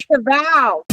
Hit the valve.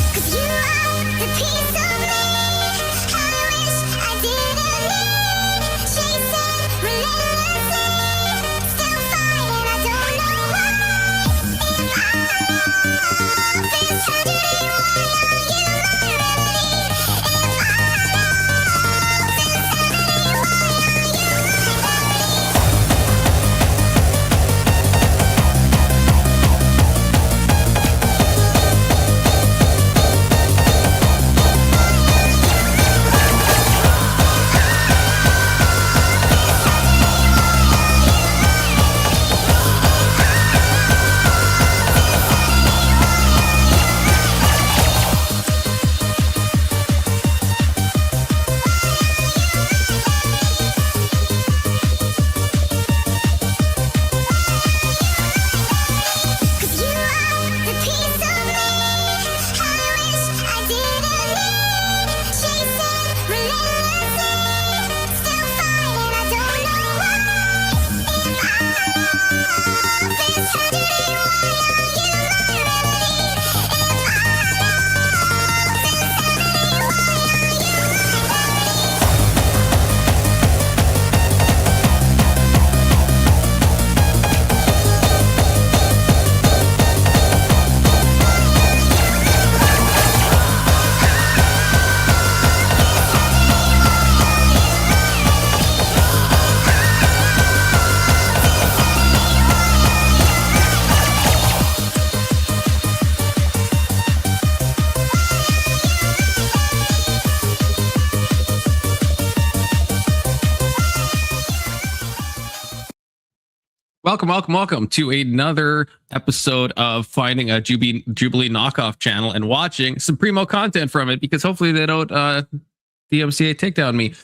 Welcome to another episode of finding a Jubilee knockoff channel and watching some primo content from it, because hopefully they don't DMCA takedown me.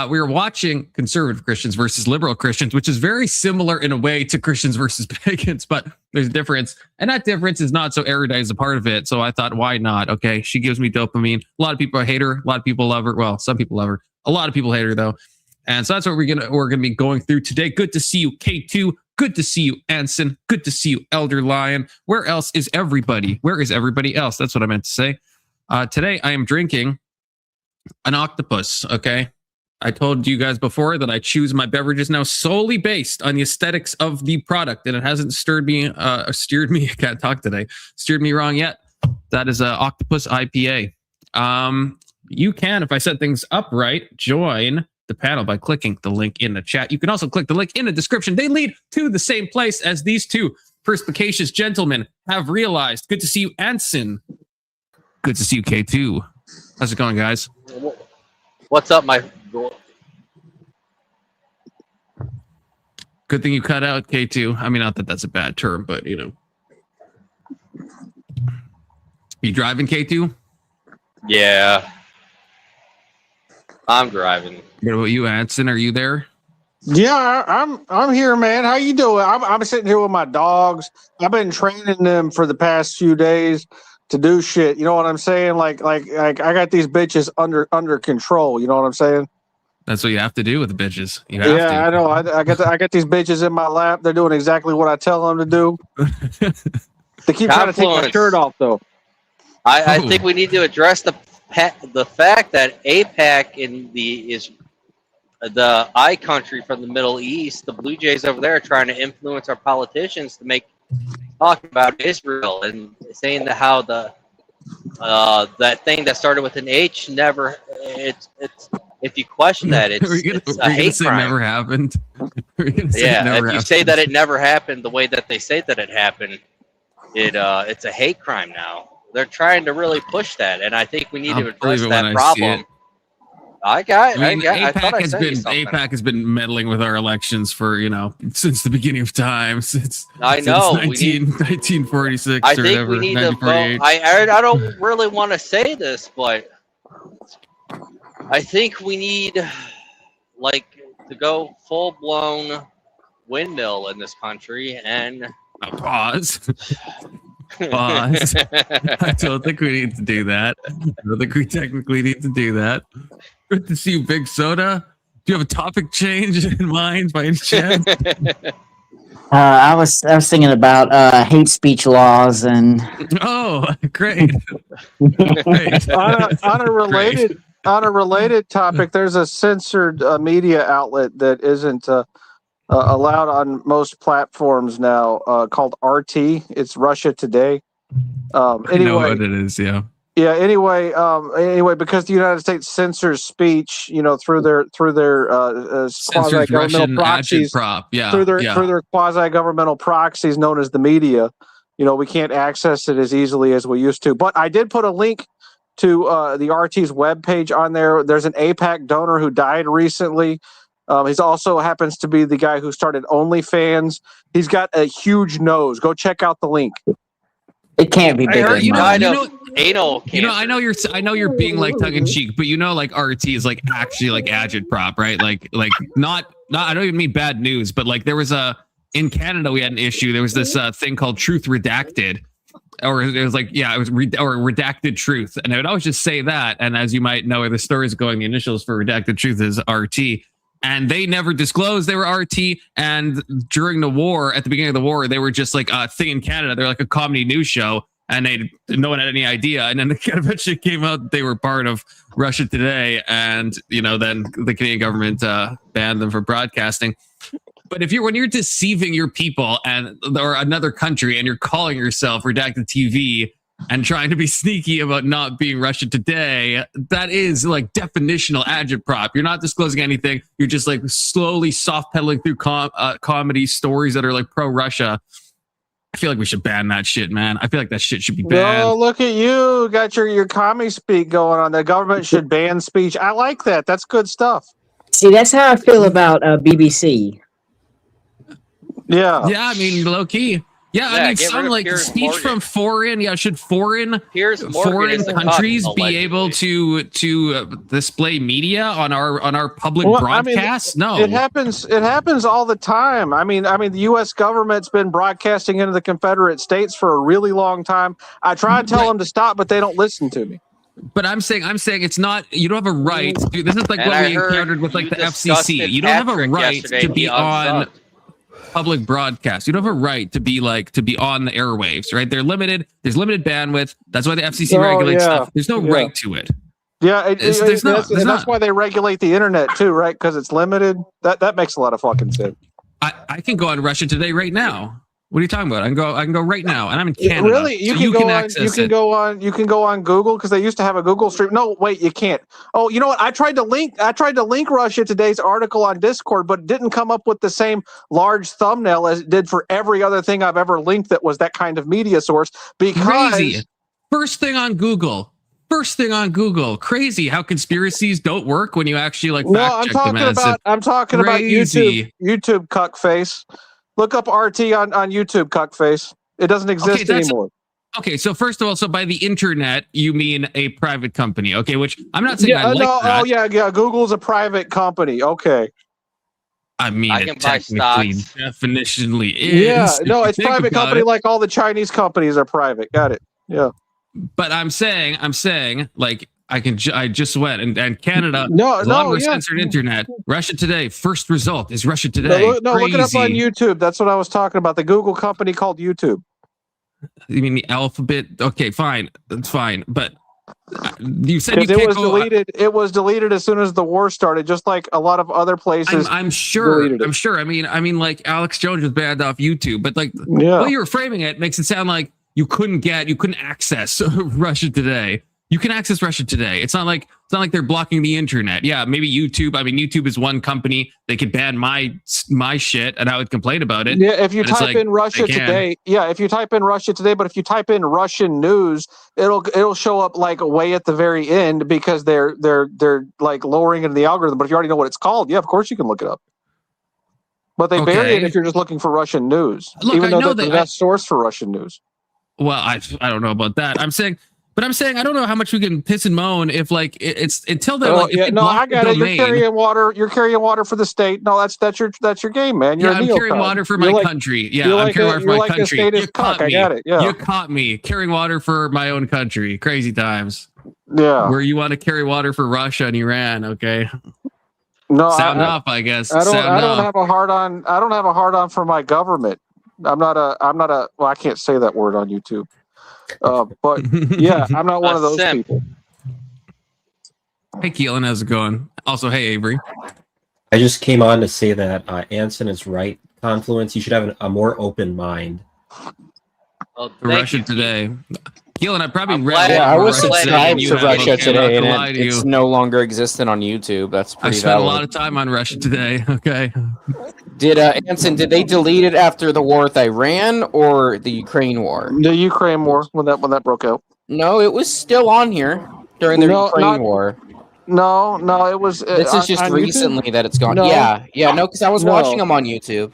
We were watching conservative Christians versus liberal Christians, which is very similar in a way to Christians versus pagans, but there's a difference. And that difference is NotSoErudite is a part of it. So I thought, why not? Okay, she gives me dopamine. A lot of people hate her. A lot of people love her. Well, some people love her. A lot of people hate her, though. And so that's what we're gonna be going through today. Good to see you, K2. Good to see you, Anson. Good to see you, Elder Lion. Where else is everybody? Where is everybody else? That's what I meant to say. Today, I am drinking an octopus, okay? I told you guys before that I choose my beverages now solely based on the aesthetics of the product, and it hasn't steered me, I can't talk today, steered me wrong yet. That is an octopus IPA. You can, if I set things up right, join the panel by clicking the link in the chat. You can also click the link in the description. They lead to the same place as these two perspicacious gentlemen have realized. Good to see you, Anson. Good to see you, K2. How's it going, guys? What's up, my... Good thing you cut out K2. I mean, not that that's a bad term, but, you know. You driving, K2? Yeah. I'm driving. What about you, Anson? Are you there? Yeah, I'm here, man. How you doing? I'm sitting here with my dogs. I've been training them for the past few days to do shit. You know what I'm saying? Like I got these bitches under control. You know what I'm saying? That's what you have to do with the bitches. You have to. I know. I got these bitches in my lap. They're doing exactly what I tell them to do. They keep trying to take my shirt off, though. I think we need to address the fact that APAC is the I country from the Middle East. The Blue Jays over there are trying to influence our politicians to talk about Israel and saying that how that thing that started with an H it's if you question that it's a hate crime. Never happened. Yeah, if you say that it never happened the way that they say that it happened, it's a hate crime now. They're trying to really push that, and I think we need to address that problem. APAC has been meddling with our elections for, since the beginning of time. Since 1946 I or think whatever. We need to vote. I don't really want to say this, but I think we need to go full blown windmill in this country and pause. Pause. I don't think we need to do that. I don't think we technically need to do that. Good to see you, Big Soda. Do you have a topic change in mind by any chance? I was thinking about hate speech laws and Oh, great. Great. On a related topic, there's a censored media outlet that isn't allowed on most platforms now, called RT. It's Russia Today. I know Anyway, what it is. Yeah. yeah. Anyway, because the United States censors speech, through their Censors quasi-governmental Russian proxies, agitprop. Yeah. through Yeah. their quasi-governmental proxies known as the media. We can't access it as easily as we used to. But I did put a link to the RT's webpage on there. There's an APAC donor who died recently. He's also happens to be the guy who started OnlyFans. He's got a huge nose. Go check out the link. it can't be I bigger heard than he mine. died of anal cancer. I know you're being like tongue in cheek, but like RT is like actually like agitprop, right? Like not I don't even mean bad news, but like there was in Canada we had an issue. There was this thing called Truth Redacted, or it was like Redacted Truth, and I would always just say that. And as you might know, where the story is going, the initials for Redacted Truth is RT. And they never disclosed they were RT. And during the war, at the beginning of the war, they were just like a thing in Canada. They're like a comedy news show, and no one had any idea. And then eventually came out they were part of Russia Today, and then the Canadian government banned them from broadcasting. But when you're deceiving your people or another country, and you're calling yourself Redacted TV and trying to be sneaky about not being Russia Today, that is like definitional agitprop. You're not disclosing anything. You're just like slowly soft pedaling through comedy stories that are like pro-Russia. I feel like we should ban that shit, man. I feel like that shit should be banned. Oh, look at you. Got your commie speak going on. The government should ban speech. I like that. That's good stuff. See, that's how I feel about BBC. Yeah. Yeah, I mean, low key. Yeah, I mean, some like Piers speech Morgan. from foreign. Yeah, should foreign Morgan countries cuck, be allegedly. able to display media on our public Well, I mean, broadcasts? No, It happens all the time. I mean, the U.S. government's been broadcasting into the Confederate States for a really long time. I try to tell them to stop, but they don't listen to me. But I'm saying it's not. You don't have a right. This is like And what I we heard encountered with like you the FCC. disgusted You don't have a Patrick right yesterday to be on unsubbed. public broadcast. You don't have a right to be on the airwaves, right? They're limited. There's limited bandwidth. That's why the FCC regulates stuff. There's no right to it. Yeah, There's not. that's why they regulate the internet too, right? Because it's limited. That makes a lot of fucking sense. I can go on Russia Today right now. What are you talking about? I can go right now, and I'm in Canada. Really? You can go on Google, because they used to have a Google stream. No, wait, you can't. Oh, you know what? I tried to link Russia Today's article on Discord, but it didn't come up with the same large thumbnail as it did for every other thing I've ever linked that was that kind of media source. Because Crazy. First thing on Google. Crazy how conspiracies don't work when you actually like fact check them. I'm talking about YouTube cuckface. Look up RT on YouTube cuckface. It doesn't exist anymore. Okay, so first of all, by the internet you mean a private company, okay? Which I'm not saying I like that. Oh yeah. Google's a private company. Okay. I mean, I it can buy technically, stocks. definitionally is. Yeah, no, if it's you think private about company it. like all the Chinese companies are private. Got it. Yeah. But I'm saying, like I just went and Canada. Censored internet. Russia Today. First result is Russia Today. No, look it up on YouTube. That's what I was talking about. The Google company called YouTube. You mean the alphabet? Okay, fine, that's fine. But you said you It can't was go. deleted. It was deleted as soon as the war started, just like a lot of other places. I'm sure. deleted it. I'm sure. I mean, like Alex Jones was banned off YouTube, but like the way you're framing it makes it sound like you couldn't access Russia Today. You can access Russia Today. It's not like they're blocking the internet. Yeah, maybe YouTube. I mean, YouTube is one company. They could ban my shit, and I would complain about it. Yeah, if you type in Russia Today, if you type in Russia Today, but if you type in Russian news, it'll show up like way at the very end, because they're like lowering it in the algorithm. But if you already know what it's called, yeah, of course you can look it up. But they bury it if you're just looking for Russian news, even though they're the best source for Russian news. Well, I don't know about that. I'm saying I don't know how much we can piss and moan if like it's until they're like. I got it. You're carrying water. You're carrying water for the state. No, that's your game, man. I'm carrying water for my country. Yeah, I'm carrying water for my country. You caught me. I got it. Yeah, you caught me carrying water for my own country. Crazy times. Yeah, where you want to carry water for Russia and Iran? Okay. No, Sound off, I guess. I don't. Sound I don't off. have a hard on. I don't have a hard on for my government. I'm not a. Well, I can't say that word on YouTube. But yeah, I'm not one of those simp. people. Hey, Keelan, how's it going? Also, hey, Avery. I just came on to say that Anson is right. Confluence, you should have a more open mind. Oh, To Russia Today. Keelan, I probably I'm read. glad- Yeah, I was Russia subscribed Today, to you have Russia a- Today, I'm not and gonna lie to it's you. no longer existent on YouTube. That's I pretty spent valid. a lot of time on Russia Today. Okay. Did Anson? Did they delete it after the war with Iran or the Ukraine war? The Ukraine war when that broke out. No, it was still on here during the No, Ukraine not- war. No, it was. This is just on YouTube? recently that it's gone. No. Yeah, no, because I was No. watching them on YouTube.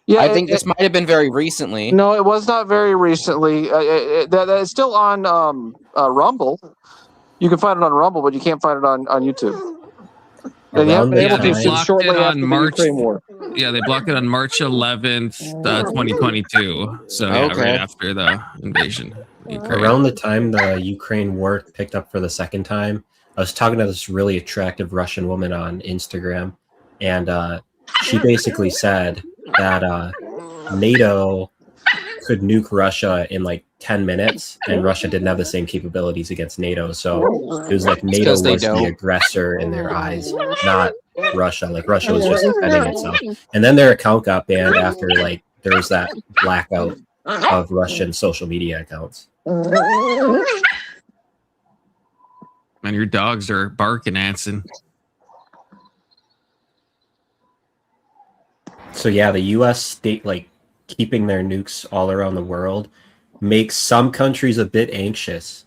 Yeah, I think this might have been very recently. No, it was not very recently. It's still on Rumble. You can find it on Rumble, but you can't find it on YouTube. And you haven't been able they to since blocked shortly it on after the March- Ukraine war. Yeah, they blocked it on March 11th, 2022. So yeah, Okay. right after the invasion. of Ukraine. Around the time the Ukraine war picked up for the second time, I was talking to this really attractive Russian woman on Instagram, and she basically said that NATO could nuke Russia in like 10 minutes, and Russia didn't have the same capabilities against NATO. So it was like NATO 'cause they was the don't. aggressor in their eyes, not Russia. Like Russia was just defending itself. And then their account got banned after like there was that blackout of Russian social media accounts. Man, your dogs are barking, Anson. So yeah, the U.S. state like keeping their nukes all around the world makes some countries a bit anxious.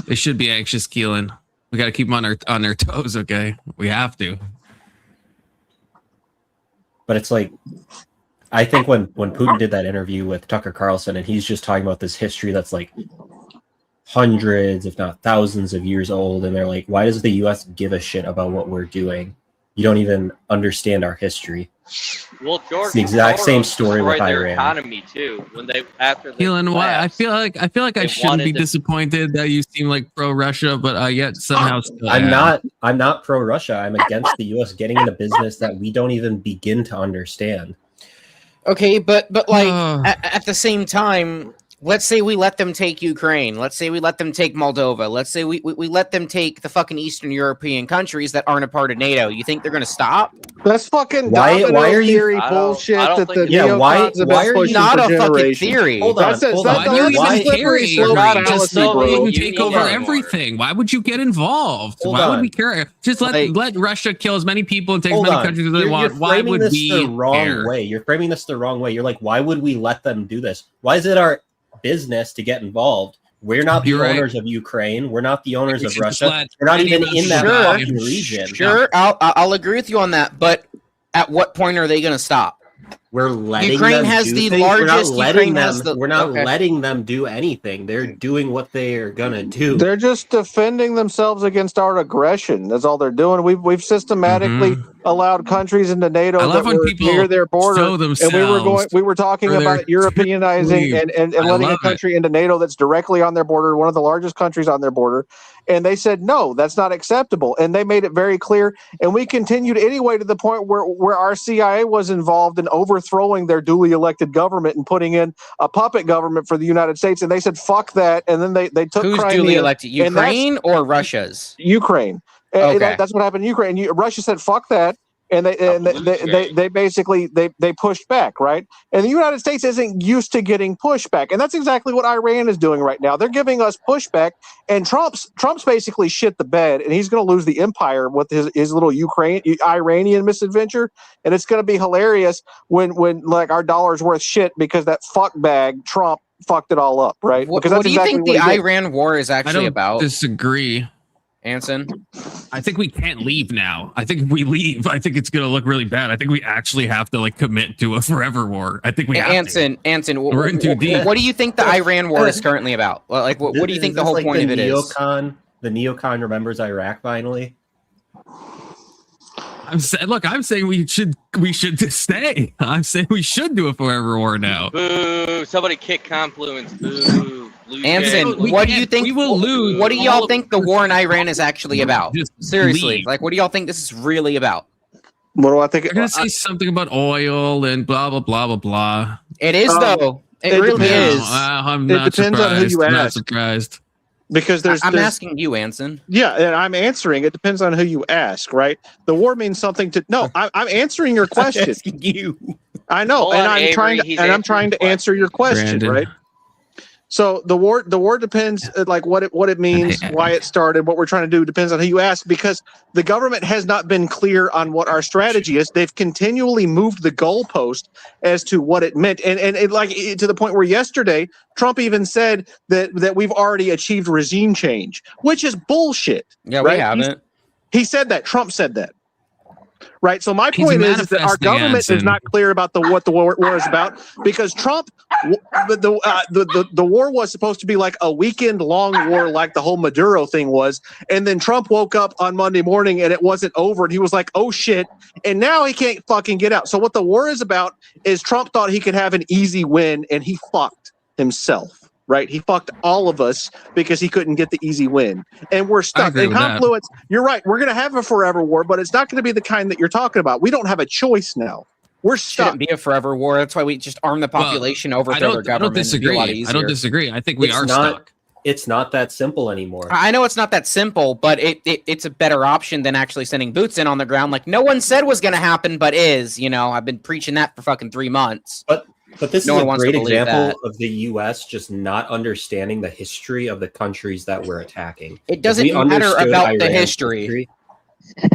They should be anxious, Keelan. We got to keep them on their toes. Okay, we have to. But it's like, I think when Putin did that interview with Tucker Carlson, and he's just talking about this history that's like hundreds, if not thousands of years old, and they're like, why does the U.S. give a shit about what we're doing? You don't even understand our history. Well, George, It's the exact same Soros story with destroyed their Iran. economy too. When they after the Keelan, why? I collapse. feel like I They shouldn't be wanted to- disappointed that you seem like pro Russia, but yet somehow still I'm am. not pro Russia. I'm against the U.S. getting into business that we don't even begin to understand. Okay, but like at the same time, let's say we let them take Ukraine. Let's say we let them take Moldova. Let's say we let them take the fucking Eastern European countries that aren't a part of NATO. You think they're going to stop? That's fucking Why domino are you- theory I don't- bullshit I don't that think the that- Yeah, why- neocons have why been are you- pushing Not for a fucking generations. theory. Hold on, That's a- hold that's on. a- Why do you that's even a care? slippery slope Not to just fallacy, so bro. You can You take need over that everything. Why would you get involved? Hold Why would on. we care? Just Like- let Russia kill as many people and take as Hold many on. countries as they You're want. Why framing would this we the wrong care? way? You're framing this the wrong way. You're like, why would we let them do this? Why is it our business to get involved? We're not the You're right. owners of Ukraine. We're not the owners We of should just Russia. let We're not any even in that Sure. fucking region. Sure, I'll agree with you on that. But at what point are they going to stop? We're letting Ukraine them has do the things. We're not largest- letting Ukraine them. has the- We're not okay. letting them do anything. They're doing what they are gonna do. They're just defending themselves against our aggression. That's all they're doing. We've systematically allowed countries into NATO I love that when were people near their border. show And themselves. we were talking for their about Europeanizing and I letting a love it. country into NATO that's directly on their border, one of the largest countries on their border. And they said, no, that's not acceptable. And they made it very clear. And we continued anyway to the point where our CIA was involved in overthrowing their duly elected government and putting in a puppet government for the United States. And they said, fuck that. And then they took Who's Crimea, duly elected? and that's- Ukraine or Russia's? Ukraine. And Okay. that's what happened in Ukraine. Russia said, fuck that. And they basically pushed back, right? And the United States isn't used to getting pushback, and that's exactly what Iran is doing right now. They're giving us pushback, and Trump's basically shit the bed, and he's going to lose the empire with his little Iranian misadventure, and it's going to be hilarious when like our dollar's worth shit because that fuck bag Trump fucked it all up, right? What, Because what do you think the what he did. Iran war is I actually don't about, disagree. Anson? I think we can't leave now. I think if we leave, I think it's going to look really bad. I think we actually have to like commit to a forever war. I think we have to. Anson, We're in too deep. what do you think the Iran war is currently about? Like, what do you think the whole point of it is? The neocon remembers Iraq finally. I'm saying we should stay. I'm saying we should do a forever war now. Boo! Somebody kick Confluence. Boo! Blue Anson, Jays- what do you think? We will lose. What do y'all think the war in Iran is actually about? Just Seriously, leave. like, what do y'all think this is really about? What do I think? They're gonna say something about oil and blah blah blah blah blah. It is though. It it really depends. is. I'm It not depends surprised. on who you I'm not ask. surprised. Because I'm asking you, Anson. yeah, and I'm answering. It depends on who you ask, right? The war means something to. No, I'm answering your question. Asking you. I know, Hold and on, I'm Avery, trying to, he's and I'm answering trying the to answer your question, Brandon. right? So the war depends, like what it means, why it started, what we're trying to do depends on who you ask. Because the government has not been clear on what our strategy is. They've continually moved the goalpost as to what it meant, and to the point where yesterday Trump even said that we've already achieved regime change, which is bullshit. Yeah, right? we haven't. He said that. Trump said that. Right. So my He's point is that our manifesting, government is Anson. not clear about what the war is about, because Trump, the war was supposed to be like a weekend long war, like the whole Maduro thing was. And then Trump woke up on Monday morning and it wasn't over. And he was like, oh shit. And now he can't fucking get out. So what the war is about is Trump thought he could have an easy win and he fucked himself. Right, he fucked all of us because he couldn't get the easy win, and we're stuck. agree And with that. Confluence, you're right. We're going to have a forever war, but it's not going to be the kind that you're talking about. We don't have a choice now. We're stuck. Shouldn't be a forever war. That's why we just arm the population, overthrow their I government. don't disagree. It'd be a lot I don't easier. disagree. I think we It's are not- stuck. It's not that simple anymore. I know it's not that simple, but it's a better option than actually sending boots in on the ground, like no one said was going to happen, but is. You know, I've been preaching that for fucking 3 months. But this No is one a wants to great believe example of the U.S. just not understanding the history of the countries that we're attacking. It If doesn't we matter understood about the Iran's history.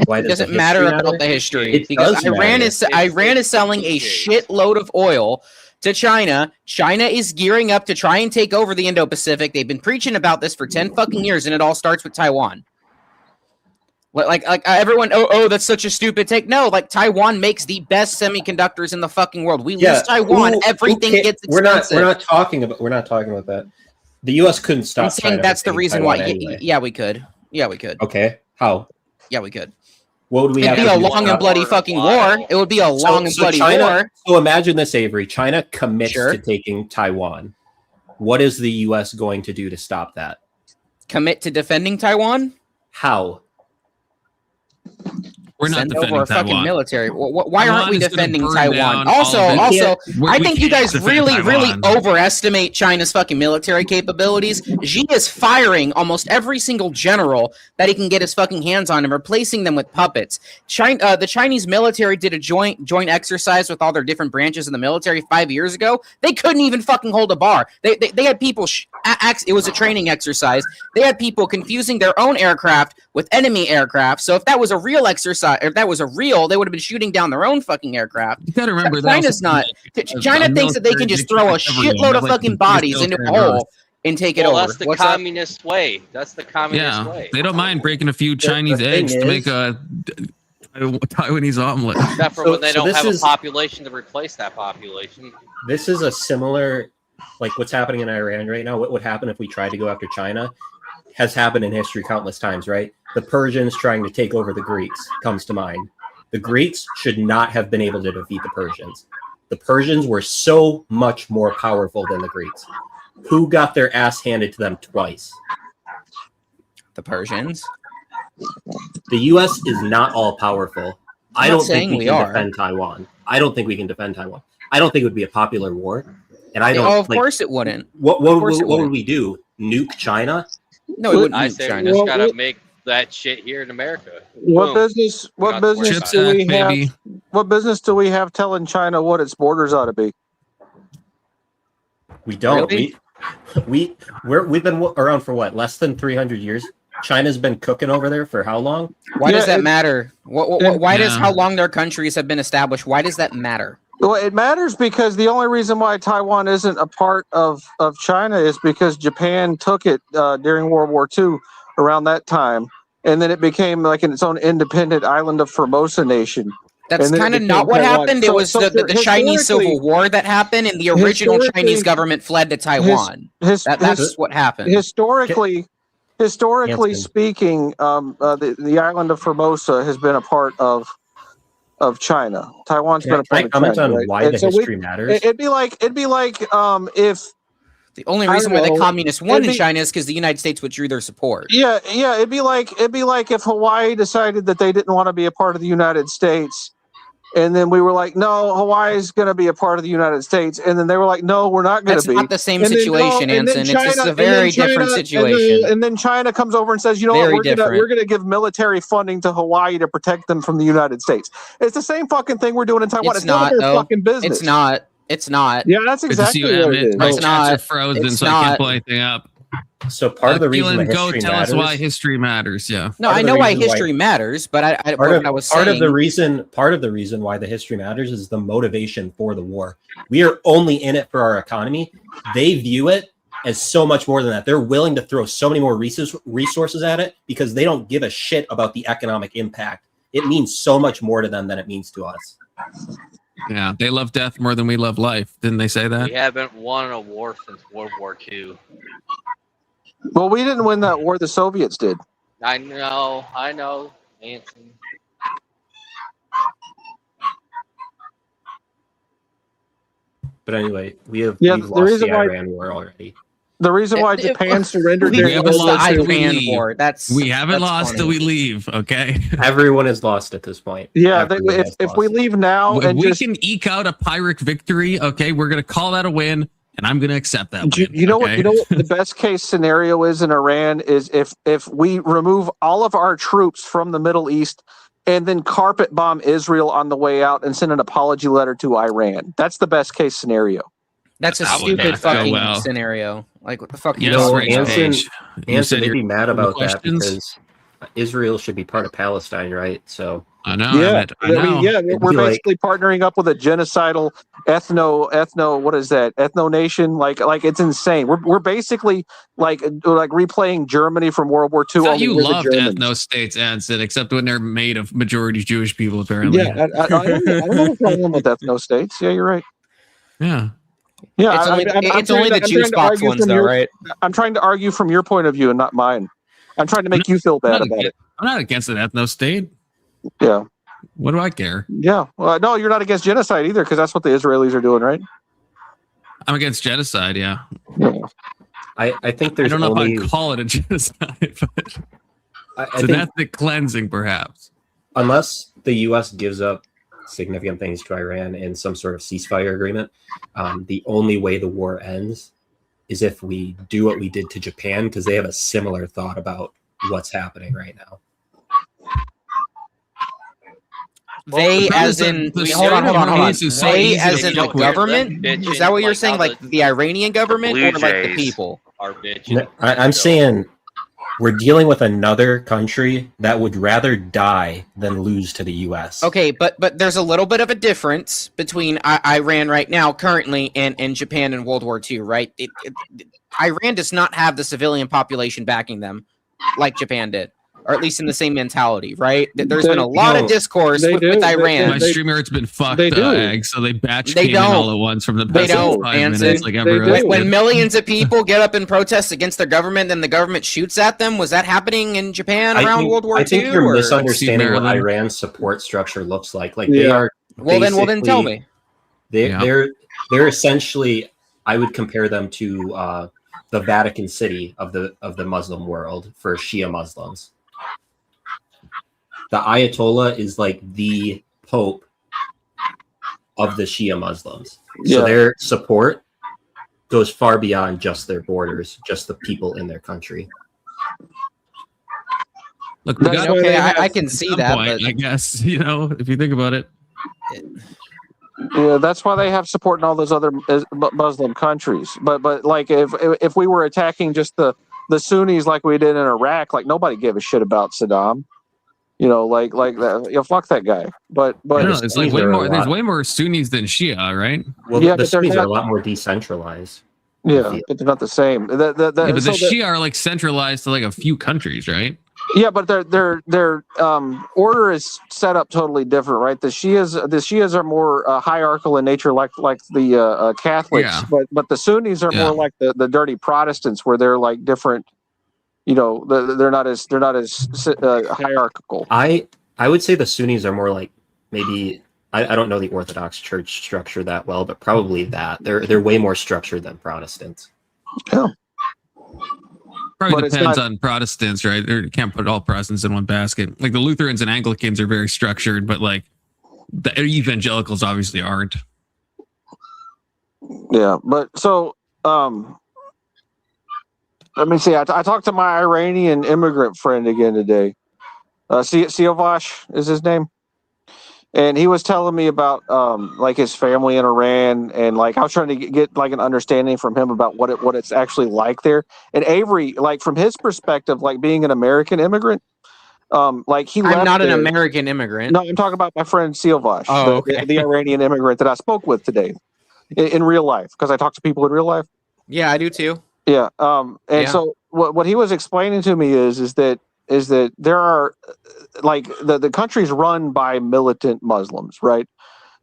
why It does the doesn't matter history about the history It because does Iran matter. is selling a shitload of oil to China. China is gearing up to try and take over the Indo-Pacific. They've been preaching about this for 10 fucking years, and it all starts with Taiwan. Like everyone, oh, that's such a stupid take. No, like Taiwan makes the best semiconductors in the fucking world. We lose Taiwan, everything gets expensive. We're not talking about that. The U.S. couldn't stop. I'm saying China that's from the reason taking why. Taiwan anyway. Yeah, we could. Yeah, we could. Okay, how? Yeah, we could. What would we It'd have be to a do? long and bloody fucking war. It would be a long and bloody China, war. So imagine this, Avery. China commits Sure. to taking Taiwan. What is the U.S. going to do to stop that? Commit to defending Taiwan? How? We're not Send defending over a fucking Taiwan. military. Why aren't Taiwan we is gonna defending burn Taiwan? down all Also, of it. I We think you can't guys defend really Taiwan. overestimate China's fucking military capabilities. Xi is firing almost every single general that he can get his fucking hands on and replacing them with puppets. The Chinese military did a joint exercise with all their different branches in the military 5 years ago. They couldn't even fucking hold a bar. They had people. It was a training exercise. They had people confusing their own aircraft with enemy aircraft. So if that was a real exercise, if that was a real, they would have been shooting down their own fucking aircraft. You gotta remember that China's not. China thinks that they can just throw a shitload of fucking bodies into a hole and take it Well, over. that's the What's up? communist way. That's the communist way. They don't mind breaking a few Chinese thing eggs to is- make a Taiwanese omelet. Except for So- when they so don't this have a is- population to replace that population. This is a similar, like what's happening in Iran right now. What would happen if we tried to go after China? Has happened in history countless times, right? The Persians trying to take over the Greeks comes to mind. The Greeks should not have been able to defeat the Persians. The Persians were so much more powerful than the Greeks. Who got their ass handed to them twice? The Persians. The U.S. is not all powerful. I not don't think saying we we can are. defend Taiwan. I don't think we can defend Taiwan. I don't think it would be a popular war. And I don't. Oh, of like, course it wouldn't. What of course it would wouldn't. we do? Nuke China? No, it wouldn't. I nuke say China. we just Well, gotta what- make that shit here in America. What Boom. business? Not What to business worry Chips do Act, we have? baby. What business do we have telling China what its borders ought to be? We don't. Really? We've been around for what? Less than 300 years. China's been cooking over there for how long? Why does Yeah, that it- matter? Why does Yeah. how long their countries have been established? Why does that matter? Well, it matters because the only reason why Taiwan isn't a part of China is because Japan took it during World War II around that time, and then it became like its own independent island of Formosa nation. That's And then it kind of became not what Taiwan. happened. It So- was so the Chinese historically- Civil War that happened, and the original historically- Chinese government fled to Taiwan. That's what happened. Historically Anson. speaking, the island of Formosa has been a part of China. Taiwan's been a Can I part comment of China. on right? why And the so history matters? it'd be like if The only I reason don't why the know. communists won It'd in be- China is because the United States withdrew their support. Yeah, it'd be like if Hawaii decided that they didn't want to be a part of the United States, and then we were like, no, Hawaii's going to be a part of the United States, and then they were like, no, we're not going That's to be. not the same And then, situation, and then Anson. It's a and very then different China- situation. And then China comes over and says, you know Very what, different. we're gonna give military funding to Hawaii to protect them from the United States. It's the same fucking thing we're doing in Taiwan. It's none of not, their though. fucking business. It's not. It's not. Yeah, that's Good to see exactly you, what it Emmett. is. My It's chats not. are frozen, It's so I not. can't pull anything up. So part of the reason Keelan, the go history tell matters. us why history matters. Yeah. No, Part I of the know why reason why- history matters, but I Part what I was of saying. the reason why the history matters is the motivation for the war. We are only in it for our economy. They view it as so much more than that. They're willing to throw so many more resources at it because they don't give a shit about the economic impact. It means so much more to them than it means to us. Yeah. They love death more than we love life. Didn't they say that? We haven't won a war since World War II. Well, we didn't win that war. The Soviets did. I know, Anson. But anyway, we've The lost reason the why- Iran war already. The reason why Japan surrendered We their haven't lost the lost till we Iran leave. war. We haven't that's lost funny. till we leave. Okay. Everyone is lost at this point. Yeah, Everyone has if we lost. leave now If and we just can eke out a Pyrrhic victory, okay, we're gonna call that a win, and I'm gonna accept that win. you know what okay? you know what the best case scenario is in Iran is if we remove all of our troops from the Middle East and then carpet bomb Israel on the way out and send an apology letter to Iran. That's the best case scenario. That's a That would stupid not go fucking well. scenario. Like, what the fuck? Yes, No, Rage Anson- Page. You Anson said may your be mad about that questions? because Israel should be part of Palestine, right? So I know. Yeah, Emmett, I know. we're be like- basically partnering up with a genocidal ethno. What is that? Ethno nation? Like it's insane. We're basically like replaying Germany from World War II. I thought only you we're the loved Germans. ethno states, Anson, except when they're made of majority Jewish people, apparently. Yeah, I don't have a problem with ethno states. Yeah, you're right. Yeah. Yeah, It's only, it's only the juice box ones, though, right? I'm trying to argue from your point of view and not mine. I'm trying to make you feel bad about it. I'm not against an ethno state. Yeah, What do I care? yeah. Well, no, you're not against genocide either, because that's what the Israelis are doing, right? I'm against genocide, yeah. Yeah. I think I there's don't know only if I'd call it a genocide, but I it's an think ethnic cleansing, perhaps. unless the U.S. gives up significant things to Iran in some sort of ceasefire agreement, the only way the war ends is if we do what we did to Japan, because they have a similar thought about what's happening right now. They, the as problem in, is that the wait, hold on. Middle East is so They, easy as to in the fuck with. government. Bitching Is that what you're like saying? all Like the Iranian government, Blue or like the Jays. people? Our bitch. I'm saying we're dealing with another country that would rather die than lose to the U.S. Okay, but there's a little bit of a difference between Iran right now, currently, and Japan in World War II, right? Iran does not have the civilian population backing them like Japan did, or at least in the same mentality, right? There's been a lot of discourse they with do. Iran. My streamer, it's been fucked, they do. egg, so they batch They came in don't. all at once from the They past don't, 5 Anson. minutes, like They everyone do. else When did. millions of people get up and protest against their government, then the government shoots at them. Was that happening in Japan around World War II? I think you're or- misunderstanding what Maryland. Iran's support structure looks like. Like Yeah. they are. Well, then tell basically- me. They're essentially. I would compare them to the Vatican City of the Muslim world for Shia Muslims. The Ayatollah is like the Pope of the Shia Muslims. So Yeah. their support goes far beyond just their borders, just the people in their country. Look, we That's got why Okay, they have- I can at see some that, point, but I guess, if you think about it. Yeah, that's why they have support in all those other Muslim countries. But like if we were attacking just the Sunnis like we did in Iraq, like nobody gave a shit about Saddam. You know, like that. Fuck that guy. But I don't know, the it's like Sunnis way are a more. There's lot- way more Sunnis than Shia, right? Well, Yeah, the but they're Sunnis are not- a lot more decentralized. yeah, but they're not the same. Yeah, but the So Shia are like centralized to like a few countries, right? yeah, but their order is set up totally different, right? The Shias are more hierarchical in nature, like the Catholics, Yeah. but the Sunnis are Yeah. more like the dirty Protestants, where they're like different. You know, they're not as hierarchical. I would say the Sunnis are more like maybe I don't know the Orthodox Church structure that well, but probably that they're way more structured than Protestants. Yeah. Probably But it's depends not- on Protestants, right? Or you can't put all Protestants in one basket. Like the Lutherans and Anglicans are very structured, but like the evangelicals obviously aren't. Yeah, but so let me see. I talked to my Iranian immigrant friend again today. Siovash is his name, and he was telling me about like his family in Iran, and like I was trying to get like an understanding from him about what it's actually like there. And Avery, like from his perspective, like being an American immigrant, like he left I'm not an there. American immigrant. No, I'm talking about my friend Siovash, Oh, okay. the Iranian immigrant that I spoke with today in real life, because I talk to people in real life. Yeah, I do too. Yeah. And Yeah. so what he was explaining to me is that there are like the country's run by militant Muslims, right?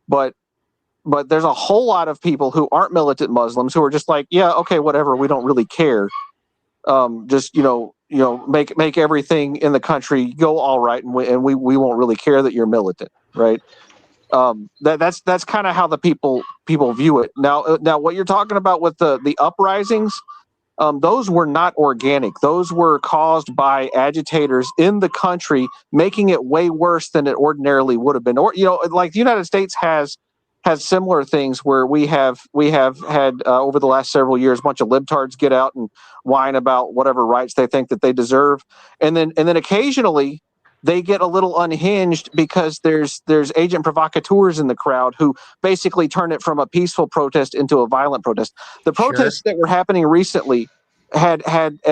But there's a whole lot of people who aren't militant Muslims who are just like, yeah, okay, whatever, we don't really care. Just make everything in the country go all right, and we won't really care that you're militant, right? That's kind of how the people view it. Now what you're talking about with the uprisings, those were not organic. Those were caused by agitators in the country, making it way worse than it ordinarily would have been. Or like the United States has similar things where we have had over the last several years a bunch of libtards get out and whine about whatever rights they think that they deserve, and then occasionally they get a little unhinged because there's agent provocateurs in the crowd who basically turn it from a peaceful protest into a violent protest. The protests that were happening recently had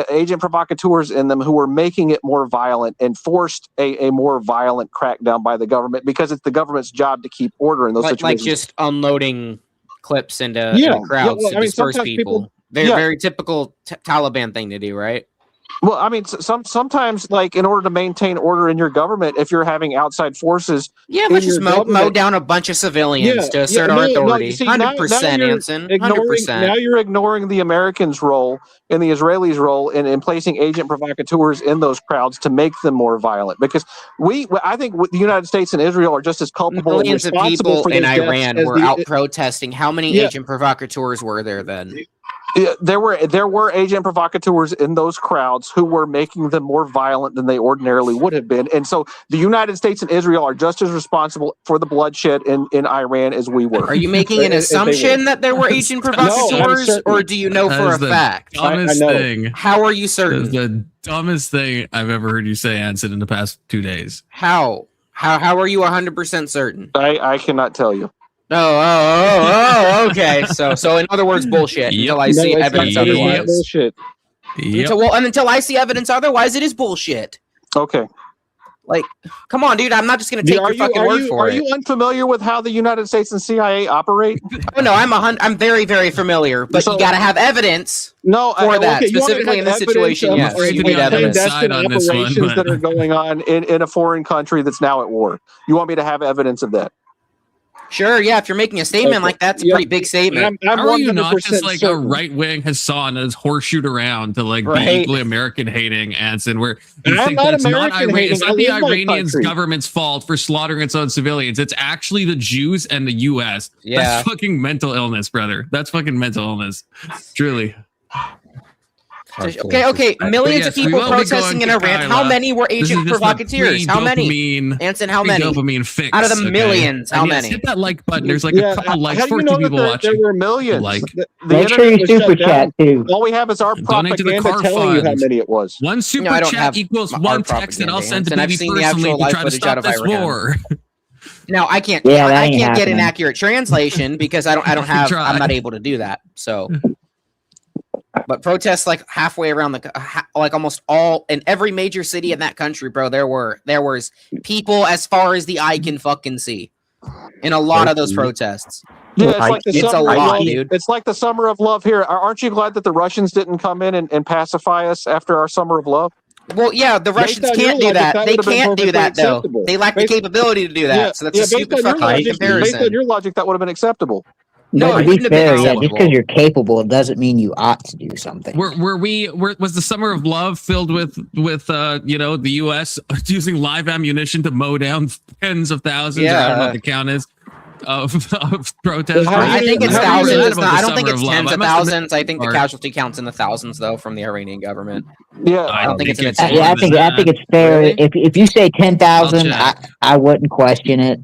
agent provocateurs in them who were making it more violent and forced a more violent crackdown by the government, because it's the government's job to keep order in those situations. Like just unloading clips into crowds to disperse people. Very typical Taliban thing to do, right? Well, I mean, sometimes, like, in order to maintain order in your government, if you're having outside forces, let's just mow down a bunch of civilians to assert our authority. 100%, Anson. 100%. Now you're ignoring the Americans' role and the Israelis' role in placing agent provocateurs in those crowds to make them more violent. Because I think the United States and Israel are just as culpable. Millions of people in Iran were out protesting. How many agent provocateurs were there then? There were agent provocateurs in those crowds who were making them more violent than they ordinarily would have been. And so the United States and Israel are just as responsible for the bloodshed in Iran as we were. Are you making an assumption that there were agent provocateurs, or do you know for a fact? Dumbest thing. How are you certain? That's the dumbest thing I've ever heard you say, Anson, in the past 2 days. How are you 100% certain? I cannot tell you. Okay. So in other words, bullshit. Until I see evidence otherwise. Bullshit. Until I see evidence otherwise, it is bullshit. Okay. Like, come on, dude. I'm not just going to take your fucking word for it. Are you unfamiliar with how the United States and CIA operate? Oh no, I'm very, very familiar. But you got to have evidence. For that, specifically in this situation. Yes, you need evidence on this one, that are going on in a foreign country that's now at war. You want me to have evidence of that? Sure, yeah. If you're making a statement like that, it's a pretty big statement. How are you not just like a right-wing Hassan that's horseshoed around to like be equally American hating, Anson? Where you think that it's not the Iranians' government's fault for slaughtering its own civilians. It's actually the Jews and the U.S. Yeah. That's fucking mental illness, brother. That's fucking mental illness. Truly. Okay. Millions of people protesting in Iran. How many were agent provocateurs? How many? Anson, how many? Dopamine fix, out of the millions, how many? Hit that like button. There's like a couple likes. 14 people watching. There were millions. Like, make sure you super chat too. All we have is our propaganda telling you how many it was. One super chat equals one text that I'll send to Baby personally to try to stop this war. Now I can't. I can't get an accurate translation because I don't have. I'm not able to do that. So. But protests like halfway around like almost all in every major city in that country, bro. There was people as far as the eye can fucking see in a lot of those protests. Yeah, it's a lot, dude. It's like the summer of love here. Aren't you glad that the Russians didn't come in and pacify us after our summer of love? Well, yeah, the Russians can't do that. They can't do that though. They lack the capability to do that. Yeah, so that's a stupid fucking comparison. Based on your logic, that would have been acceptable. No, to be fair, just because you're capable doesn't mean you ought to do something. Was the summer of love filled with the U.S. using live ammunition to mow down tens of thousands? I don't know what the count is. protesters. I think it's How do you thousands. know I don't think Summer it's of Love. tens I of must admit- thousands. I think the Or- casualty counts in the thousands, though, from the Iranian government. Yeah, I don't think it's in it's its more Yeah, I than think that. it's fair. Really? If you say 10,000, I'll check. I wouldn't question it.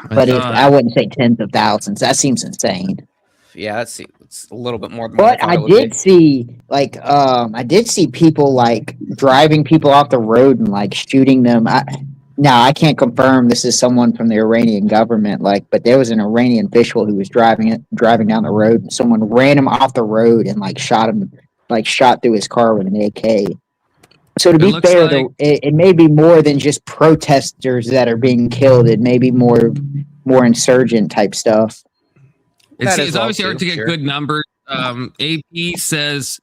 But if thought- I wouldn't say tens of thousands, that seems insane. Yeah, it's a little bit more than what But I I thought it would did be. see I did see people like driving people off the road and like shooting them. Now I can't confirm this is someone from the Iranian government, but there was an Iranian official who was driving down the road, and someone ran him off the road and shot through his car with an AK. So to be looks fair, like- it may be more than just protesters that are being killed. It may be more insurgent type stuff. That is It's well obviously hard too, to get sure. good numbers. AP says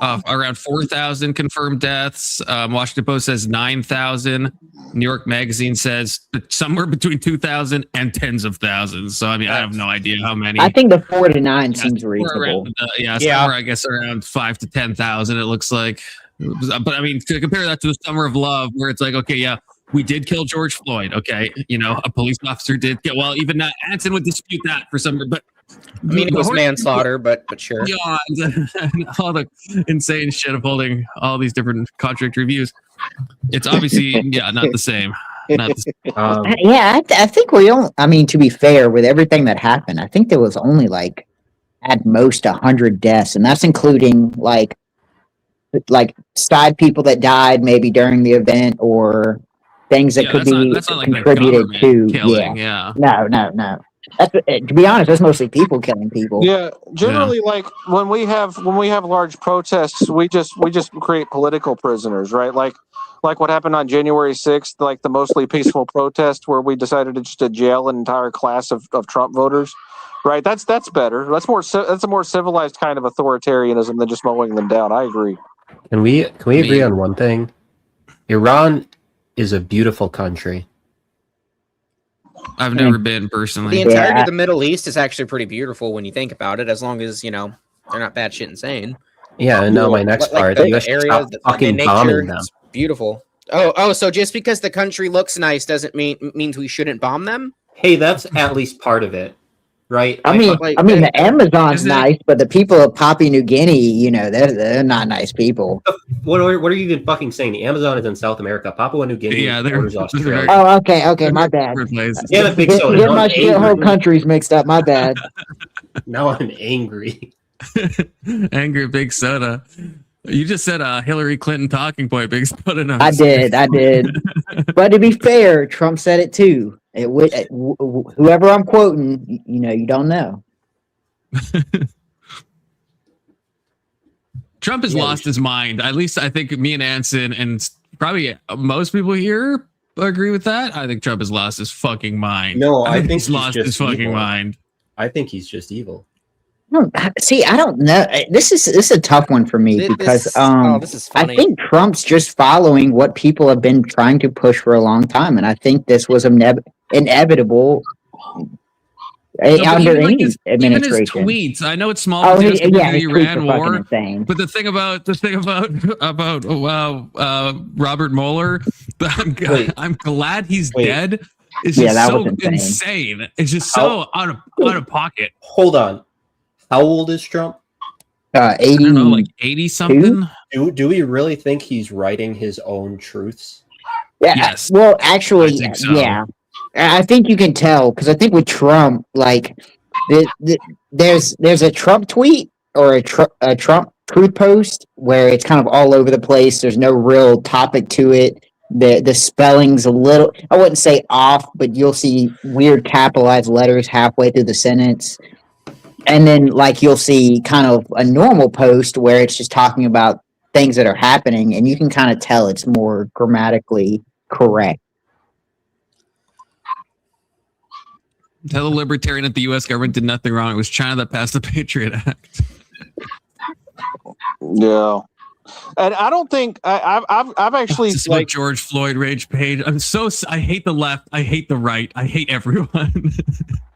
around 4,000 confirmed deaths. Washington Post says 9,000. New York Magazine says somewhere between 2,000 and tens of thousands. So I mean, I have no idea how many. I think the 4 to 9 Yeah, seems somewhere reasonable. around, yeah, Yeah. somewhere I guess around 5 to 10,000. It looks like. But I mean, to compare that to the Summer of Love, where it's like, okay, yeah, we did kill George Floyd. Okay, a police officer did kill. Well, even Anson would dispute that for some, but I mean, it was manslaughter, but sure. beyond and all the insane shit of holding all these different contradictory views. It's obviously not the same. Not the same. Yeah, I think we don't. I mean, to be fair, with everything that happened, I think there was only at most 100 deaths, and that's including like side people that died maybe during the event or things that could be that's not like the contributed government to. killing. Yeah, no. That's, to be honest, that's mostly people killing people. yeah. Generally, like when we have large protests, we just create political prisoners, right? Like what happened on January 6th, like the mostly peaceful protest where we decided to jail an entire class of Trump voters, right? That's better. That's a more civilized kind of authoritarianism than just mowing them down. I agree. Can we agree on one thing? Iran is a beautiful country. I've never been personally. The entirety Yeah. of the Middle East is actually pretty beautiful when you think about it, as long as, they're not batshit insane. Yeah, and now my next part, the you guys should area, stop the fucking nature, bombing them. it's beautiful. Oh, so just because the country looks nice doesn't means we shouldn't bomb them? Hey, that's at least part of it, right? I mean, the Amazon's Isn't it- nice, but the people of Papua New Guinea, they're not nice people. What are you even fucking saying? The Amazon is in South America. Papua New Guinea Yeah, they're- borders Australia. they're- Oh, okay, my bad. Different places. Yeah, the big soda. Get Now my I'm shithole angry. countries mixed up. My bad. Now I'm angry. Angry Big Soda. You just said Hillary Clinton talking point, Big Soda. No, I did. But to be fair, Trump said it too. Whoever I'm quoting, you don't know. Trump has lost his mind. At least I think me and Anson and probably most people here agree with that. I think Trump has lost his fucking mind. No, I think he's he's lost just his fucking evil. mind. I think he's just evil. I don't know. This is a tough one for me because this is I funny. think Trump's just following what people have been trying to push for a long time, and I think this was inevitable No, but under even, like, any even his administration. tweets. I know it's small Oh, potatoes compared to his the tweets Iran are fucking war. insane. But the thing about Robert Mueller, Wait. I'm glad he's Wait. dead. It's Yeah, just that so was insane. insane. It's just so out of pocket. Hold on. How old is Trump? 80. I don't know, like 80 something. Do we really think he's writing his own truths? Yeah. Yes. Well, actually, I think so. yeah. I think you can tell because I think with Trump, there's a Trump tweet or a Trump truth post where it's kind of all over the place. There's no real topic to it. The spelling's a little, I wouldn't say off, but you'll see weird capitalized letters halfway through the sentence. And then you'll see kind of a normal post where it's just talking about things that are happening, and you can kind of tell it's more grammatically correct. Tell the libertarian that the U.S. government did nothing wrong. It was China that passed the Patriot Act. Yeah, and I don't think I've actually This is what George Floyd rage page. I hate the left. I hate the right. I hate everyone.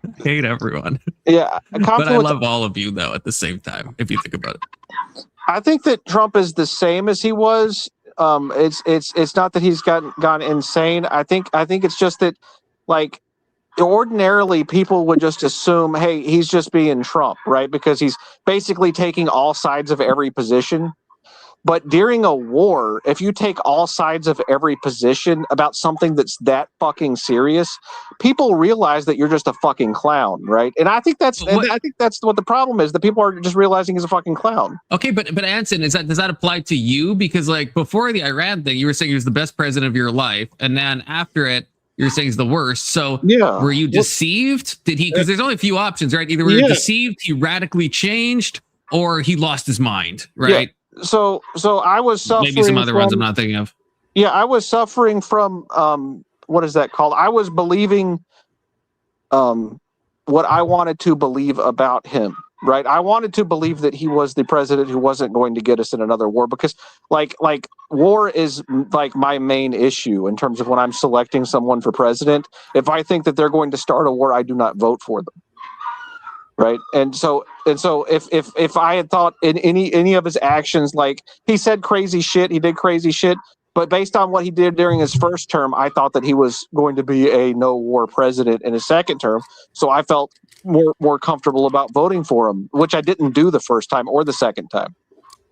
I hate everyone. yeah. But I love all of you though at the same time. If you think about it, I think that Trump is the same as he was. It's not that he's gone insane. I think it's just that ordinarily people would just assume, hey, he's just being Trump, right? Because he's basically taking all sides of every position. But during a war, if you take all sides of every position about something that's that fucking serious, people realize that you're just a fucking clown, right? And I think that's what the problem is. That people are just realizing he's a fucking clown. Okay, but Anson, does that apply to you? Because like before the Iran thing, you were saying he was the best president of your life, and then after it, you're saying he's the worst. So yeah, were you deceived? Did he? Because there's only a few options, right? Either we were deceived, he radically changed, or he lost his mind, right? Yeah. So I was suffering. Maybe some other ones I'm not thinking of. Yeah, I was suffering from what is that called? I was believing what I wanted to believe about him, right? I wanted to believe that he was the president who wasn't going to get us in another war, because like war is like my main issue in terms of when I'm selecting someone for president. If I think that they're going to start a war, I do not vote for them. Right. And so if I had thought in any of his actions, like he said crazy shit, he did crazy shit, but based on what he did during his first term, I thought that he was going to be a no war president in his second term. So I felt more comfortable about voting for him, which I didn't do the first time or the second time.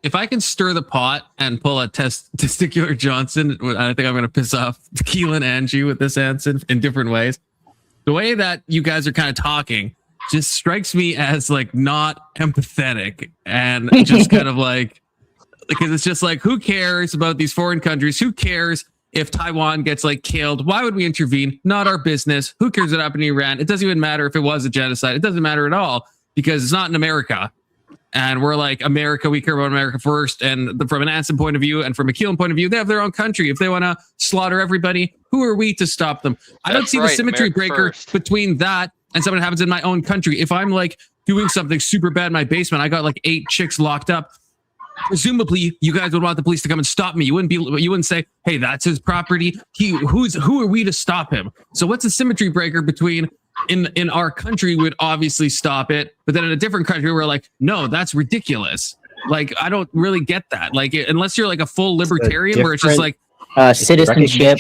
If I can stir the pot and pull a testicular Johnson, I think I'm going to piss off Keelan and you with this answer in different ways. The way that you guys are kind of talking just strikes me as like not empathetic and just kind of like, because it's just like, who cares about these foreign countries? Who cares if Taiwan gets like killed? Why would we intervene? Not our business. Who cares what happened in Iran? It doesn't even matter if it was a genocide. It doesn't matter at all because it's not in America. And we're like, America, we care about America first. And from an Anson point of view and from a Keelan point of view, they have their own country. If they want to slaughter everybody, who are we to stop them? I don't see the symmetry America breaker first. between that and something that happens in my own country. If I'm like doing something super bad in my basement, I got like 8 chicks locked up. Presumably, you guys would want the police to come and stop me. You wouldn't say, "Hey, that's his property." Who are we to stop him? So, what's the symmetry breaker between in our country would obviously stop it, but then in a different country we're like, "No, that's ridiculous." Like, I don't really get that. Like, unless you're like a full libertarian, where it's just like citizenship.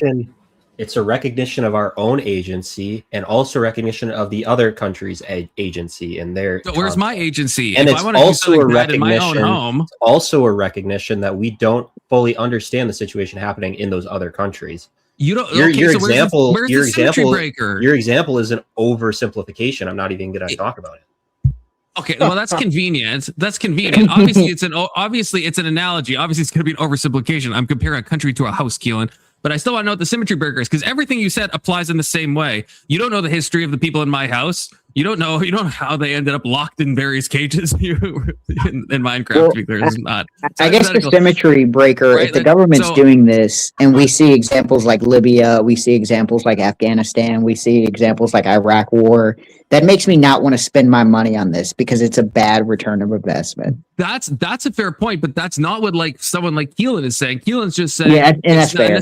It's a recognition of our own agency and also recognition of the other country's agency and their. So where's my agency? And if it's I want to do also something a bad in my own recognition. home, It's also a recognition that we don't fully understand the situation happening in those other countries. you don't. Your okay, so example, where's your the symmetry example, breaker? your example is an oversimplification. I'm not even going to talk about it. Okay, well that's convenient. That's convenient. Obviously it's an analogy. Obviously it's going to be an oversimplification. I'm comparing a country to a house, Keelan. But I still want to know what the symmetry breaker is, because everything you said applies in the same way. You don't know the history of the people in my house. You don't know how they ended up locked in various cages in Minecraft. Well, There's not. I guess the symmetry breaker, Right, if the like, government's so- doing this, and we see examples like Libya, we see examples like Afghanistan, we see examples like Iraq war, that makes me not want to spend my money on this because it's a bad return of investment. That's a fair point, but that's not what like someone like Keelan is saying. Keelan's just saying, Yeah, and that's fair.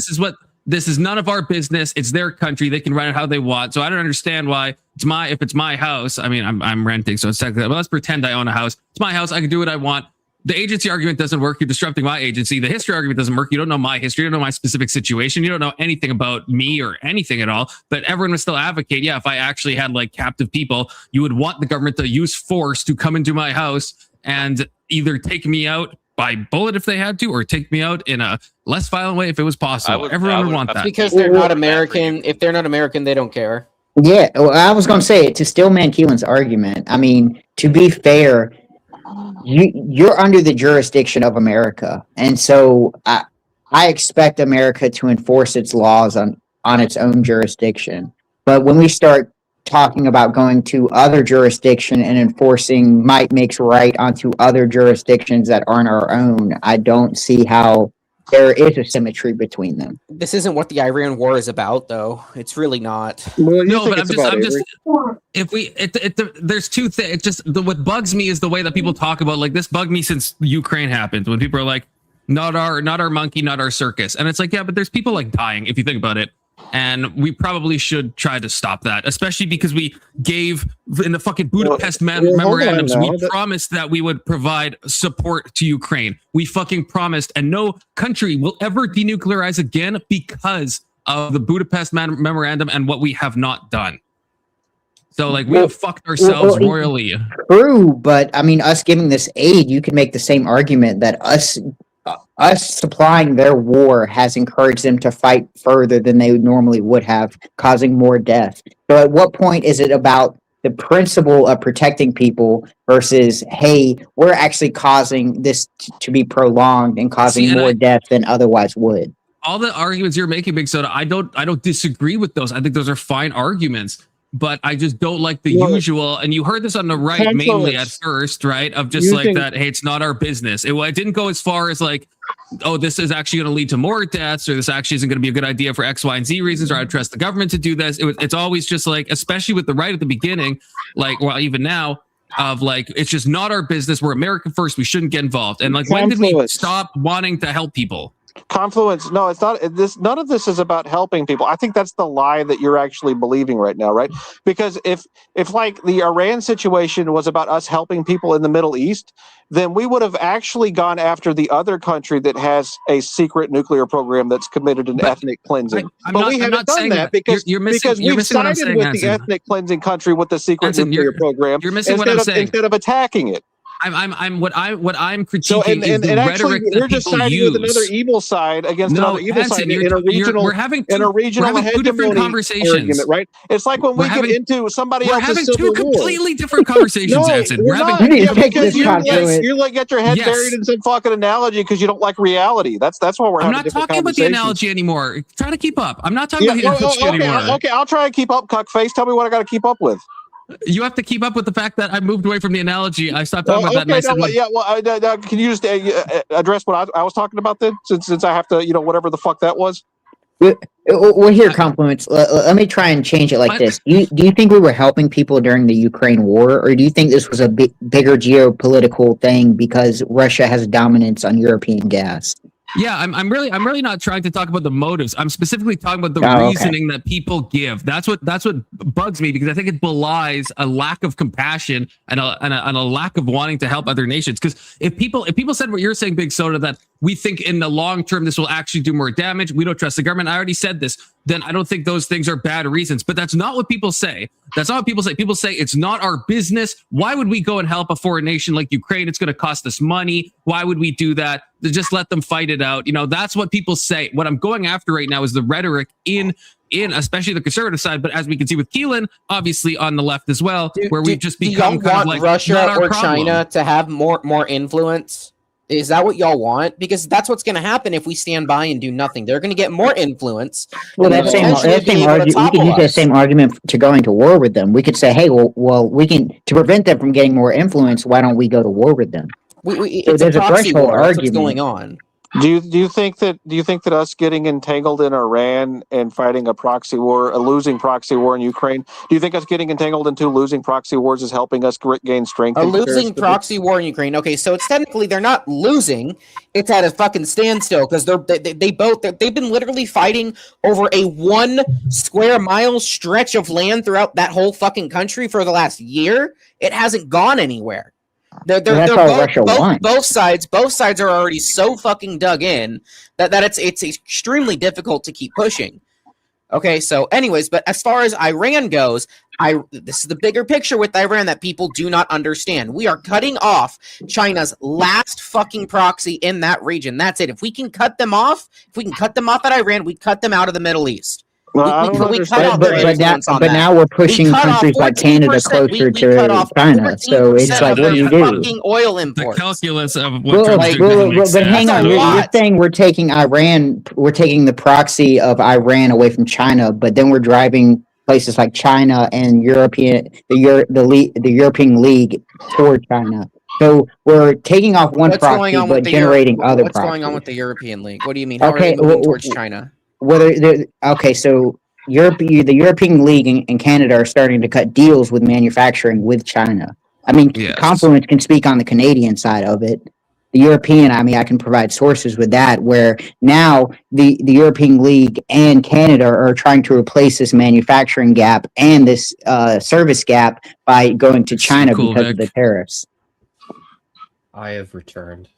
This is none of our business. It's their country. They can run it how they want. So I don't understand why if it's my house. I mean, I'm renting, so it's technically. But let's pretend I own a house. It's my house. I can do what I want. The agency argument doesn't work. You're disrupting my agency. The history argument doesn't work. You don't know my history. You don't know my specific situation. You don't know anything about me or anything at all. But everyone would still advocate. Yeah, if I actually had like captive people, you would want the government to use force to come into my house and either take me out by bullet if they had to, or take me out in a less violent way if it was possible. Everyone would want that. Because they're not American. If they're not American, they don't care. Yeah, well, I was going to say, to Stillman Keelan's argument, I mean, to be fair, you're under the jurisdiction of America. And so I expect America to enforce its laws on its own jurisdiction. But when we start talking about going to other jurisdiction and enforcing might makes right onto other jurisdictions that aren't our own, I don't see how there is a symmetry between them. This isn't what the Iran war is about, though. It's really not. Well, No, but I'm just if we there's two things. What bugs me is the way that people talk about, like, this bugged me since Ukraine happened, when people are like, not our monkey, not our circus. And it's like, yeah, but there's people like dying if you think about it. And we probably should try to stop that, especially because we gave in the fucking Budapest memorandums, we promised that we would provide support to Ukraine. We fucking promised, and no country will ever denuclearize again because of the Budapest memorandum and what we have not done. So like we have fucked ourselves royally. True, but I mean, us giving this aid, you could make the same argument that us supplying their war has encouraged them to fight further than they normally would have, causing more death. So at what point is it about the principle of protecting people versus, hey, we're actually causing this to be prolonged and causing more death than otherwise would? All the arguments you're making, Big Soda, I don't disagree with those. I think those are fine arguments. But I just don't like the usual, and you heard this on the right mainly at first, right? Of just like that, hey, it's not our business. It didn't go as far as like, oh, this is actually going to lead to more deaths, or this actually isn't going to be a good idea for X, Y, and Z reasons, or I trust the government to do this. It's always just like, especially with the right at the beginning, like, well, even now, of like, it's just not our business. We're America first. We shouldn't get involved. And like, when did we stop wanting to help people? Confluence. No, it's not this. None of this is about helping people. I think that's the lie that you're actually believing right now, right? Because if like the Iran situation was about us helping people in the Middle East, then we would have actually gone after the other country that has a secret nuclear program that's committed an ethnic cleansing. But we haven't done that because we've sided with the ethnic cleansing country with the secret nuclear program. You're missing what I'm saying. Instead of attacking it. What I'm critiquing is the rhetoric that you're just siding with another evil side against another evil side in a regional different conversations argument, right? It's like when we get into somebody else's civil war. We're having two completely different conversations, Hanson. Because you like get your head buried in some fucking analogy because you don't like reality. That's why we're having different conversations. I'm not talking about the analogy anymore. Try to keep up. I'm not talking about the analogy anymore. Okay, I'll try and keep up, cuckface. Tell me what I got to keep up with. You have to keep up with the fact that I moved away from the analogy. I stopped talking about that. Can you just address what I was talking about then? Since I have to, whatever the fuck that was. Well, here, compliments. Let me try and change it like this. Do you think we were helping people during the Ukraine war, or do you think this was a bigger geopolitical thing because Russia has dominance on European gas? Yeah, I'm really not trying to talk about the motives. I'm specifically talking about the reasoning that people give. That's what bugs me, because I think it belies a lack of compassion and a lack of wanting to help other nations. Because if people said what you're saying, Big Soda, that we think in the long term this will actually do more damage, we don't trust the government, I already said this, then I don't think those things are bad reasons. But that's not what people say. That's not what people say. People say it's not our business. Why would we go and help a foreign nation like Ukraine? It's going to cost us money. Why would we do that? To just let them fight it out. That's what people say. What I'm going after right now is the rhetoric in especially the conservative side, but as we can see with Keelan, obviously on the left as well, where we've just become kind of like Russia or China to have more influence. Is that what y'all want? Because that's what's going to happen if we stand by and do nothing. They're going to get more influence. Well, that same argument, we can use that same argument to going to war with them. We could say, hey, well, we can, to prevent them from getting more influence, why don't we go to war with them? It's a threshold argument. What's going on? Do you think that us getting entangled in Iran and fighting a losing proxy war in Ukraine, do you think us getting entangled into losing proxy wars is helping us gain strength? A losing proxy war in Ukraine. Okay, so it's technically they're not losing; it's at a fucking standstill because they've been literally fighting over a 1 square mile stretch of land throughout that whole fucking country for the last year. It hasn't gone anywhere. Both sides are already so fucking dug in that it's extremely difficult to keep pushing. Okay, so anyways, but as far as Iran goes, this is the bigger picture with Iran that people do not understand. We are cutting off China's last fucking proxy in that region. That's it. If we can cut them off at Iran, we cut them out of the Middle East. Well, but now we're pushing countries like Canada closer to China. So it's like, what do you do? Fucking oil imports. The calculus of but hang on, you're saying we're taking the proxy of Iran away from China, but then we're driving places like China and the European League toward China. So we're taking off one proxy, but generating other proxies. What's going on with the European League? What do you mean? How are they moving towards China? So the European League and Canada are starting to cut deals with manufacturing with China. I mean, Compliments can speak on the Canadian side of it. The European, I can provide sources with that, where now the European League and Canada are trying to replace this manufacturing gap and this service gap by going to China because of the tariffs. I have returned.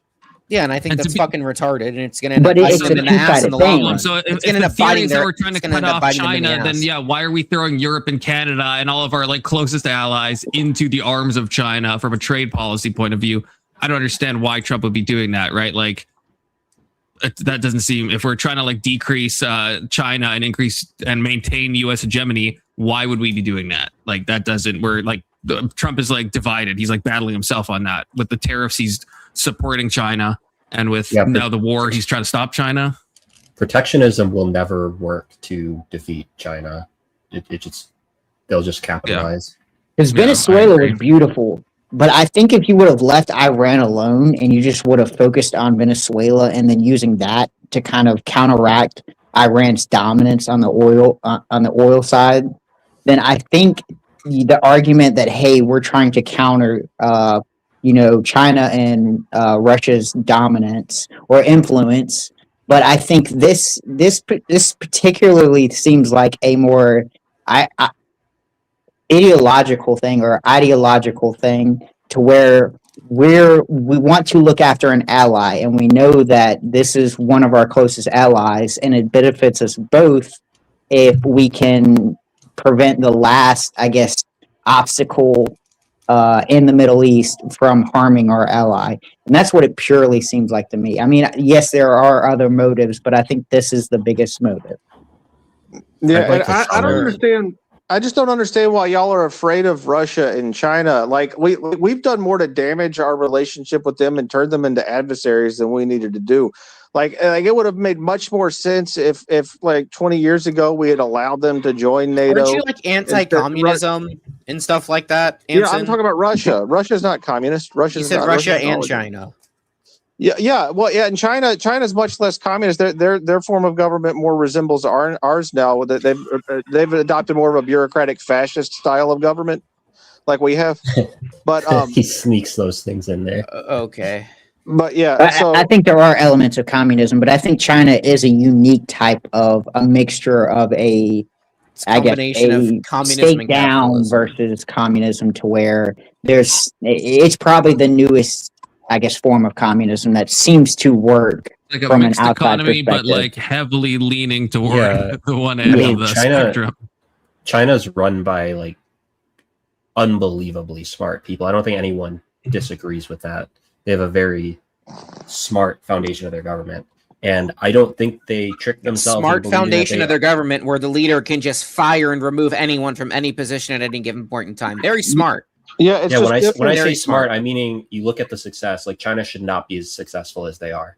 Yeah, and I think And to that's be- fucking retarded, and it's going to end up But it's biting them in a the ass in two-sided the thing. long run. So if It's the gonna end up theory biting is that their- we're trying to it's gonna cut end up off biting them in the China, then ass. yeah, why are we throwing Europe and Canada and all of our like closest allies into the arms of China from a trade policy point of view? I don't understand why Trump would be doing that, right? Like that doesn't seem, if we're trying to like decrease China and increase and maintain US hegemony, why would we be doing that? Like that doesn't, we're like Trump is like divided. He's like battling himself on that. With the tariffs, he's supporting China, and with now the war, he's trying to stop China. Protectionism will never work to defeat China. They'll just capitalize. Because Venezuela was beautiful, but I think if you would have left Iran alone and you just would have focused on Venezuela and then using that to kind of counteract Iran's dominance on the oil side, then I think the argument that hey, we're trying to counter China and Russia's dominance or influence, but I think this particularly seems like a more ideological thing to where we want to look after an ally, and we know that this is one of our closest allies, and it benefits us both if we can prevent the last, I guess, obstacle in the Middle East from harming our ally. And that's what it purely seems like to me. I mean, yes, there are other motives, but I think this is the biggest motive. Yeah, and I don't understand. I just don't understand why y'all are afraid of Russia and China. Like we've done more to damage our relationship with them and turn them into adversaries than we needed to do. Like it would have made much more sense if like 20 years ago we had allowed them to join NATO. Aren't you like anti-communism and stuff like that? Anson? Yeah, I'm talking about Russia. Russia's not communist. You said Russia and China. Yeah. Well, yeah, and China's much less communist. Their form of government more resembles ours now. They've adopted more of a bureaucratic fascist style of government, like we have. But he sneaks those things in there. Okay. But yeah, so I think there are elements of communism, but I think China is a unique type of a mixture of a combination of communism state and down versus communism, to where it's probably the newest, I guess, form of communism that seems to work like a from mixed an outside economy, but perspective. like heavily leaning toward the one end of the spectrum. China's run by like unbelievably smart people. I don't think anyone disagrees with that. They have a very smart foundation of their government, and I don't think they trick themselves. Smart foundation of their government, where the leader can just fire and remove anyone from any position at any given point in time. Very smart. Yeah, when I say smart, I'm meaning you look at the success. Like China should not be as successful as they are.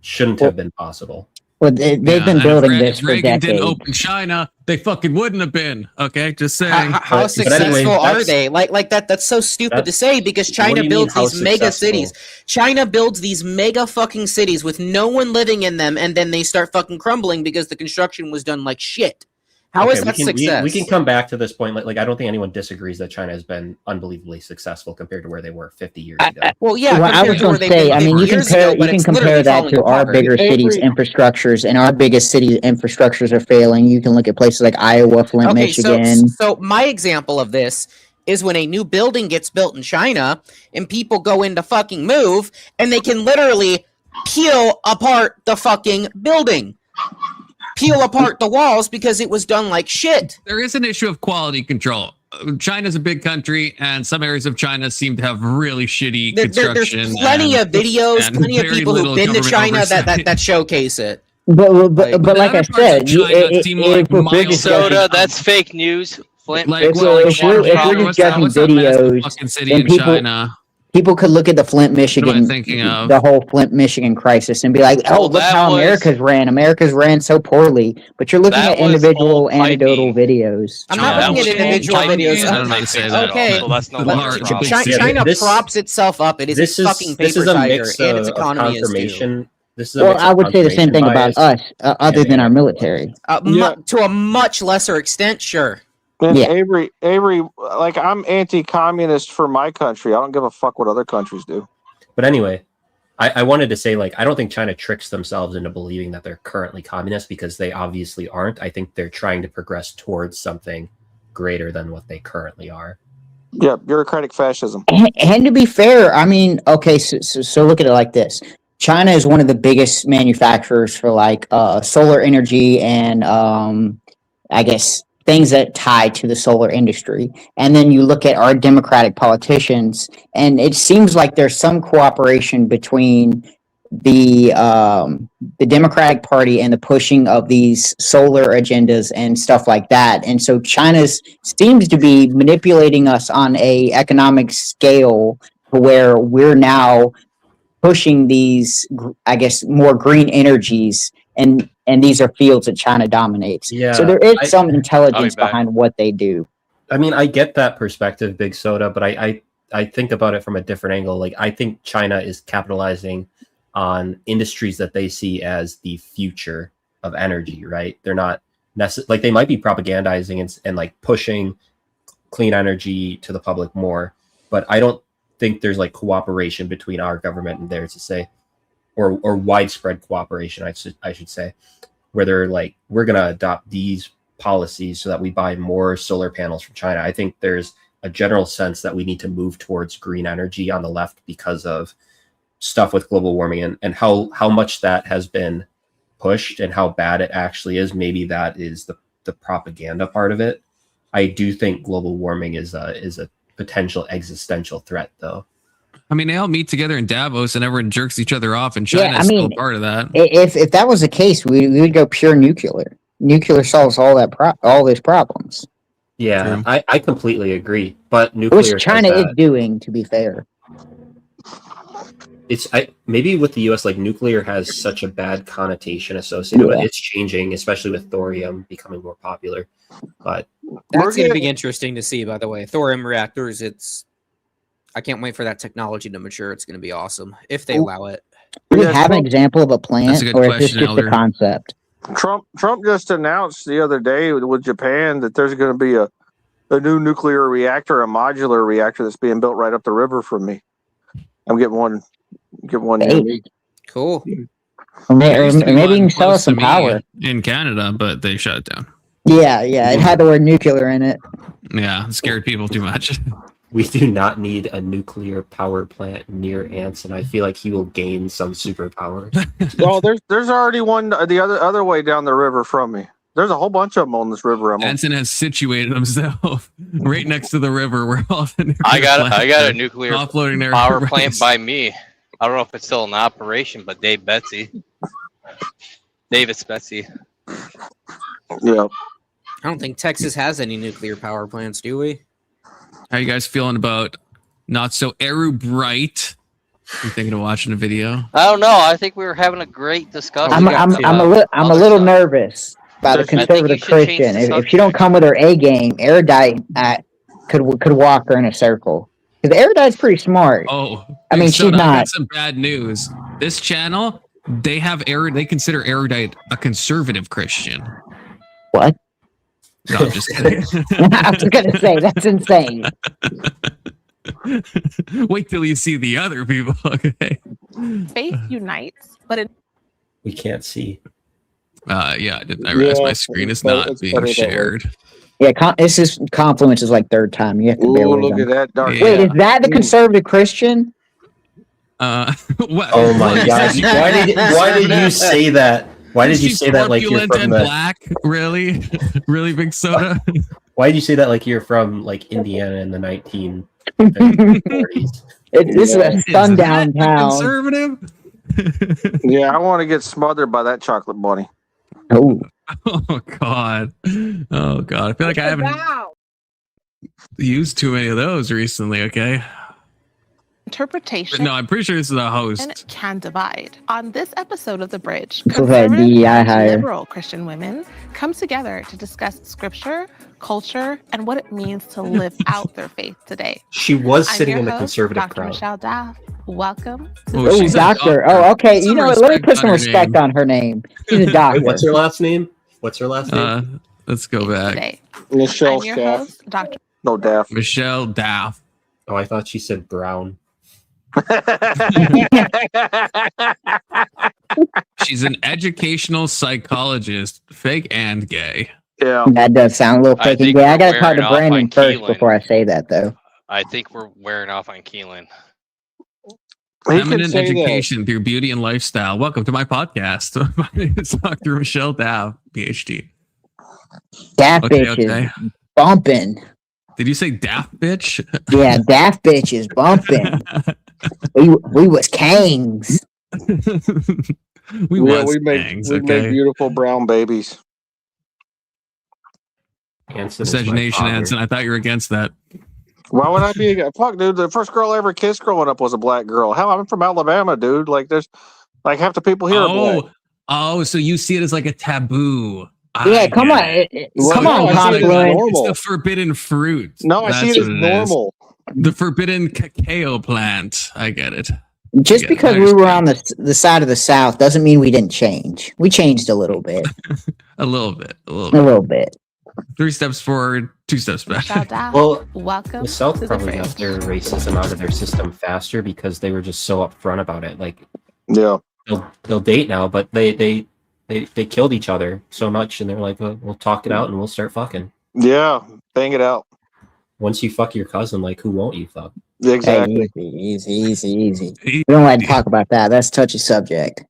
Shouldn't have been possible. Well, they've been building this for Reagan decades. didn't open China, they fucking wouldn't have been. Okay, just saying. How successful are they? Like that? That's so stupid to say, because China builds these mega cities. China builds these mega fucking cities with no one living in them, and then they start fucking crumbling because the construction was done like shit. How is that success? We can come back to this point. Like I don't think anyone disagrees that China has been unbelievably successful compared to where they were 50 years ago. Well, yeah. Well, I was going to say, I mean, you can compare that to our bigger cities' infrastructures, and our biggest city infrastructures are failing. You can look at places like Iowa, Flint, Michigan. So my example of this is when a new building gets built in China and people go in to fucking move, and they can literally peel apart the fucking building. Peel apart the walls because it was done like shit. There is an issue of quality control. China's a big country, and some areas of China seem to have really shitty construction. There's plenty of videos, plenty of people who've been to China that showcase it. But like I said, Minnesota, that's fake news. Flint, if we're just judging videos, then people could look at the Flint, Michigan, the whole Flint, Michigan crisis, and be like, "Oh, look how America's ran. America's ran so poorly." But you're looking at individual anecdotal videos. I'm not looking at individual videos. Okay, China props itself up. It is a fucking paper tiger, and its economy is too. Well, I would say the same thing about us, other than our military. To a much lesser extent, sure. Yeah. Avery, like I'm anti-communist for my country. I don't give a fuck what other countries do. But anyway, I wanted to say, like, I don't think China tricks themselves into believing that they're currently communist, because they obviously aren't. I think they're trying to progress towards something greater than what they currently are. Yeah, bureaucratic fascism. And to be fair, I mean, okay, so look at it like this. China is one of the biggest manufacturers for like solar energy and I guess things that tie to the solar industry. And then you look at our democratic politicians, and it seems like there's some cooperation between the Democratic Party and the pushing of these solar agendas and stuff like that. And so China seems to be manipulating us on a economic scale where we're now pushing these, I guess, more green energies, and these are fields that China dominates. Yeah, so there is some intelligence behind what they do. I mean, I get that perspective, Big Soda, but I think about it from a different angle. Like, I think China is capitalizing on industries that they see as the future of energy, right? They're not like, they might be propagandizing and like pushing clean energy to the public more, but I don't think there's like cooperation between our government and theirs, to say, or widespread cooperation, I should say, where they're like, we're going to adopt these policies so that we buy more solar panels from China. I think there's a general sense that we need to move towards green energy on the left because of stuff with global warming and how much that has been pushed and how bad it actually is. Maybe that is the propaganda part of it. I do think global warming is a potential existential threat, though. I mean, they all meet together in Davos and everyone jerks each other off, and China's still part of that. If that was the case, we would go pure nuclear. Nuclear solves all these problems. Yeah, I completely agree. But nuclear, which China is doing, to be fair. Maybe with the US, like, nuclear has such a bad connotation associated with it. It's changing, especially with thorium becoming more popular. But that's going to be interesting to see, by the way. Thorium reactors, I can't wait for that technology to mature. It's going to be awesome if they allow it. Do we have an example of a plant, or is this just a concept? Trump just announced the other day with Japan that there's going to be a new nuclear reactor, a modular reactor that's being built right up the river from me. I'm getting one. Near me. Cool. Maybe you can sell us some power in Canada, but they shut it down. Yeah, it had the word nuclear in it. Yeah, it scared people too much. We do not need a nuclear power plant near Anson. I feel like he will gain some superpower. Well, there's already one the other way down the river from me. There's a whole bunch of them on this river. Anson has situated himself right next to the river where all the nuclear I got a nuclear offloading power plant by me. I don't know if it's still in operation, but David's Betsy. Yeah. I don't think Texas has any nuclear power plants, do we? How you guys feeling about NotSoErudite? You thinking of watching a video? I don't know. I think we were having a great discussion. I'm a little nervous about a conservative Christian. If you don't come with her A game, Erudite could walk her in a circle. Because Erudite's pretty smart. Oh, I mean, she's not. I got some bad news. This channel, they consider Erudite a conservative Christian. What? No, I'm just kidding. I was gonna say that's insane. Wait till you see the other people. Okay. Faith unites, but we can't see. I realize my screen is not being shared. Yeah, this is Confluence is like third time. You have to bear with look them. at that dark. Yeah. Wait, is that the conservative Christian? What? Oh my gosh! Why did you say that? Why did you say that like you're from black? Really, really Big Soda. Why did you say that like you're from like Indiana in the 1940s? This is a sundown town. Conservative. Yeah, I want to get smothered by that chocolate bunny. Oh. Oh God. I feel like I haven't used too many of those recently. Okay. Interpretation. But no, I'm pretty sure this is a host. Can divide. On this episode of The Bridge, So conservative and liberal Christian women come together to discuss scripture, culture, and what it means to live out their faith today. She was I'm sitting your in the host, conservative Dr. crowd. Michelle Daff. Welcome to Oh, The she's a Bridge. Doctor. Oh, okay. You know what? Let me put some respect on her name. She's a doctor. What's her last name? Let's go back. Today. Michelle I'm your Staff. host, Dr. No, Daff. Michelle Daff. Oh, I thought she said Brown. She's an educational psychologist, fake and gay. Yeah. That does sound a little I fake. think Yeah, I we're gotta talk to wearing off Brandon on first Keelan. before I say that, though. I think we're wearing off on Keelan. Feminine education through beauty and lifestyle. Welcome to my podcast. My name is Dr. Michelle Dow, PhD. Daft bitch is bumping. Did you say daft bitch? Yeah, daft bitch is bumping. we was kings. we make beautiful brown babies. Miscegenation, Anson. I thought you were against that. Why would I be? Fuck, dude. The first girl I ever kissed growing up was a black girl. Hell, I'm from Alabama, dude. Like, there's like half the people here are black. Oh, so you see it as like a taboo. Yeah, come on. Come on, Conklin. It's the forbidden fruit. No, I see it as normal. The forbidden cacao plant. I get it. Just because we were on the side of the South doesn't mean we didn't change. We changed a little bit. A little bit. 3 steps forward, 2 steps back. Well, welcome. The South probably got their racism out of their system faster because they were just so upfront about it. Like, yeah, they'll date now, but they killed each other so much, and they're like, we'll talk it out and we'll start fucking. Yeah, bang it out. Once you fuck your cousin, like, who won't you fuck? Exactly. Hey, easy. We don't like to talk about that. That's a touchy subject.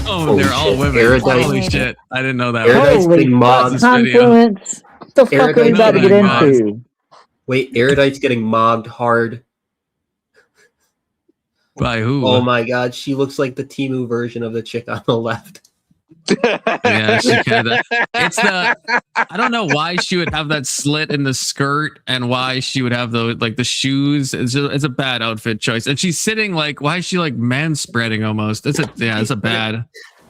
Oh, they're all women. Erudite. Holy shit. I didn't know that. Erudite's getting mobbed. Confluence. What the fuck are we about to get into? Wait, Erudite's getting mobbed hard. By who? Oh my god, she looks like the Temu version of the chick on the left. Yeah, she kind of. I don't know why she would have that slit in the skirt and why she would have the shoes. It's a bad outfit choice. And she's sitting like, why is she like man spreading almost? It's a bad.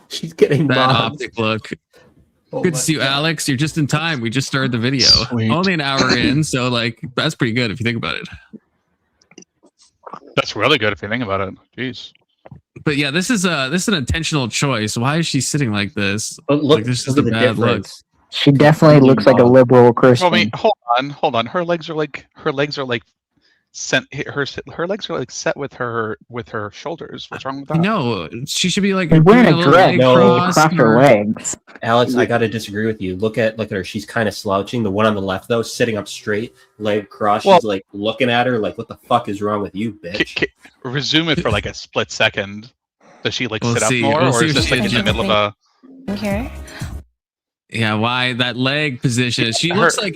She's getting bad mobbed. optic look. Good to see you, Alex. You're just in time. We just started the video. Sweet. Only an hour in, so like that's pretty good if you think about it. That's really good if you think about it. Jeez. But yeah, this is an intentional choice. Why is she sitting like this? But look, like, this is a bad look. She definitely looks like a liberal Christian. I mean, hold on. Her legs are like set. Her legs are like set with her shoulders. What's wrong with that? No, she should be like wearing a dress. Cross her legs. Alex, I gotta disagree with you. Look at her. She's kind of slouching. The one on the left though, sitting up straight, leg crossed. She's like looking at her like, "What the fuck is wrong with you, bitch?" Resume it for like a split second. Does she like sit up see. more, We'll or see is if this like in the middle of a? Okay. Yeah, why that leg position? She looks like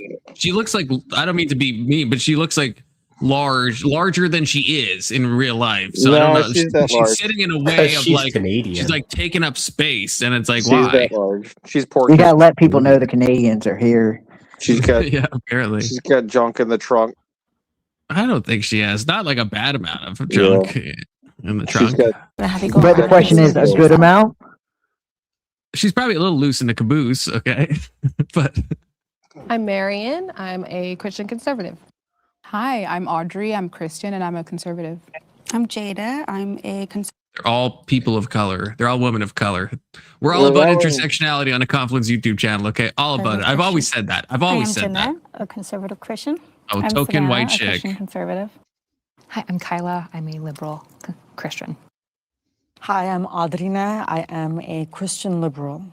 I don't mean to be mean, but she looks like larger than she is in real life. So I don't know. She's sitting in a way of like Canadian. She's like taking up space, and it's like She's why? that large. She's porky. We gotta let people know the Canadians are here. She's got yeah, apparently she's got junk in the trunk. I don't think she has. Not like a bad amount of junk in the trunk. But the question is, a good amount? She's probably a little loose in the caboose, okay? But I'm Marian. I'm a Christian conservative. Hi, I'm Audrey. I'm Christian and I'm a conservative. I'm Jada. I'm a conservative. they're all people of color. They're all women of color. We're all about intersectionality on the Confluence YouTube channel, okay? All about it. I've always said that. I've always said that. A conservative Christian. Oh, token white chick. Christian conservative. Hi, I'm Kyla. I'm a liberal Christian. Hi, I'm Audrina. I am a Christian liberal.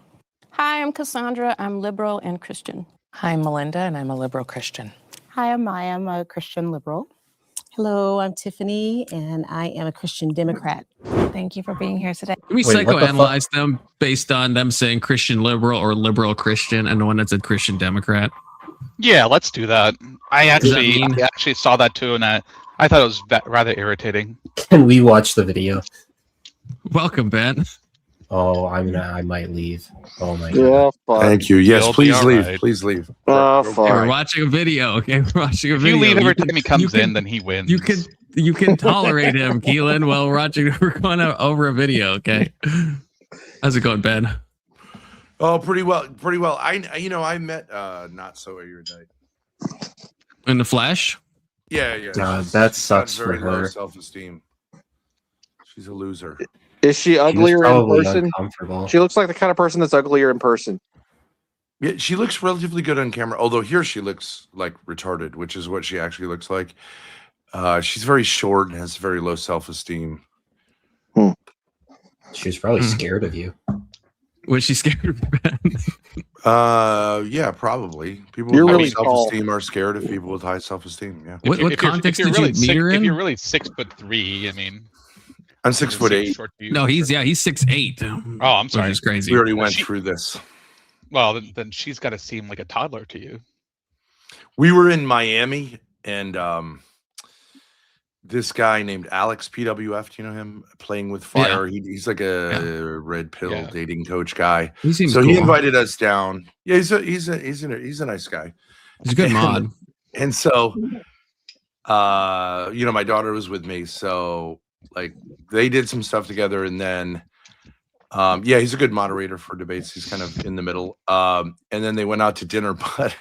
Hi, I'm Cassandra. I'm liberal and Christian. Hi, I'm Melinda, and I'm a liberal Christian. Hi, I'm Maya. I'm a Christian liberal. Hello, I'm Tiffany, and I am a Christian Democrat. Thank you for being here today. Can we psychoanalyze them based on them saying Christian liberal or liberal Christian and the one that said Christian Democrat? Yeah, let's do that. I actually saw that too, and I thought it was rather irritating. Can we watch the video? Welcome, Ben. Oh, I might leave. Oh my god. God. Thank you. Yes, You'll please leave. Right. Please leave. We're watching a video. Okay, we're watching a video. If you leave every time he comes in, then he wins. You can tolerate him, Keelan, while we're going over a video. Okay. How's it going, Ben? Oh, pretty well. Pretty well. I met NotSoErudite in the flesh. Yeah. God, that sucks for very low her. Self-esteem. She's a loser. Is she uglier in person? Uncomfortable. She looks like the kind of person that's uglier in person. Yeah, she looks relatively good on camera. Although here she looks like retarded, which is what she actually looks like. She's very short and has very low self-esteem. She was probably scared of you. Was she scared of Ben? Yeah, probably. People You're with low really tall. self-esteem are scared of people with high self-esteem. Yeah. What context did you meet her If in? you're really 6'3", I mean, I'm 6'8". short to you. No, he's 6'8". Oh, I'm sorry. Which is crazy. We already went through this. Well, then she's got to seem like a toddler to you. We were in Miami, and this guy named Alex PWF, do you know him? Playing with Fire. Yeah. He's like a red pill dating coach guy. He seems so cool. he invited us down. Yeah, he's a nice guy. He's a good mod. And so, my daughter was with me, so like they did some stuff together, and then, he's a good moderator for debates. He's kind of in the middle. And then they went out to dinner, but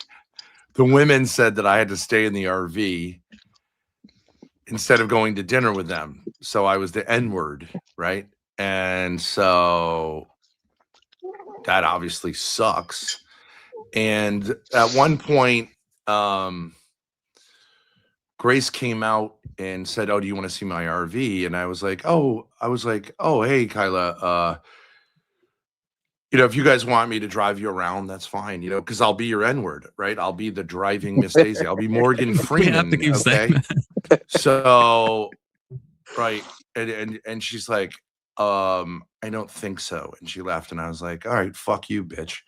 the women said that I had to stay in the RV instead of going to dinner with them. So I was the N-word, right? And so that obviously sucks. And at one point, Grace came out and said, "Oh, do you want to see my RV?" And I was like, "Oh, hey, Kyla, if you guys want me to drive you around, that's fine, because I'll be your N-word, right? I'll be the driving Miss Daisy. I'll be Morgan Freeman. have to keep saying So, right. And she's like, I don't think so. And she laughed, and I was like, all right, fuck you, bitch.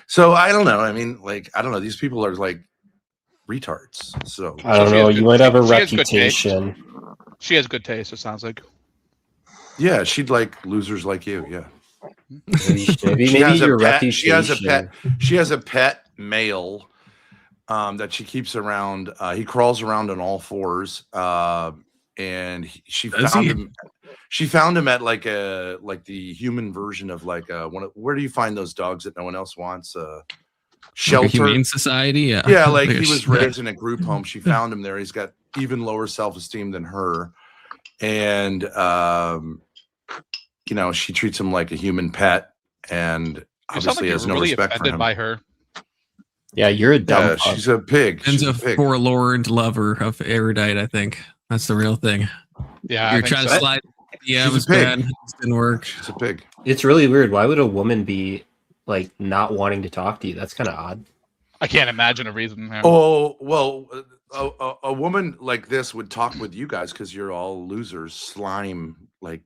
So I don't know. I mean, like, I don't know. These people are like retards. So I don't know. You might have a reputation. She has good taste, it sounds like. Yeah, she'd like losers like you. Yeah. Maybe your reputation. She has a pet male that she keeps around. He crawls around on all fours. And she found him at like the human version of like where do you find those dogs that no one else wants? Shelter. Like a humane society. Yeah. Yeah, like he was raised in a group home. She found him there. He's got even lower self-esteem than her. And she treats him like a human pet, and obviously has no respect for him. By her. Yeah, you're a dumb. She's a pig. Ben's a forlorn lover of Erudite. I think that's the real thing. Yeah, you're trying to slide DMs, Ben. It didn't work. She's a pig. It's really weird. Why would a woman be like not wanting to talk to you? That's kind of odd. I can't imagine a reason. Man. Oh well, a woman like this would talk with you guys because you're all losers, slime, like.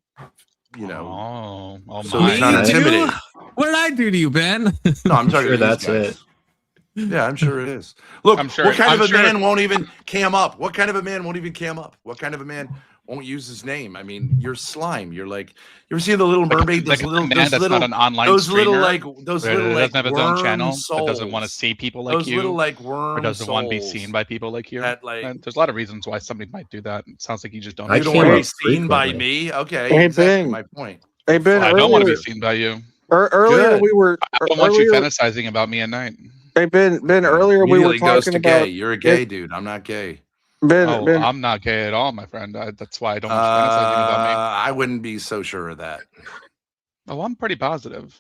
Oh so it's not intimidating. What did I do to you, Ben? No, I'm talking. Sure that's it. Yeah, I'm sure it is. Look, I'm sure, what kind of a man won't even cam up? What kind of a man won't even cam up? What kind of a man won't use his name? I mean, you're slime. You're like, you ever see the Little Mermaid? Those little not an online those streamer, little like doesn't have his own channel. Souls. That doesn't want to see people like those you. Little like worm or doesn't want to be souls seen by people like you. That, like, there's a lot of reasons why somebody might do that. It sounds like you just don't. You don't want to be seen by me. Okay, hey, exactly Ben. my point. Hey Ben, I don't want to be seen by you. Earlier Good. we were. I don't want you fantasizing about me at night. Hey Ben, earlier we were Immediately goes talking to about. gay. You're a gay dude. I'm not gay. Ben, I'm not gay at all, my friend. That's why I don't want you fantasizing about me. I wouldn't be so sure of that. Oh, I'm pretty positive.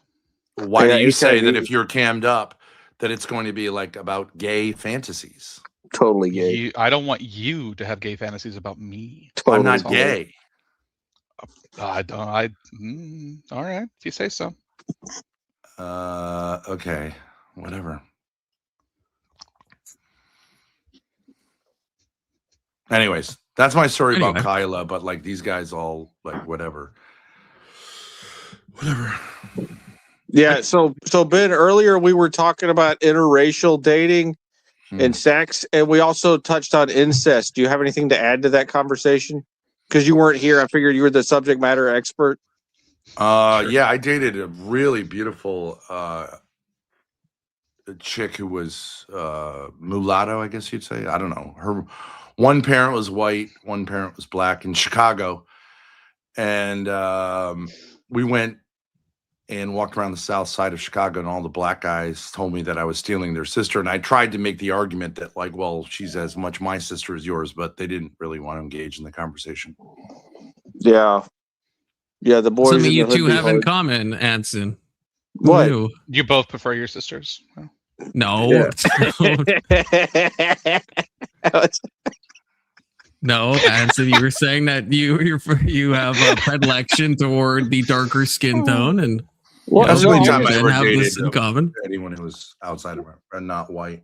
Why Yeah, do you say that HIV. if you're cammed up, that it's going to be like about gay fantasies? Totally gay. I don't want you to have gay fantasies about me. Totally I'm not gay. gay. I don't. All right, if you say so. Okay, whatever. Anyways, that's my story about Kyla, but like these guys all like whatever. Yeah. So Ben, earlier we were talking about interracial dating and sex, and we also touched on incest. Do you have anything to add to that conversation? Because you weren't here, I figured you were the subject matter expert. Yeah, I dated a really beautiful chick who was mulatto, I guess you'd say. I don't know. Her one parent was white, one parent was black in Chicago. And we went and walked around the south side of Chicago, and all the black guys told me that I was stealing their sister. And I tried to make the argument that, like, well, she's as much my sister as yours, but they didn't really want to engage in the conversation. Yeah. Yeah, the boys. Something in you the hood two be have in hard. common, Anson. What? Who knew? You both prefer your sisters. No. Yeah. No, Anson, you were saying that you have a predilection toward the darker skin tone, and That's the only time I men ever have dated this in common. anyone who was outside of and not white.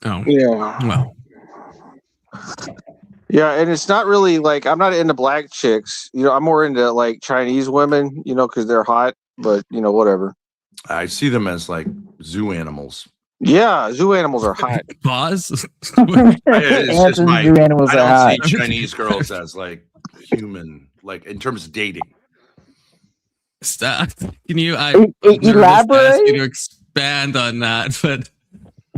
Oh, Yeah. Well, Yeah, and it's not really like I'm not into black chicks. You know, I'm more into like Chinese women. You know, because they're hot. But you know, whatever. I see them as like zoo animals. Yeah, zoo animals are hot. Pause. It's just Anson's my. zoo animals I are don't hot. see Chinese girls as like human, like in terms of dating. Stop. Can you? Elaborate? You to expand on that, but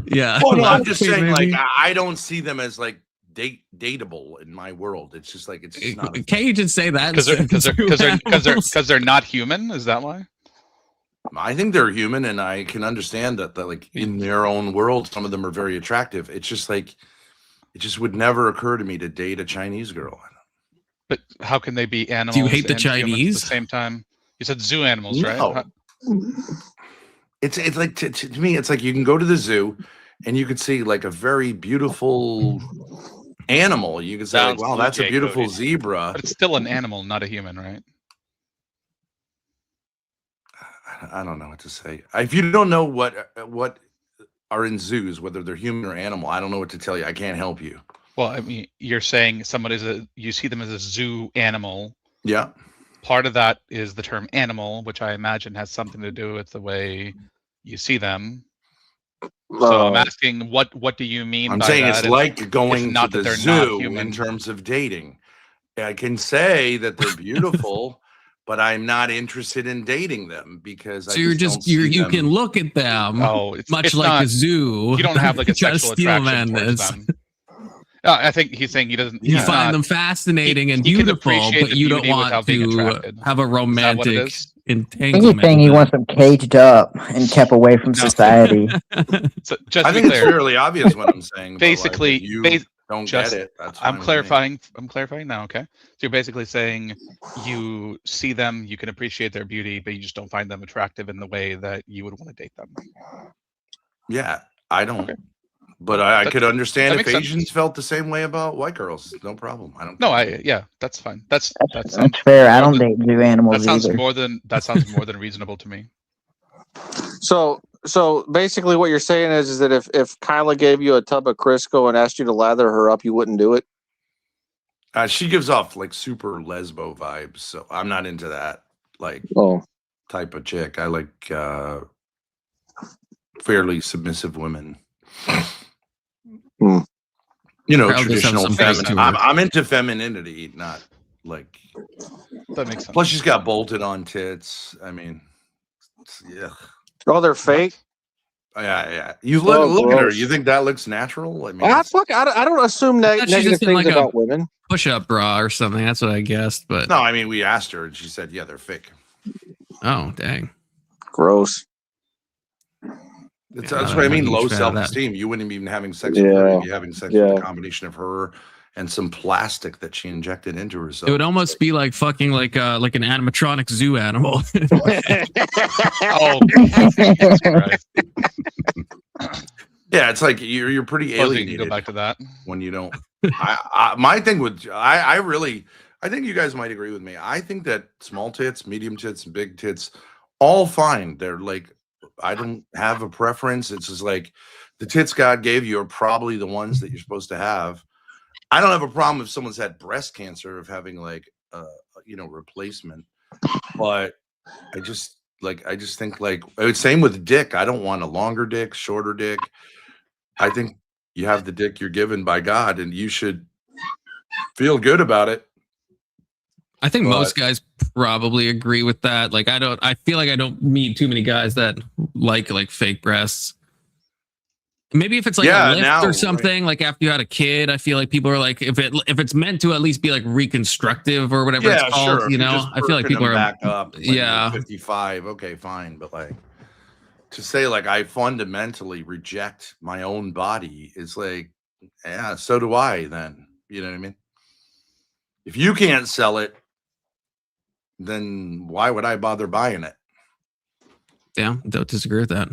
yeah. Oh no, I'm just elaborate, saying, like maybe. I don't see them as like dateable in my world. It's just like it's just not. Can't you just say that? Because they're not human. Is that why? I think they're human, and I can understand that like in their own world, some of them are very attractive. It's just like it just would never occur to me to date a Chinese girl. But how can they be animals? Do you hate the and humans Chinese? at the same time? You said zoo animals, right? No. It's like to me, it's like you can go to the zoo, and you could see like a very beautiful animal. You could say, like, Sounds "Wow, Blue that's a Jay beautiful coded. zebra." But it's still an animal, not a human, right? I don't know what to say. If you don't know what are in zoos, whether they're human or animal, I don't know what to tell you. I can't help you. Well, I mean, you're saying you see them as a zoo animal. Yeah. Part of that is the term animal, which I imagine has something to do with the way you see them. So I'm asking, what do you mean? I'm by saying that? it's And like going not to that the they're not zoo human. in terms of dating. I can say that they're beautiful, but I'm not interested in dating them because So I you're just just you can look at them. Much it's like not- a zoo. You don't have like a Try to sexual steal attraction towards madness. them. I think he's saying he doesn't. You he's find not- them fascinating and he can beautiful, appreciate but the you don't beauty want without being to attracted. have a Is that what it romantic is? I think he's entanglement. saying he with wants them caged up and kept away from No. society. So just I to think be it's clear, fairly obvious what I'm saying. basically, but like, if you don't just, get it. That's I'm fine with me. clarifying. I'm clarifying now. Okay, so you're basically saying you see them, you can appreciate their beauty, but you just don't find them attractive in the way that you would want to date them. Yeah, I don't. But I That- could that understand if makes sense. Asians felt the same way about white girls. No problem. I don't. No, yeah, that's fine. That sounds That's fair. I more don't than- date zoo animals That sounds either. that sounds more than reasonable to me. So basically, what you're saying is that if Kyla gave you a tub of Crisco and asked you to lather her up, you wouldn't do it. She gives off like super lesbo vibes, so I'm not into that like type of chick. I like fairly submissive women. You know, Crowd just have traditional some face to feminine. her. I'm into femininity, not like. That makes sense. Plus, she's got bolted on tits. I mean, yeah. Oh, they're fake. Yeah. You look at her. gross. You think that looks natural? I mean, I don't assume I thought she's negative just in things like a about women. push-up bra or something. That's what I guessed. But no. I mean, we asked her, and she said, "Yeah, they're fake." oh dang, Gross. That's Yeah, what I I'm a mean. huge Low fan of that. self-esteem. You wouldn't even having sex with her. You'd be having sex with a combination of her and some plastic that she injected into herself. it would almost be like fucking like an animatronic zoo animal. Oh, Jesus Christ. Yeah, it's like you're pretty Suppose you can alienated go back to that. when you don't. My thing with I think you guys might agree with me. I think that small tits, medium tits, and big tits, all fine. They're like I don't have a preference. It's just like the tits God gave you are probably the ones that you're supposed to have. I don't have a problem if someone's had breast cancer of having like replacement, but I just think like same with dick. I don't want a longer dick, shorter dick. I think you have the dick you're given by God, and you should feel good about it. I think most guys probably agree with that. Like I feel like I don't meet too many guys that like fake breasts. Maybe if it's like a lift or something, like after you had a kid, I feel like people are like, if it's meant to at least be like reconstructive or whatever it's called, sure. you know, I feel like people are back up. When yeah, you're 55. Okay, fine, but like to say like I fundamentally reject my own body is like, yeah, so do I. Then you know what I mean. If you can't sell it, then why would I bother buying it? Yeah, don't disagree with that.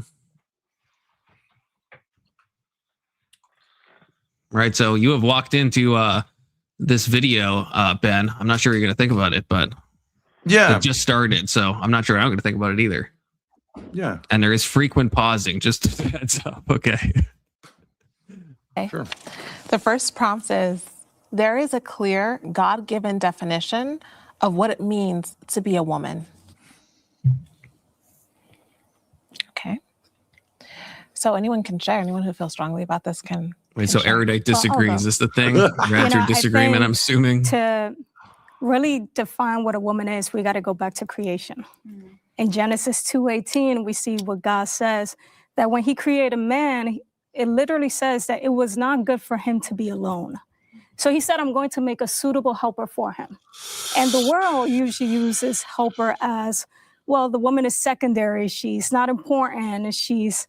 Right, so you have walked into this video, Ben. I'm not sure you're gonna think about it, but yeah, it just started, so I'm not sure I'm gonna think about it either. Yeah. And there is frequent pausing, just a heads up. Okay. Okay. Sure. The first prompt is, there is a clear God-given definition of what it means to be a woman. Okay. So anyone can share. Anyone who feels strongly about this can. Wait, so share. Erudite disagrees. Is this the thing? That's your I disagreement, think I'm assuming. To really define what a woman is, we got to go back to creation. In Genesis 2:18, we see what God says, that when he created man, it literally says that it was not good for him to be alone. So he said, I'm going to make a suitable helper for him. And the world usually uses helper as, well, the woman is secondary. She's not important. She's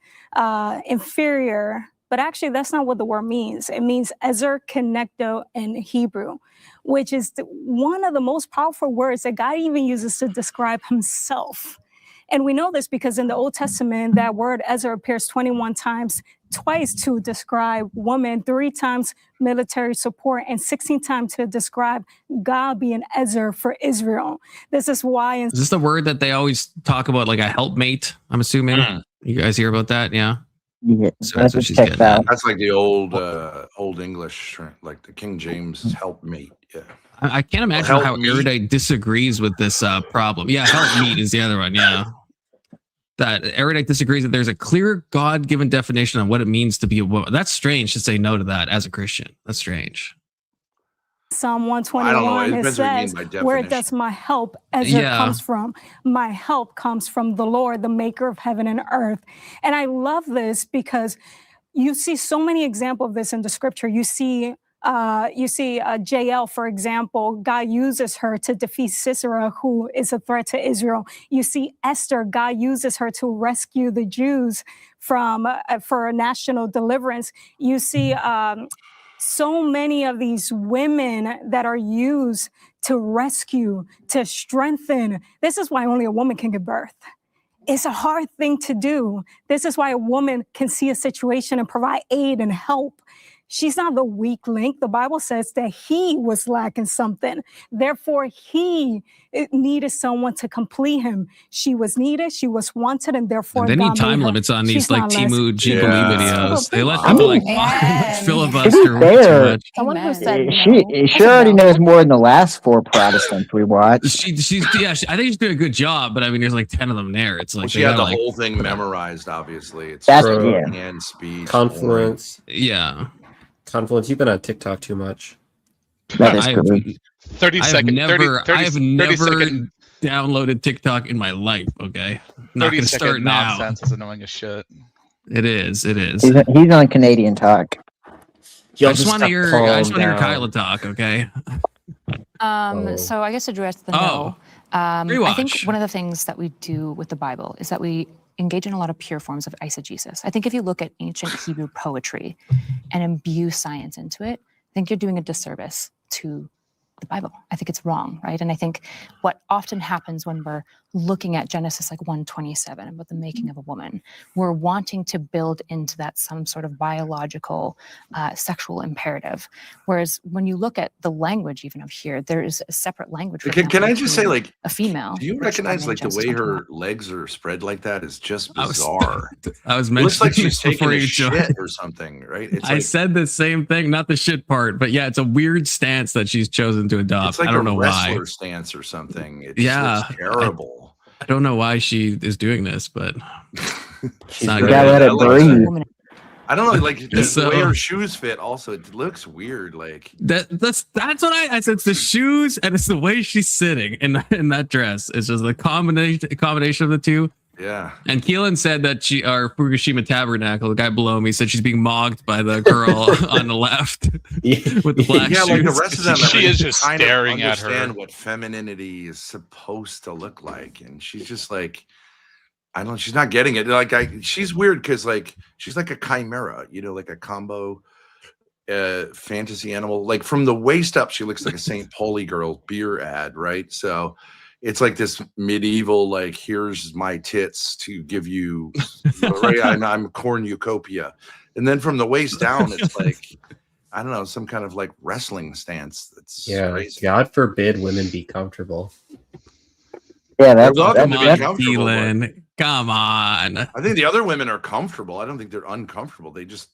inferior. But actually, that's not what the word means. It means ezer kenegdo in Hebrew, which is one of the most powerful words that God even uses to describe himself. And we know this because in the Old Testament, that word ezer appears 21 times, twice to describe woman, 3 times military support, and 16 times to describe God being ezer for Israel. This is why. Is this the word that they always talk about, like a helpmate? I'm assuming. You guys hear about that? Yeah. Yeah, So that's what she's getting at. That's like the old English, like the King James helpmate. Yeah. I can't imagine Help how me. Erudite disagrees with this problem. Yeah, help meet is the other one. Yeah. That Erudite disagrees that there's a clear God-given definition of what it means to be a woman. That's strange to say no to that as a Christian. That's strange. Psalm I don't know. 121, It it depends what you mean says, by where definition. does my help ezer Yeah. comes from? My help comes from the Lord, the maker of heaven and earth. And I love this because you see so many examples of this in the scripture. You see Jael, for example. God uses her to defeat Sisera, who is a threat to Israel. You see Esther. God uses her to rescue the Jews from for national deliverance. You see so many of these women that are used to rescue, to strengthen. This is why only a woman can give birth. It's a hard thing to do. This is why a woman can see a situation and provide aid and help. She's not the weak link. The Bible says that he was lacking something. Therefore, he needed someone to complete him. She was needed, she was wanted, and therefore And they need God time made her. limits on these She's like not less. Timu Jubilee Yeah. videos. They let I people mean, like to filibuster be way too fair, much. Someone who said no. she already knows more than the last 4 Protestants we watched. She's I think she's doing a good job, but I mean, there's like 10 of them there. It's like Well, she they had gotta, the like, whole thing put up- memorized. Obviously, it's That's so yeah. hand speech. Confluence. Yeah. Confluence. You've been on TikTok too much. That is I've, correct. 30 I've second. never, 30 I've 30 never second, downloaded TikTok in my life. Okay, not 30 gonna second start now. nonsense is annoying as shit. It is. It is. He's on Canadian Talk. I Y'all just want to have hear. calmed I just want to hear down. Kyla talk. Okay. So I guess address the no. I think Rewatch. one of the things that we do with the Bible is that we engage in a lot of pure forms of eisegesis. I think if you look at ancient Hebrew poetry and imbue science into it, I think you're doing a disservice to the Bible. I think it's wrong, right? And I think what often happens when we're looking at Genesis like 1:27 about the making of a woman, we're wanting to build into that some sort of biological sexual imperative. Whereas when you look at the language even of here, there is a separate language. For Can I just say, between like, a female? do you which recognize in like the Genesis way 21. her legs are spread like that is just I was- bizarre? I was It looks like mentioning she's this taking before a you joined. shit or something, right? It's I like, said the same thing, not the shit part, but yeah, it's a weird stance that she's chosen to adopt. it's like I don't a know wrestler why. stance or something. It Yeah, just looks terrible. I don't know why she is doing this, but it's not You good. gotta let it breathe. I don't know, like the So- way her shoes fit. Also, it looks weird. Like That's what I said. It's the shoes and it's the way she's sitting in that dress. It's just the combination of the two. yeah, And Keelan said that our Fukushima Tabernacle, the guy below me, said she's being mocked by the girl on the left with the black yeah, shoes. like the rest of them. She like, is just kind of staring at her. understand what femininity is supposed to look like, and she's just like, I don't know, she's not getting it. Like she's weird because like she's like a chimera, you know, like a combo fantasy animal. Like from the waist up, she looks like a St. Pauli girl beer ad, right? So it's like this medieval, like, here's my tits to give you, right? I'm cornucopia. And then from the waist down, it's like, I don't know, some kind of like wrestling stance. That's crazy. God forbid women be comfortable. Yeah, They're that's welcome to be on, comfortable. Keelan. Come on. I think the other women are comfortable. I don't think they're uncomfortable. They just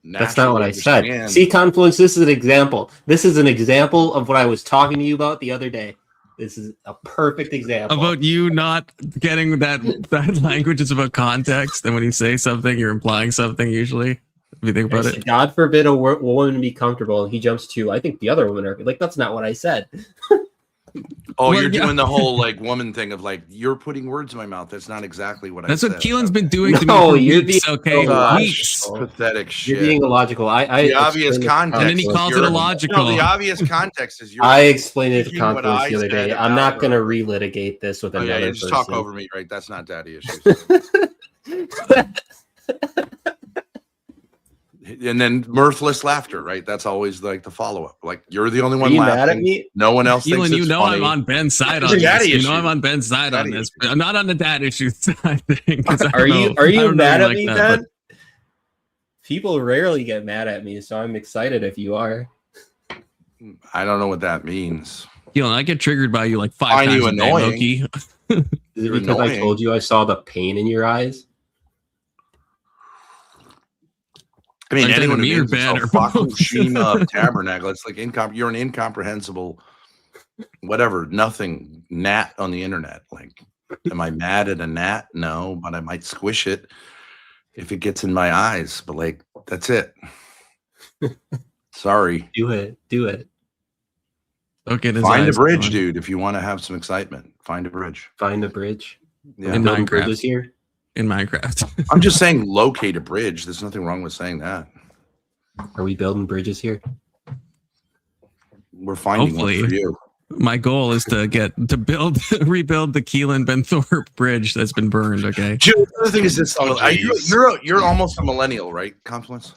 That's not what I said. understand. See, Confluence, this is an example. This is an example of what I was talking to you about the other day. This is a perfect example. About you not getting that language is about context, and when you say something, you're implying something usually. If you think about it. God forbid a woman to be comfortable, and he jumps to, I think the other women are like, that's not what I said. Oh, Well, you're yeah. doing the whole like woman thing of like you're putting words in my mouth. That's not exactly what That's I what said. Keelan's been doing to me No, for you're weeks. being Okay, illogical. weeks. Pathetic shit. You're being illogical. The obvious context. And then he calls it illogical. No, the obvious context is you're. I explained it to speaking what Confluence I the other day. said I'm not about going to her. relitigate this with Oh, another yeah, you just talk person. over me, right? That's not daddy issues. And then mirthless laughter, right? That's always like the follow up. Like you're the only one you laughing. mad at me? No one else thinks Keelan, you it's know funny. I'm on Ben's side on It's a this. daddy You know issue. I'm on Ben's side on Daddy this. I'm not on the dad issue side thing. Are you mad at me, that, Ben? People rarely get mad at me, so I'm excited if you are. I don't know what that means. Keelan, I get triggered by you like 5 Find times you a day, annoying. Loki. Is it You're because I annoying. told you I saw the pain in your eyes? I mean, Like that anyone who Amir names himself banner. Fukushima of Tabernacle, it's like you're an incomprehensible, whatever, nothing gnat on the internet. Like, am I mad at a gnat? No, but I might squish it if it gets in my eyes. But like, that's it. Sorry. Do it. Okay, Find a bridge, dude. If you want to have some excitement, find a bridge. Find a bridge. Yeah. In Building Minecraft. bridges here. In Minecraft. I'm just saying, locate a bridge. There's nothing wrong with saying that. Are we building bridges here? We're finding Hopefully. one for you. My goal is to rebuild the Keelan Benthorpe Bridge that's been burned. Okay. Joe, the other thing is this: Oh, you're almost a millennial, right? Confluence.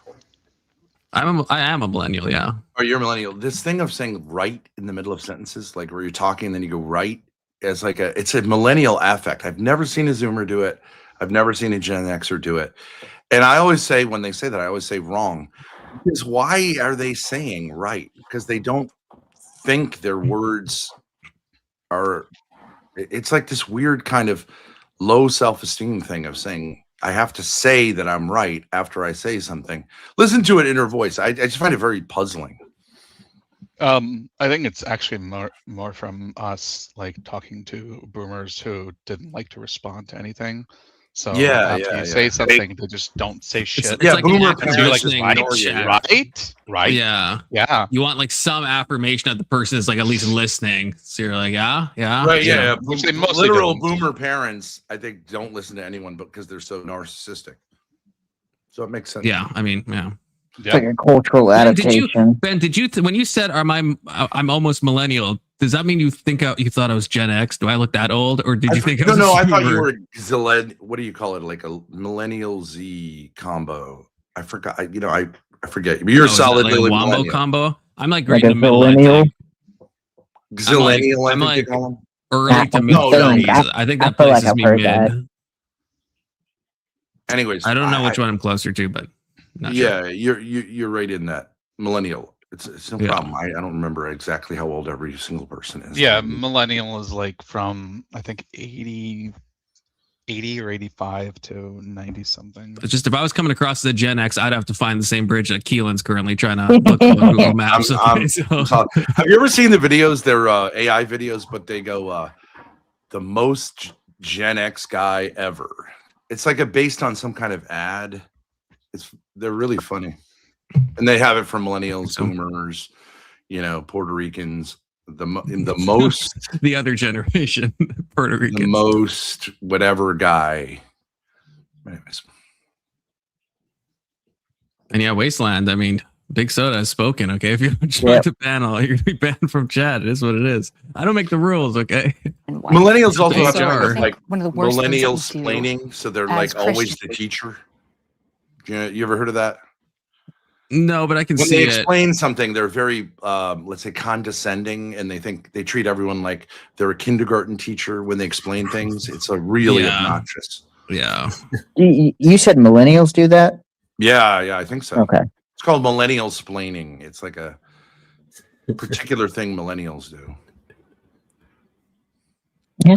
I am a millennial. Yeah. Oh, you're a millennial. This thing of saying right in the middle of sentences, like where you're talking and then you go right, it's like it's a millennial affect. I've never seen a Zoomer do it. I've never seen a Gen Xer do it. And I always say, when they say that, I always say wrong. Because why are they saying right? Because they don't think their words are, it's like this weird kind of low self-esteem thing of saying, I have to say that I'm right after I say something. Listen to it in her voice. I just find it very puzzling. I think it's actually more from us, like talking to boomers who didn't like to respond to anything. So after you say something, they just don't say shit. It's like boomer an parents affirmation. right? Yeah. You want like some affirmation that the person is like at least listening. So you're like, yeah. Right, yeah. Which they mostly Literal don't. boomer parents, I think, don't listen to anyone but because they're so narcissistic. So it makes sense. Yeah. I mean, yeah. It's like a cultural adaptation. Ben, did you when you said I'm almost millennial? Does that mean you thought I was Gen X? Do I look that old, or did you think? No, I thought you were what do you call it? Like a millennial Z combo. I forgot. I forget. You're solidly like a wombo millennial. combo. I'm like Like right a in the middle. millennial? Zillennial, I'm I think like they call them. early to mid No, 30s. I think that I feel like places I've me heard mid. that. Anyways, I don't know which one I'm closer to, but not sure. yeah, you're right in that millennial. It's no Yeah. problem. I don't remember exactly how old every single person is. Yeah, millennial is like from I think 80 or 85 to 90 something. It's just if I was coming across the Gen X, I'd have to find the same bridge that Keelan's currently trying to look on Google Maps. Have you ever seen the videos? They're AI videos, but they go the most Gen X guy ever. It's like based on some kind of ad. They're really funny, and they have it from millennials, boomers, Puerto Ricans. The most the other generation, Puerto Ricans. The most whatever guy. Anyways. And yeah, Wasteland. I mean, Big Soda has spoken. Okay, if you don't join the panel, you're gonna be banned from chat. It is what it is. I don't make the rules. Okay. Millennials also have HR. like one of the worst millennial things that we do explaining, so they're as like always the Christians. teacher. You ever heard of that? No, but I can When see they it. explain something, they're very, let's say, condescending, and they treat everyone like they're a kindergarten teacher when they explain things. It's really obnoxious. Yeah. You said millennials do that? Yeah, I think so. Okay. It's called millennial splaining. It's like a particular thing millennials do.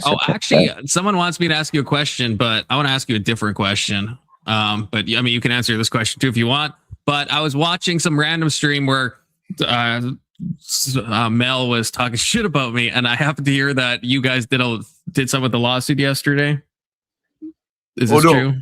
Oh, actually, someone wants me to ask you a question, but I want to ask you a different question. But I mean, you can answer this question too if you want. But I was watching some random stream where Mel was talking shit about me, and I happened to hear that you guys did something with the lawsuit yesterday. Is this true?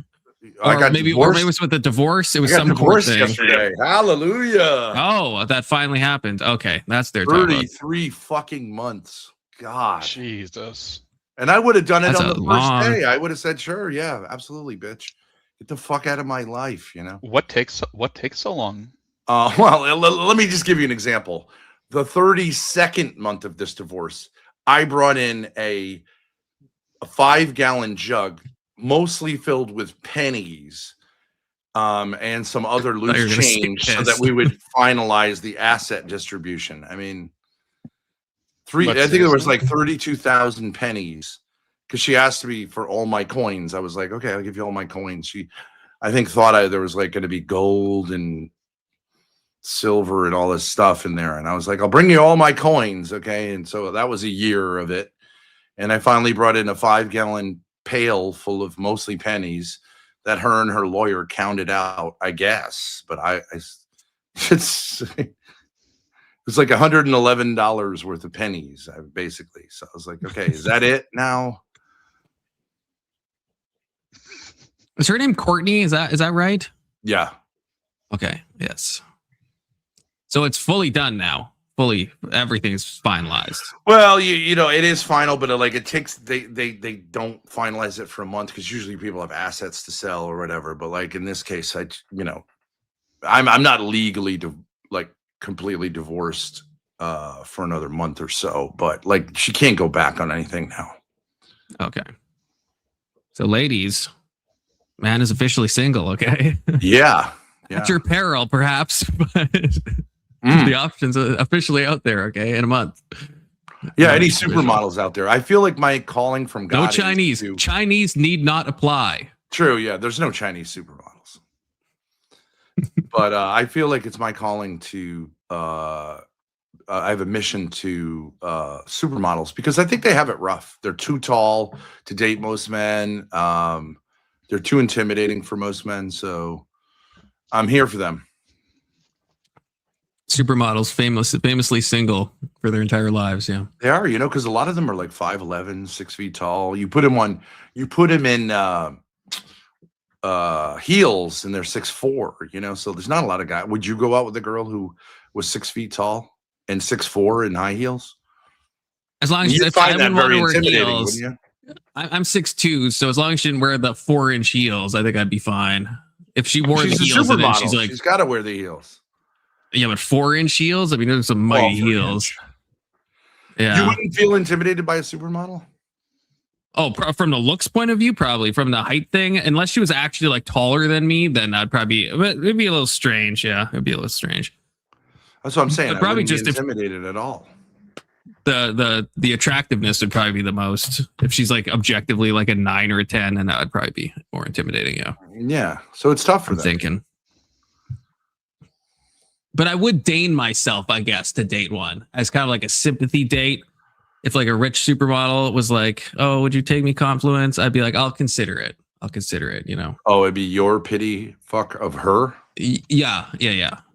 I got maybe divorced. it was with the divorce. It was I got some court divorced thing. yesterday. Hallelujah. Oh, that finally happened. Okay, that's their 33 fucking months. God. Jesus. And I would have done it That's on a the first long- day. I would have said, sure, yeah, absolutely, bitch. Get the fuck out of my life, you know? What takes so long? Well, let me just give you an example. The 32nd month of this divorce, I brought in a 5-gallon jug, mostly filled with pennies, and some other you were loose gonna say change so piss. that we would finalize the asset distribution. I mean, I But think there was seriously? like 32,000 pennies because she asked me for all my coins. I was like, okay, I'll give you all my coins. She, I think, thought there was like going to be gold and silver and all this stuff in there. And I was like, I'll bring you all my coins. Okay. And so that was a year of it. And I finally brought in a 5-gallon pail full of mostly pennies that her and her lawyer counted out, I guess. But it's like $111 worth of pennies, basically. So I was like, okay, is that it now? Is her name Courtney? Is that right? Yeah. Okay. Yes. So it's fully done now. Fully, everything's finalized. Well, you know, it is final, but it takes they don't finalize it for a month because usually people have assets to sell or whatever. But like in this case, I'm not legally completely divorced for another month or so, but like she can't go back on anything now. Okay. So, ladies, man is officially single. Okay. Yeah. At your peril, perhaps, but the options are officially out there. Okay, in a month. Yeah, any supermodels out there? I feel like my calling from God. No Chinese. Chinese need not apply. True. Yeah, there's no Chinese supermodels. But I feel like it's my calling to. I have a mission to supermodels because I think they have it rough. They're too tall to date most men. They're too intimidating for most men. So I'm here for them. Supermodels famously single for their entire lives. Yeah, they are. You know, because a lot of them are like 5'11", 6 feet tall. You put them in heels, and they're 6'4". You know, so there's not a lot of guys. Would you go out with a girl who was 6 feet tall and 6'4" in high heels? As long as you'd find that very intimidating, wouldn't you? I'm 6'2", so as long as she didn't wear the 4-inch heels, I think I'd be fine. If she wore the heels, and then she's got to wear the heels. Yeah, but 4-inch heels? I mean, there's some mighty heels. Yeah. You wouldn't feel intimidated by a supermodel? Oh, from the looks point of view, probably. From the height thing, unless she was actually like taller than me, then I'd probably it'd be a little strange. Yeah, it'd be a little strange. That's what I'm saying. But probably I just be intimidated at all. The attractiveness would probably be the most. If she's like objectively like a 9 or a 10, then that would probably be more intimidating. Yeah. Yeah. So it's tough for I'm them. thinking. But I would deign myself, I guess, to date one as kind of like a sympathy date. If like a rich supermodel was like, "Oh, would you take me Confluence?" I'd be like, "I'll consider it. I'll consider it." You know. Oh, it'd be your pity fuck of her. Yeah.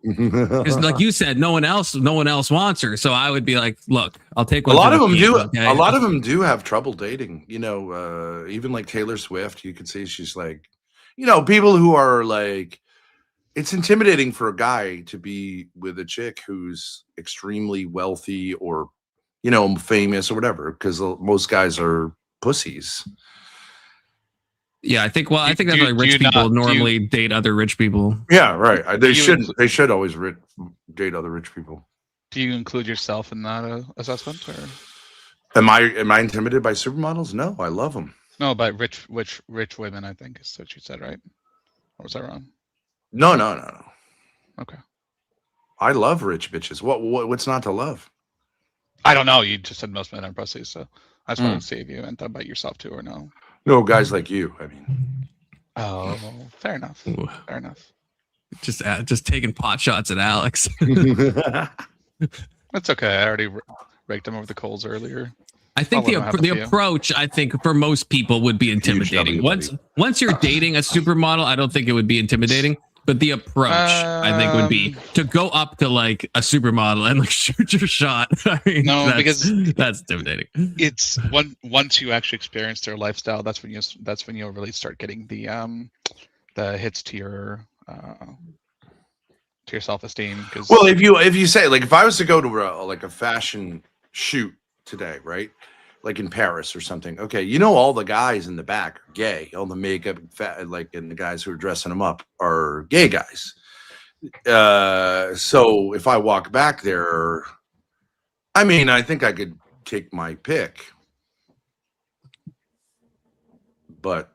Because like you said, no one else wants her. So I would be like, "Look, I'll take one." A lot of them do. Okay? A lot of them do have trouble dating. You know, even like Taylor Swift, you could say she's like, you know, people who are like. It's intimidating for a guy to be with a chick who's extremely wealthy or, you know, famous or whatever, because most guys are pussies. Yeah, I think that's why rich people normally date other rich people. Yeah, right. They should always date other rich people. Do you include yourself in that assessment? Or? Am I intimidated by supermodels? No, I love them. No, by rich women, I think is what you said, right? Or was I wrong? No. Okay. I love rich bitches. What's not to love? I don't know. You just said most men are pussies, so I just wanted to see if you meant that about yourself too, or no. No, guys like you. I mean. Oh, fair enough. Fair enough. Just taking pot shots at Alex. That's okay. I already raked him over the coals earlier. I think the approach, I think for most people would be intimidating. Once you're dating a supermodel, I don't think it would be intimidating. But the approach, I think, would be to go up to like a supermodel and like shoot your shot. I mean, no, because that's intimidating. It's once you actually experience their lifestyle, that's when you'll really start getting the hits to your self-esteem. Well, if you say, like, if I was to go to a fashion shoot today, right? Like in Paris or something. Okay, you know, all the guys in the back are gay. All the makeup, and the guys who are dressing them up are gay guys. So if I walk back there, I mean, I think I could take my pick. But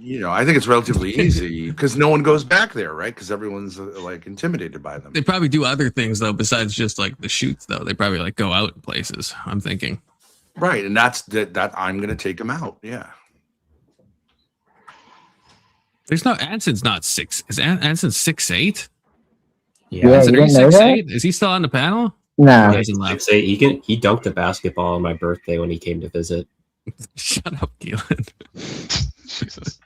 you know, I think it's relatively easy because no one goes back there, right? Because everyone's like intimidated by them. They probably do other things though, besides just like the shoots. Though they probably like go out places. I'm thinking. Right, and that's that I'm going to take him out. Yeah. There's no Anson's not 6. Is Anson 6'8"? Yeah, Anson, you are you didn't know that? 6'8"? Is he still on the panel? No. Yeah, he's 6'8". He dunked a basketball on my birthday when he came to visit. Shut up, Keelan. Jesus.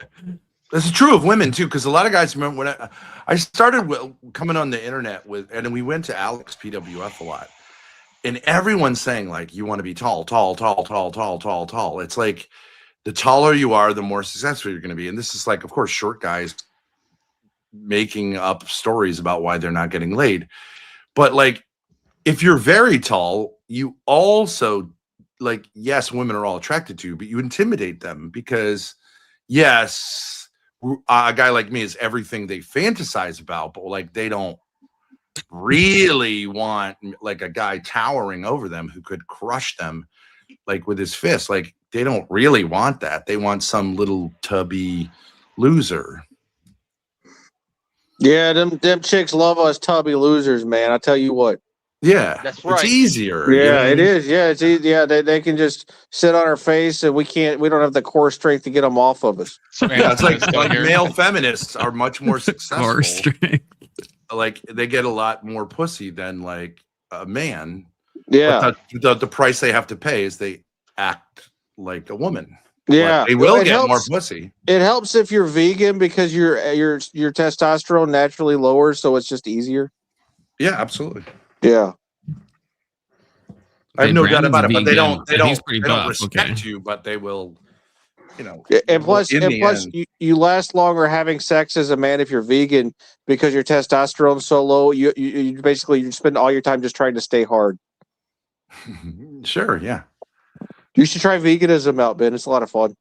This is true of women too, because a lot of guys remember when I started coming on the internet and we went to Alex PWF a lot. And everyone's saying, like, you want to be tall. It's like the taller you are, the more successful you're going to be. And this is like, of course, short guys making up stories about why they're not getting laid. But like, if you're very tall, you also, like, yes, women are all attracted to you, but you intimidate them because, yes, a guy like me is everything they fantasize about, but like they don't really want like a guy towering over them who could crush them like with his fist. Like they don't really want that. They want some little tubby loser. Yeah, them chicks love us tubby losers, man. I tell you what. Yeah, that's right. It's easier. Yeah, it is. Yeah, it's easy. Yeah, they can just sit on our face, and we don't have the core strength to get them off of us. Yeah, it's like male feminists are much more successful. Core strength. Like they get a lot more pussy than like a man. Yeah. But the price they have to pay is they act like a woman. Yeah, but they will get helps, more pussy. It helps if you're vegan because your testosterone naturally lowers, so it's just easier. Yeah, absolutely. Yeah. I have no doubt about it, but they don't buff, respect you, but they will, you know. And plus, you last longer having sex as a man if you're vegan because your testosterone's so low. You basically spend all your time just trying to stay hard. Sure, yeah. You should try veganism out, Ben. It's a lot of fun.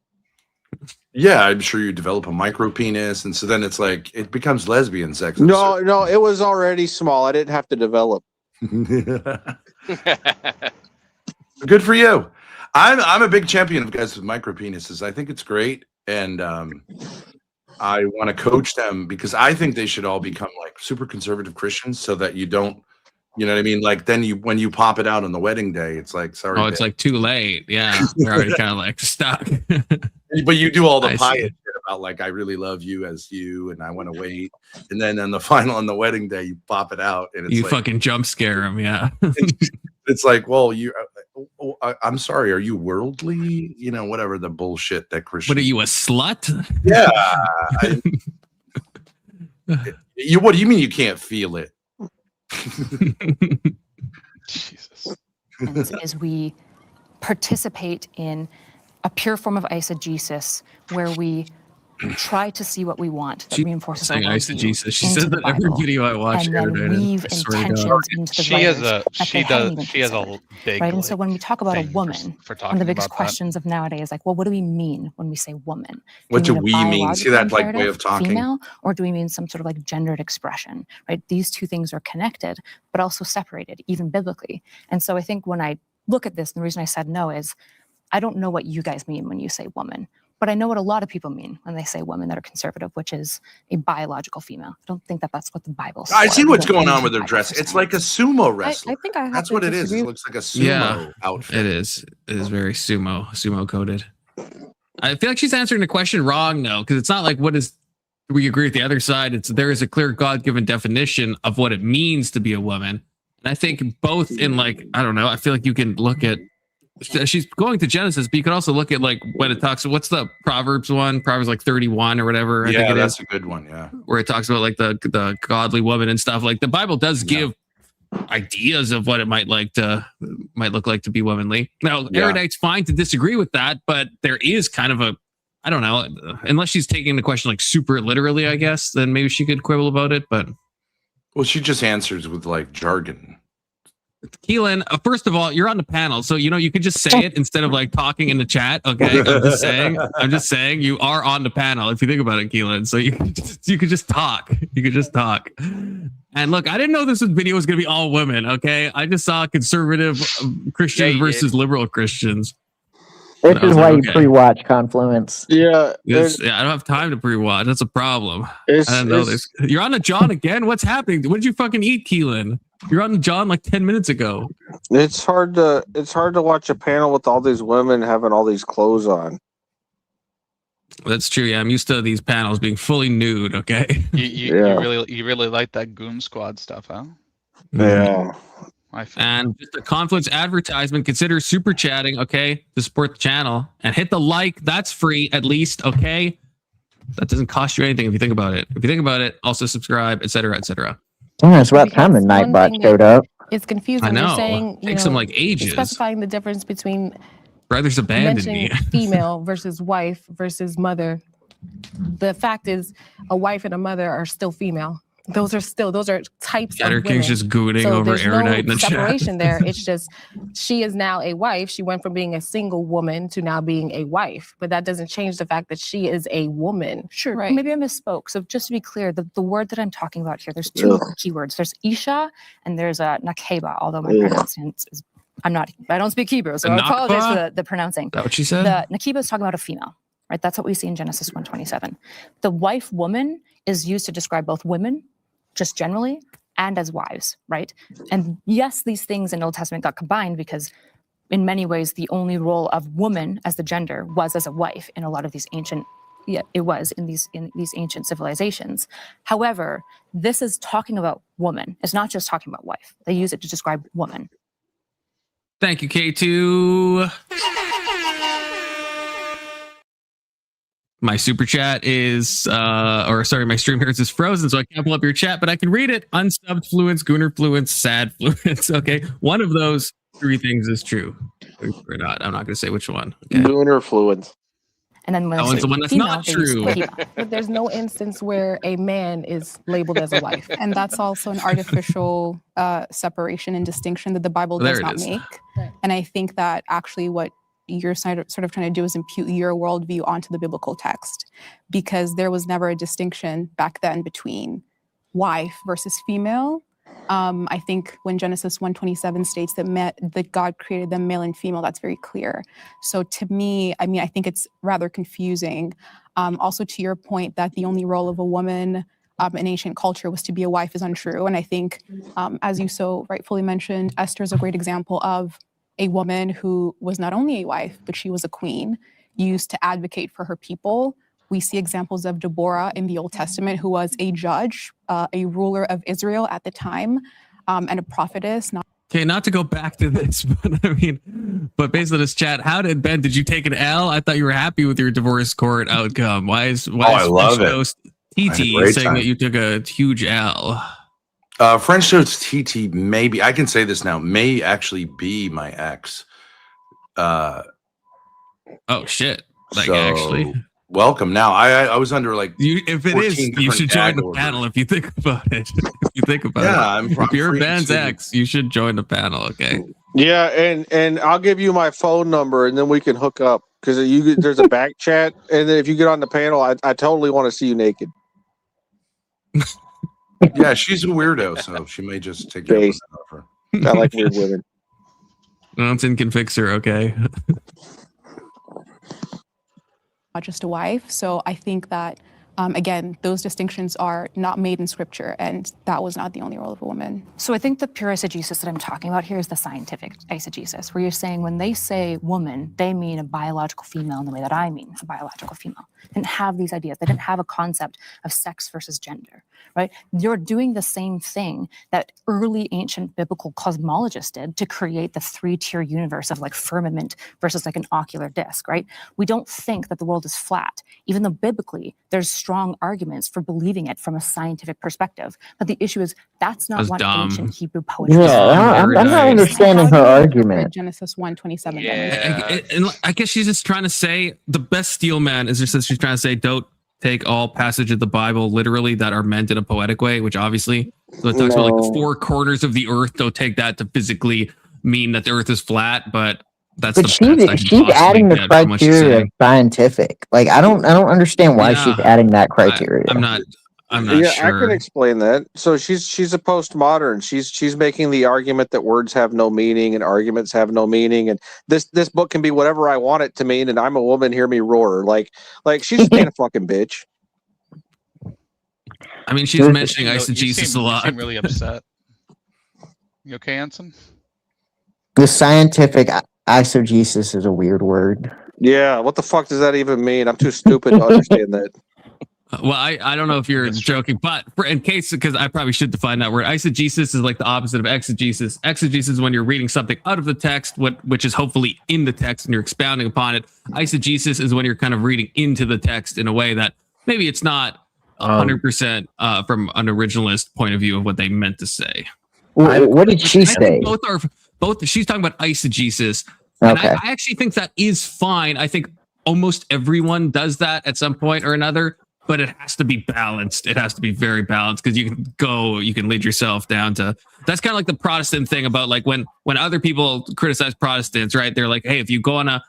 Yeah, I'm sure you develop a micro penis, and so then it's like it becomes lesbian sex. No, it was already small. I didn't have to develop. Good for you. I'm a big champion of guys with micro penises. I think it's great, and I want to coach them because I think they should all become like super conservative Christians, so that you don't, you know what I mean? Like then when you pop it out on the wedding day, it's like sorry. Oh, it's like too late. Yeah, you're already kind of like stuck. But you do all the pious shit about like I really love you as you, and I want to wait, and then on the wedding day, you pop it out, and it's you like, fucking jump scare them. Yeah, it's like, well, I'm sorry, are you worldly? You know, whatever the bullshit that Christian. What are you, a slut? Yeah. What do you mean you can't feel it? Jesus. Is we participate in a pure form of eisegesis where we try to see what we want that reinforces our eisegesis. She said that every video I watch, and then weave intentions into the She has a big right. And so when we talk about a woman, one of the biggest questions of nowadays is like, well, what do we mean when we say woman? What do we mean? See that like way of talking? Female, or do we mean some sort of like gendered expression? Right. These two things are connected, but also separated, even biblically. And so I think when I look at this, and the reason I said no is I don't know what you guys mean when you say woman. But I know what a lot of people mean when they say women that are conservative, which is a biological female. I don't think that that's what the Bible says. I see what's going on with her dress. It's like a sumo wrestler. I think I have that's to what it is. disagree. It looks like a sumo outfit. It is. It is very sumo coded. I feel like she's answering the question wrong though, because it's not like what is we agree with the other side. There is a clear God-given definition of what it means to be a woman. And I think both in like, I don't know, I feel like you can look at, she's going to Genesis, but you can also look at like when it talks, what's the Proverbs one? Proverbs like 31 or whatever. I think that's a good one. Yeah. Where it talks about like the godly woman and stuff. Like the Bible does give ideas of what it might look like to be womanly. Now, Erudite's fine to disagree with that, but there is kind of a, I don't know, unless she's taking the question like super literally, I guess, then maybe she could quibble about it. But well, she just answers with like jargon. Keelan, first of all, you're on the panel, so you could just say it instead of like talking in the chat. Okay, I'm just saying you are on the panel. If you think about it, Keelan, so you could just talk. You could just talk. And look, I didn't know this video was going to be all women. Okay, I just saw conservative Christians versus liberal Christians. This is why you pre-watch Confluence. Yeah, I don't have time to pre-watch. That's a problem. I didn't know this. You're on the John again. What's happening? What did you fucking eat, Keelan? You're on the John like 10 minutes ago. It's hard to watch a panel with all these women having all these clothes on. That's true. Yeah, I'm used to these panels being fully nude. Okay. You really like that Goon Squad stuff, huh? Yeah. And just a Confluence advertisement. Consider super chatting, okay, to support the channel, and hit the like. That's free, at least, okay. That doesn't cost you anything if you think about it. If you think about it, also subscribe, etc., etc. Yeah, it's about time the Nightbot showed up. It's confusing. I know. You're saying, Takes them like ages. Specifying the difference between brothers abandoned me. female versus wife versus mother. The fact is, a wife and a mother are still female. Those are types of women. King's just gooning over Erudite in the chat. Separation there. It's just she is now a wife. She went from being a single woman to now being a wife, but that doesn't change the fact that she is a woman. Sure. Right. Maybe I misspoke. So just to be clear, the word that I'm talking about here, there's two keywords. There's Isha and there's Nakeba, although my pronunciation is I don't speak Hebrew, so I apologize for the pronouncing. Is that what she said? The Nakeba is talking about a female, right? That's what we see in Genesis 1:27. The wife woman is used to describe both women, just generally, and as wives, right? And yes, these things in Old Testament got combined because in many ways, the only role of woman as the gender was as a wife in a lot of these ancient, it was in these ancient civilizations. However, this is talking about woman. It's not just talking about wife. They use it to describe woman. Thank you, K2. My super chat is, my stream here is frozen, so I can't pull up your chat, but I can read it. Unsubbed fluence, Gooner fluence, sad fluence. Okay, one of those three things is true, or not. I'm not going to say which one. Okay. Gooner fluence. And then when that one's the one that's not true. But there's no instance where a man is labeled as a wife. And that's also an artificial separation and distinction that the Bible does not make. Right. And I think that actually what you're sort of trying to do is impute your worldview onto the biblical text, because there was never a distinction back then between wife versus female. I think when Genesis 1:27 states that God created them male and female, that's very clear. So to me, I think it's rather confusing. Also to your point that the only role of a woman in ancient culture was to be a wife is untrue. And I think, as you so rightfully mentioned, Esther is a great example of a woman who was not only a wife, but she was a queen, used to advocate for her people. We see examples of Deborah in the Old Testament, who was a judge, a ruler of Israel at the time, and a prophetess. Okay, not to go back to this, but based on this chat, did you take an L? I thought you were happy with your divorce court outcome. Why is I love it. TT saying that you took a huge L? French Toast TT, maybe I can say this now, may actually be my ex. Oh shit! Actually, welcome. Now I was under if it is, you should join the panel. If you think about it, if you're Ben's ex, you should join the panel. Okay. Yeah, and I'll give you my phone number, and then we can hook up because there's a back chat, and then if you get on the panel, I totally want to see you naked. Yeah, she's a weirdo, so she may just take it over. I like weird women. Nonsense can fix her, okay? Not just a wife. So I think that Again, those distinctions are not made in scripture, and that was not the only role of a woman. So I think the pure eisegesis that I'm talking about here is the scientific eisegesis, where you're saying when they say woman, they mean a biological female in the way that I mean a biological female. They didn't have these ideas. They didn't have a concept of sex versus gender, right? You're doing the same thing that early ancient biblical cosmologists did to create the 3-tier universe of like firmament versus like an ocular disc, right? We don't think that the world is flat, even though biblically there's strong arguments for believing it from a scientific perspective. But the issue is that's not what ancient Hebrew poetry Yeah, said. I'm not understanding her argument. Genesis 1:27. And I guess she's just trying to say the best steel man is just that she's trying to say don't take all passages of the Bible literally that are meant in a poetic way, which obviously so it talks about like the 4 corners of the earth. Don't take that to physically mean that the earth is flat, but that's But she's adding the criteria of scientific. Like I don't understand why she's adding that criteria. I'm not Yeah, sure. I can explain that. So she's a postmodern. She's making the argument that words have no meaning and arguments have no meaning, and this book can be whatever I want it to mean. And I'm a woman. Hear me roar. Like she's just being a fucking bitch. I mean, she's mentioning eisegesis a You lot. seem really upset. You okay, Anson? The scientific eisegesis is a weird word. Yeah, what the fuck does that even mean? I'm too stupid to understand that. Well, I don't know if you're joking, but in case, because I probably should define that word. Eisegesis is like the opposite of exegesis. Exegesis is when you're reading something out of the text, which is hopefully in the text, and you're expounding upon it. Eisegesis is when you're kind of reading into the text in a way that maybe it's not 100% from an originalist point of view of what they meant to say. What did she say? Both. She's talking about eisegesis, and I actually think that is fine. I think almost everyone does that at some point or another. But it has to be balanced. It has to be very balanced because you can lead yourself down to. That's kind of like the Protestant thing about like when other people criticize Protestants, right? They're like, hey, if you go on an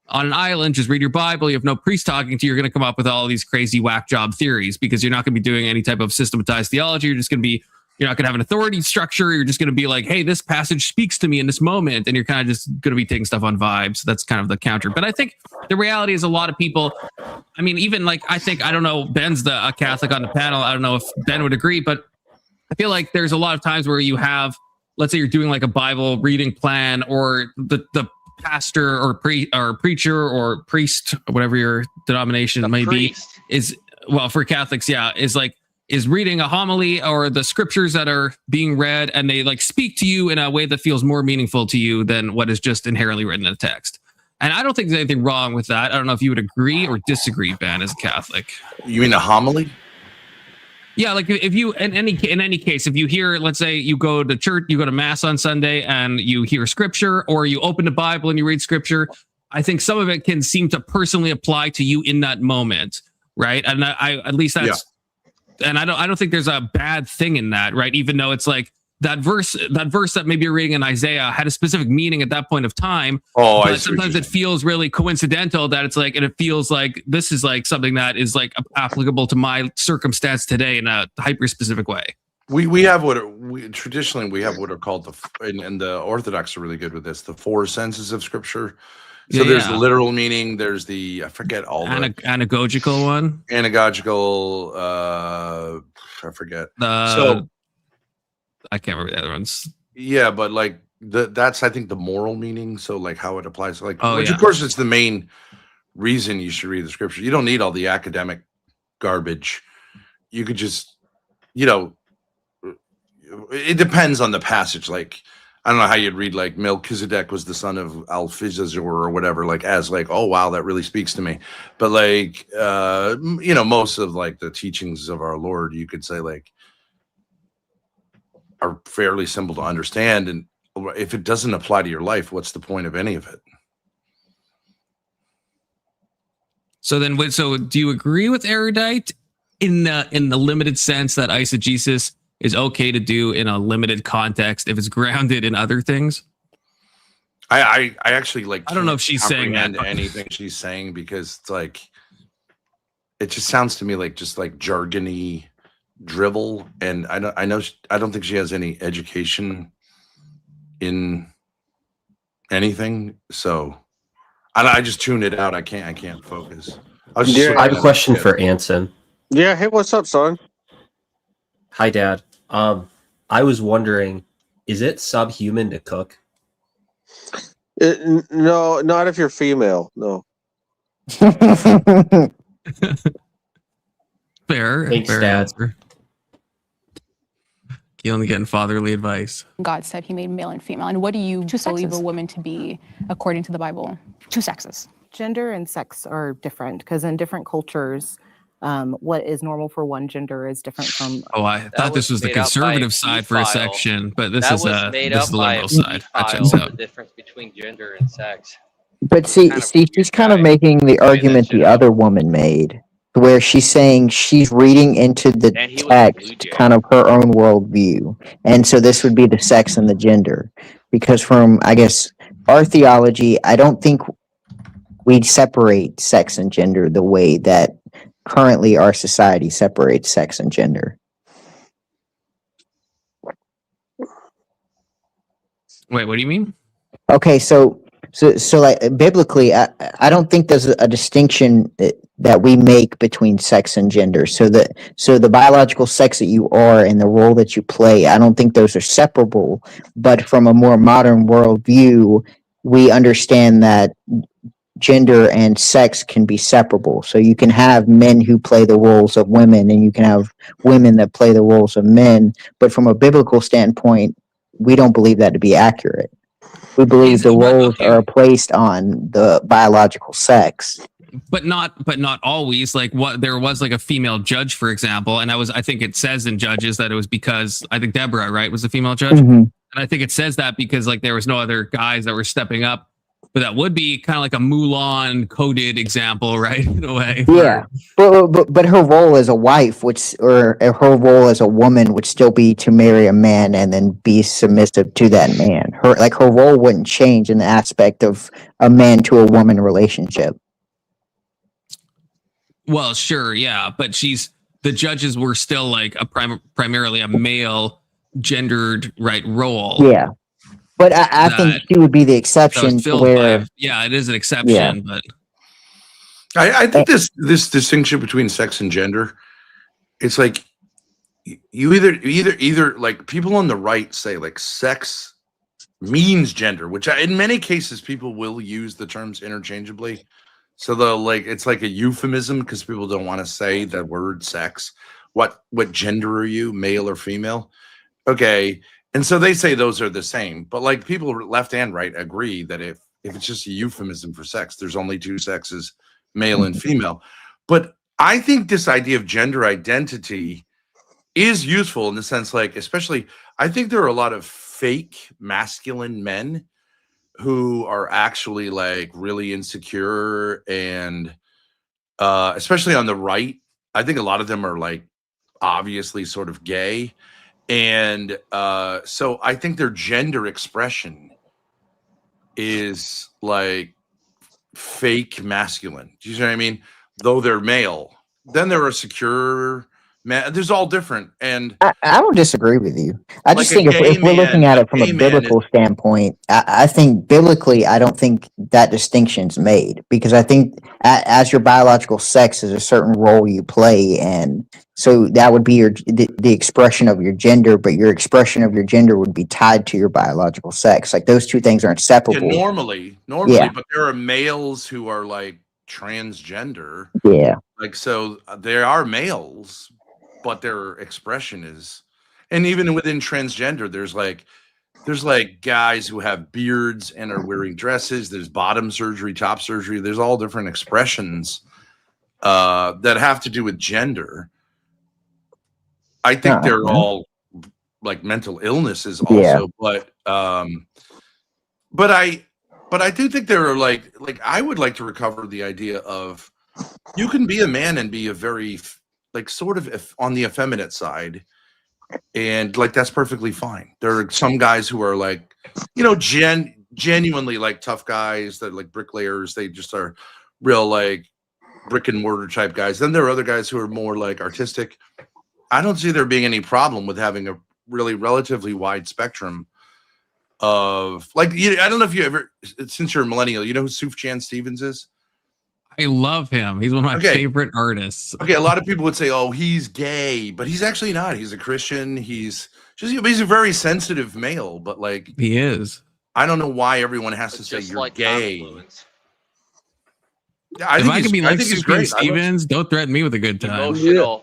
island, just read your Bible. You have no priest talking to you. You're going to come up with all these crazy whack job theories because you're not going to be doing any type of systematized theology. You're not going to have an authority structure. You're just going to be like, hey, this passage speaks to me in this moment. And you're kind of just going to be taking stuff on vibes. That's kind of the counter. But I think the reality is a lot of people, I mean, even like, I don't know, Ben's a Catholic on the panel. I don't know if Ben would agree, but I feel like there's a lot of times where you have, let's say you're doing like a Bible reading plan or the pastor or preacher or priest, whatever your denomination may be, is, well, for Catholics, yeah, is reading a homily or the scriptures that are being read, and they like speak to you in a way that feels more meaningful to you than what is just inherently written in the text. And I don't think there's anything wrong with that. I don't know if you would agree or disagree, Ben, as a Catholic. You mean a homily? Yeah, like if you in any case, if you hear, let's say you go to church, you go to mass on Sunday and you hear scripture, or you open the Bible and you read scripture, I think some of it can seem to personally apply to you in that moment, right? And I at least that's. Yeah. And I don't think there's a bad thing in that, right? Even though it's like that verse that maybe you're reading in Isaiah had a specific meaning at that point of time. Oh, but sometimes it feels really coincidental that it's like, and it feels like this is like something that is like applicable to my circumstance today in a hyper specific way. We have traditionally we have what are called and the Orthodox are really good with this, the 4 senses of Scripture. So there's the literal meaning. There's the, I forget all the anagogical one. Anagogical, I forget. So I can't remember the other ones. Yeah, but like that's I think the moral meaning. So like how it applies, like which of course it's the main reason you should read the Scripture. You don't need all the academic garbage. You could just, it depends on the passage. Like, I don't know how you'd read like Melchizedek was the son of Alphizazor or whatever, like as like, oh wow, that really speaks to me. But like most of like the teachings of our Lord, you could say like are fairly simple to understand. And if it doesn't apply to your life, what's the point of any of it? So do you agree with Erudite in the limited sense that eisegesis is okay to do in a limited context if it's grounded in other things? I actually like. I don't know if she's saying that anything she's saying, because it's like it just sounds to me like just like jargony drivel, and I don't think she has any education in anything. So I just tune it out. I can't focus. I have a question for Anson. Yeah. Hey, what's up, son? Hi, Dad. I was wondering, is it subhuman to cook? No, not if you're female. No. Fair. Thanks, fair Dad. answer. Keelan getting fatherly advice. God said he made male and female. And what do you believe a woman to be according to the Bible? Two sexes. Gender and sex are different because in different cultures, what is normal for one gender is different from. Oh, I thought this was the conservative side for a section, but this is the liberal side. That checks out. The difference between gender and sex. But see, she's kind of making the argument the other woman made, where she's saying she's reading into the text kind of her own worldview. And so this would be the sex and the gender. Because from, I guess, our theology, I don't think we separate sex and gender the way that currently our society separates sex and gender. Wait, what do you mean? Okay, so like biblically, I don't think there's a distinction that we make between sex and gender. So the biological sex that you are and the role that you play, I don't think those are separable. But from a more modern worldview, we understand that gender and sex can be separable. So you can have men who play the roles of women, and you can have women that play the roles of men. But from a biblical standpoint, we don't believe that to be accurate. We believe the roles are placed on the biological sex. But not always. Like what there was like a female judge, for example, and I think it says in Judges that it was because I think Deborah, right, was a female judge. Mm-hmm. And I think it says that because like there was no other guys that were stepping up. But that would be kind of like a Mulan coded example, right? In a way. Yeah, but her role as a wife, or her role as a woman, would still be to marry a man and then be submissive to that man. Her role wouldn't change in the aspect of a man to a woman relationship. Well, sure, yeah, but the judges were still like primarily a male gendered role. Yeah. But I think she would be the exception where. Yeah, it is an exception, Yeah. but I think this distinction between sex and gender, it's like you either like people on the right say like sex means gender, which in many cases people will use the terms interchangeably. So it's like a euphemism because people don't want to say the word sex. What gender are you, male or female? Okay. And so they say those are the same, but like people left and right agree that if it's just a euphemism for sex, there's only two sexes, male and female. But I think this idea of gender identity is useful in the sense, like, especially, I think there are a lot of fake masculine men who are actually like really insecure and especially on the right, I think a lot of them are like obviously sort of gay. And so I think their gender expression is like fake masculine. Do you see what I mean? Though they're male, then they're a secure man. There's all different. And I don't disagree with you. I just like think if we're looking at it from a biblical standpoint, I think biblically, I don't think that distinction's made, because I think as your biological sex is a certain role you play, and so that would be the expression of your gender, but your expression of your gender would be tied to your biological sex. Like those two things aren't separable. Yeah, normally, Yeah. but there are males who are like transgender. Yeah. Like, so there are males, but their expression is, and even within transgender, there's like guys who have beards and are wearing dresses. There's bottom surgery, top surgery. There's all different expressions that have to do with gender. I think they're all like mental illnesses also, but I do think there are like I would like to recover the idea of you can be a man and be a very like sort of on the effeminate side, and like that's perfectly fine. There are some guys who are like, you know, genuinely like tough guys that like bricklayers. They just are real like brick and mortar type guys. Then there are other guys who are more like artistic. I don't see there being any problem with having a really relatively wide spectrum of like, I don't know if you ever, since you're a millennial, you know who Sufjan Stevens is? I love him. He's one of my favorite artists. Okay, a lot of people would say, "Oh, he's gay," but he's actually not. He's a Christian. He's a very sensitive male, but like he is. I don't know why everyone has to say you're gay. I if think I could be like he's Super great. Stevens, don't threaten me with a good time.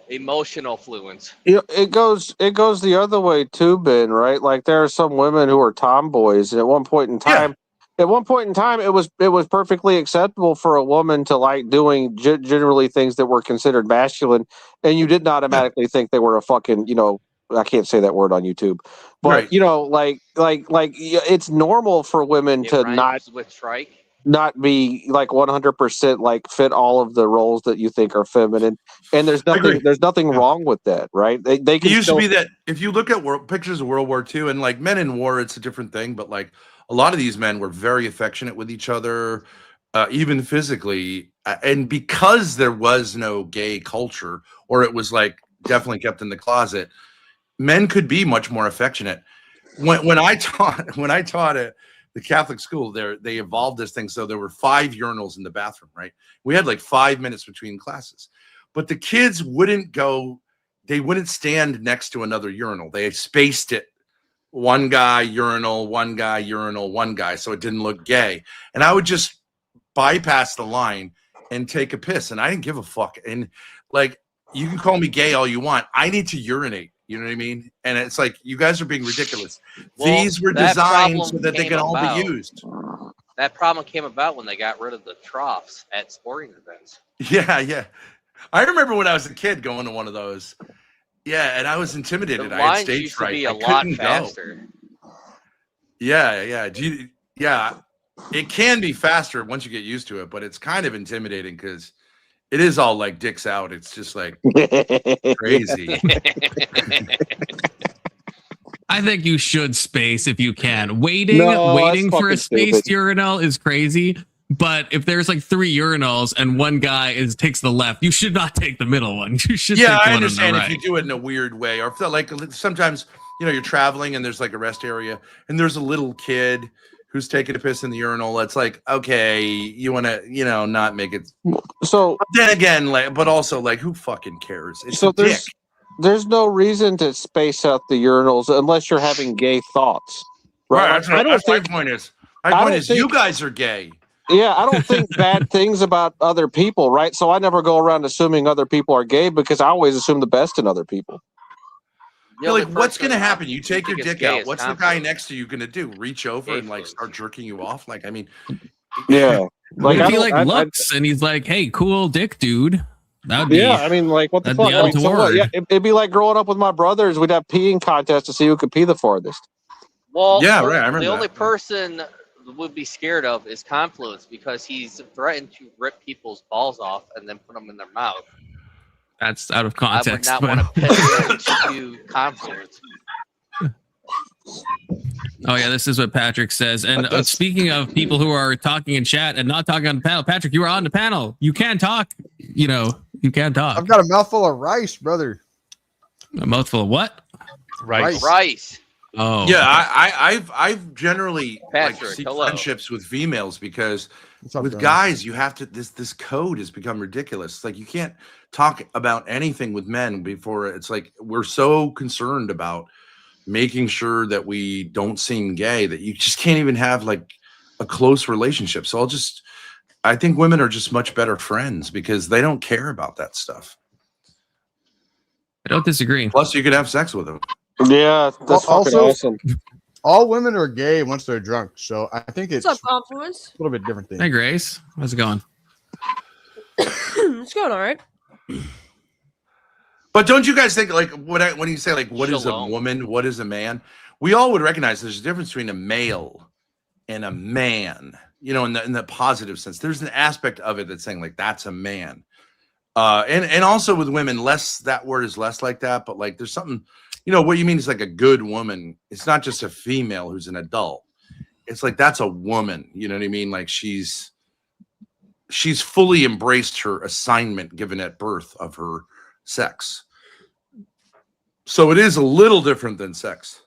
Emotional fluence. It goes the other way too, Ben. Right? Like there are some women who are tomboys, and at one point in time, it was perfectly acceptable for a woman to like doing generally things that were considered masculine, and you didn't automatically think they were a fucking, I can't say that word on YouTube, but it's normal for women to not be like 100% like fit all of the roles that you think are feminine, and there's nothing wrong with that, right? They can It used to be that if you look at pictures of World War II and like men in war, it's a different thing, but like a lot of these men were very affectionate with each other, even physically, and because there was no gay culture, or it was like definitely kept in the closet, men could be much more affectionate. When I taught at the Catholic school, they evolved this thing so there were 5 urinals in the bathroom, right? We had like 5 minutes between classes, but the kids wouldn't stand next to another urinal. They spaced it. One guy urinal, one guy urinal, one guy, so it didn't look gay. And I would just bypass the line and take a piss, and I didn't give a fuck. And like, you can call me gay all you want. I need to urinate. You know what I mean? And it's like, you guys are being ridiculous. These were designed so that they can all be used. That problem came about when they got rid of the troughs at sporting events. Yeah. I remember when I was a kid going to one of those. Yeah, and I was intimidated. I had stage fright. Be a lot faster. Yeah. It can be faster once you get used to it, but it's kind of intimidating because it is all like dicks out. It's just like crazy. I think you should space if you can. Waiting for a spaced urinal is crazy. But if there's like 3 urinals and one guy takes the left, you should not take the middle one. You should. Yeah, take the I one understand on the if right. you do it in a weird way, or if like sometimes you're traveling and there's like a rest area and there's a little kid who's taking a piss in the urinal. It's like, okay, you want to not make it. So but then again, but also like, who fucking cares? It's so a dick. there's no reason to space out the urinals unless you're having gay thoughts, right? That's my point is. My point is, you guys are gay. Yeah, I don't think bad things about other people, right? So I never go around assuming other people are gay because I always assume the best in other people. You're like, what's going to happen? You take your dick out. What's the guy next to you going to do? Reach over and like start jerking you off? Like, I mean, yeah. Like, if he looks and he's like, "Hey, cool dick, dude." That would be. Yeah, I mean, like, what the fuck? I mean, yeah, it'd be like growing up with my brothers. We'd have peeing contests to see who could pee the farthest. Well, yeah, right. I remember the only person would be scared of is Confluence because he's threatened to rip people's balls off and then put them in their mouth. That's out of context. I would not want to piss into Confluence. Oh yeah, this is what Patrick says. And speaking of people who are talking in chat and not talking on the panel, Patrick, you are on the panel. You can talk. You can talk. I've got a mouthful of rice, brother. A mouthful of what? Rice. Oh yeah. I've generally Patrick, friendships with females because with guys you have to. This code has become ridiculous. It's like you can't talk about anything with men before. It's like we're so concerned about making sure that we don't seem gay that you just can't even have like a close relationship. So I think women are just much better friends because they don't care about that stuff. I don't disagree. Plus, you could have sex with them. Yeah, that's fucking awesome. All women are gay once they're drunk, so I think it's What's up, Confluence? a little bit different thing. Hey, Grace. How's it going? It's going all right. But don't you guys think like when you say like what is a woman, what is a man? We all would recognize there's a difference between a male and a man. In the positive sense, there's an aspect of it that's saying like that's a man. And also with women, that word is less like that. But like there's something, what you mean is like a good woman. It's not just a female who's an adult. It's like that's a woman. You know what I mean? Like she's fully embraced her assignment given at birth of her sex. So it is a little different than sex.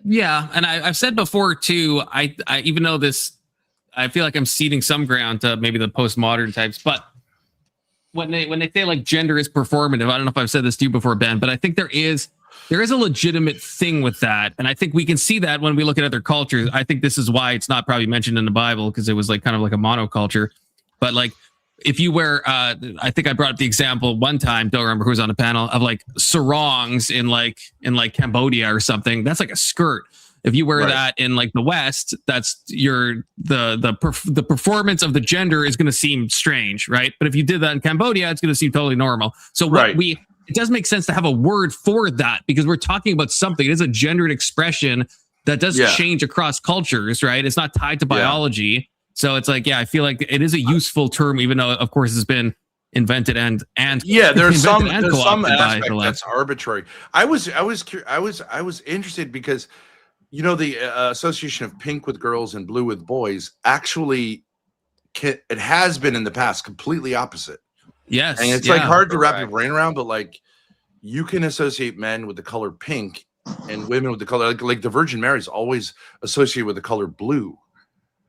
Yeah, and I've said before too. I even though this I feel like I'm ceding some ground to maybe the postmodern types, but when they say like gender is performative, I don't know if I've said this to you before, Ben, but I think there is a legitimate thing with that, and I think we can see that when we look at other cultures. I think this is why it's not probably mentioned in the Bible, because it was like kind of like a monoculture. But like, if you wear, I think I brought up the example one time, don't remember who was on the panel, of like sarongs in Cambodia or something. That's like a skirt. If you wear that in like the West, that's the performance of the gender is going to seem strange, right? But if you did that in Cambodia, it's going to seem totally normal. So it does make sense to have a word for that, because we're talking about something. It is a gendered expression that does change across cultures, right? It's not tied to biology. So it's like, I feel like it is a useful term, even though, of course, it's been invented and there's some aspect that's arbitrary. I was interested because, you know, the association of pink with girls and blue with boys actually it has been in the past completely opposite. Yes, and it's like hard to wrap your brain around, but like you can associate men with the color pink and women with the color like the Virgin Mary is always associated with the color blue.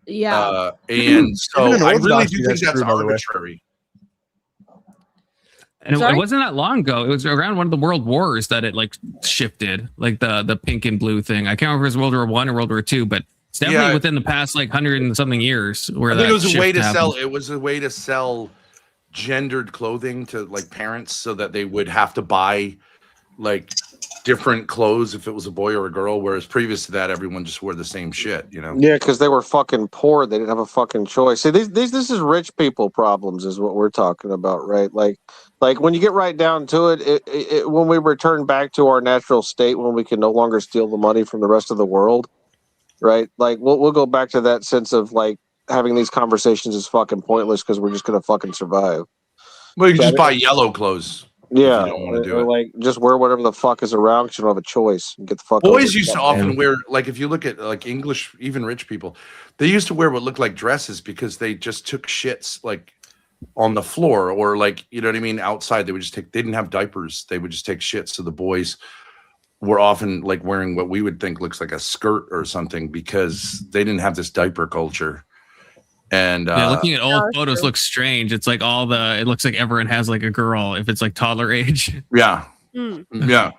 Yeah, and so I really do think that's arbitrary. And it wasn't that long ago. It was around one of the world wars that it like shifted, like the pink and blue thing. I can't remember if it was World War I or World War II, but it's definitely within the past like 100 and something years where I think that it was a way to happened. sell. It was a way to sell gendered clothing to like parents, so that they would have to buy like different clothes if it was a boy or a girl. Whereas previous to that, everyone just wore the same shit. You know? Yeah, because they were fucking poor. They didn't have a fucking choice. See, this is rich people problems, is what we're talking about, right? Like when you get right down to it, when we return back to our natural state, when we can no longer steal the money from the rest of the world, right? Like we'll go back to that sense of like having these conversations is fucking pointless because we're just gonna fucking survive. Well, you can just buy yellow clothes. Yeah, if you don't want to do it. like just wear whatever the fuck is around because you don't have a choice. Get the fuck. Boys used to often wear, like if you look at like English, even rich people, they used to wear what looked like dresses because they just took shits like on the floor or like, you know what I mean, outside. They didn't have diapers. They would just take shits. So the boys were often like wearing what we would think looks like a skirt or something because they didn't have this diaper culture. And looking at old photos looks strange. It's like it looks like everyone has like a girl if it's like toddler age. Yeah. Yeah.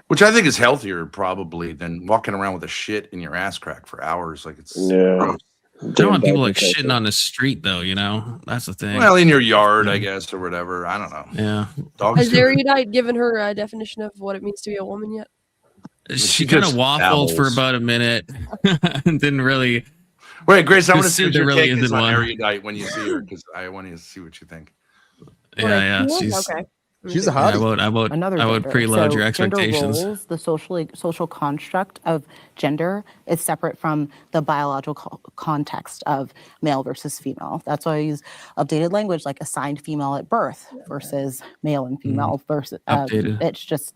Which I think is healthier probably than walking around with a shit in your ass crack for hours. Like it's gross. I don't want people like shitting on the street though, you know? That's the thing. Well, in your yard, I guess, or whatever. I don't know. Yeah. Has Erudite given her a definition of what it means to be a woman yet? She kind of waffled for about a minute and didn't really. Wait, Grace, I want to see what there your really take is isn't on one. Erudite when you see her, because I want to see what you think. Yeah. She's a hottie. I won't Gender. preload So your expectations. Gender roles, the social construct of gender is separate from the biological context of male versus female. That's why I use updated language like assigned female at birth versus male and female versus Updated. it's just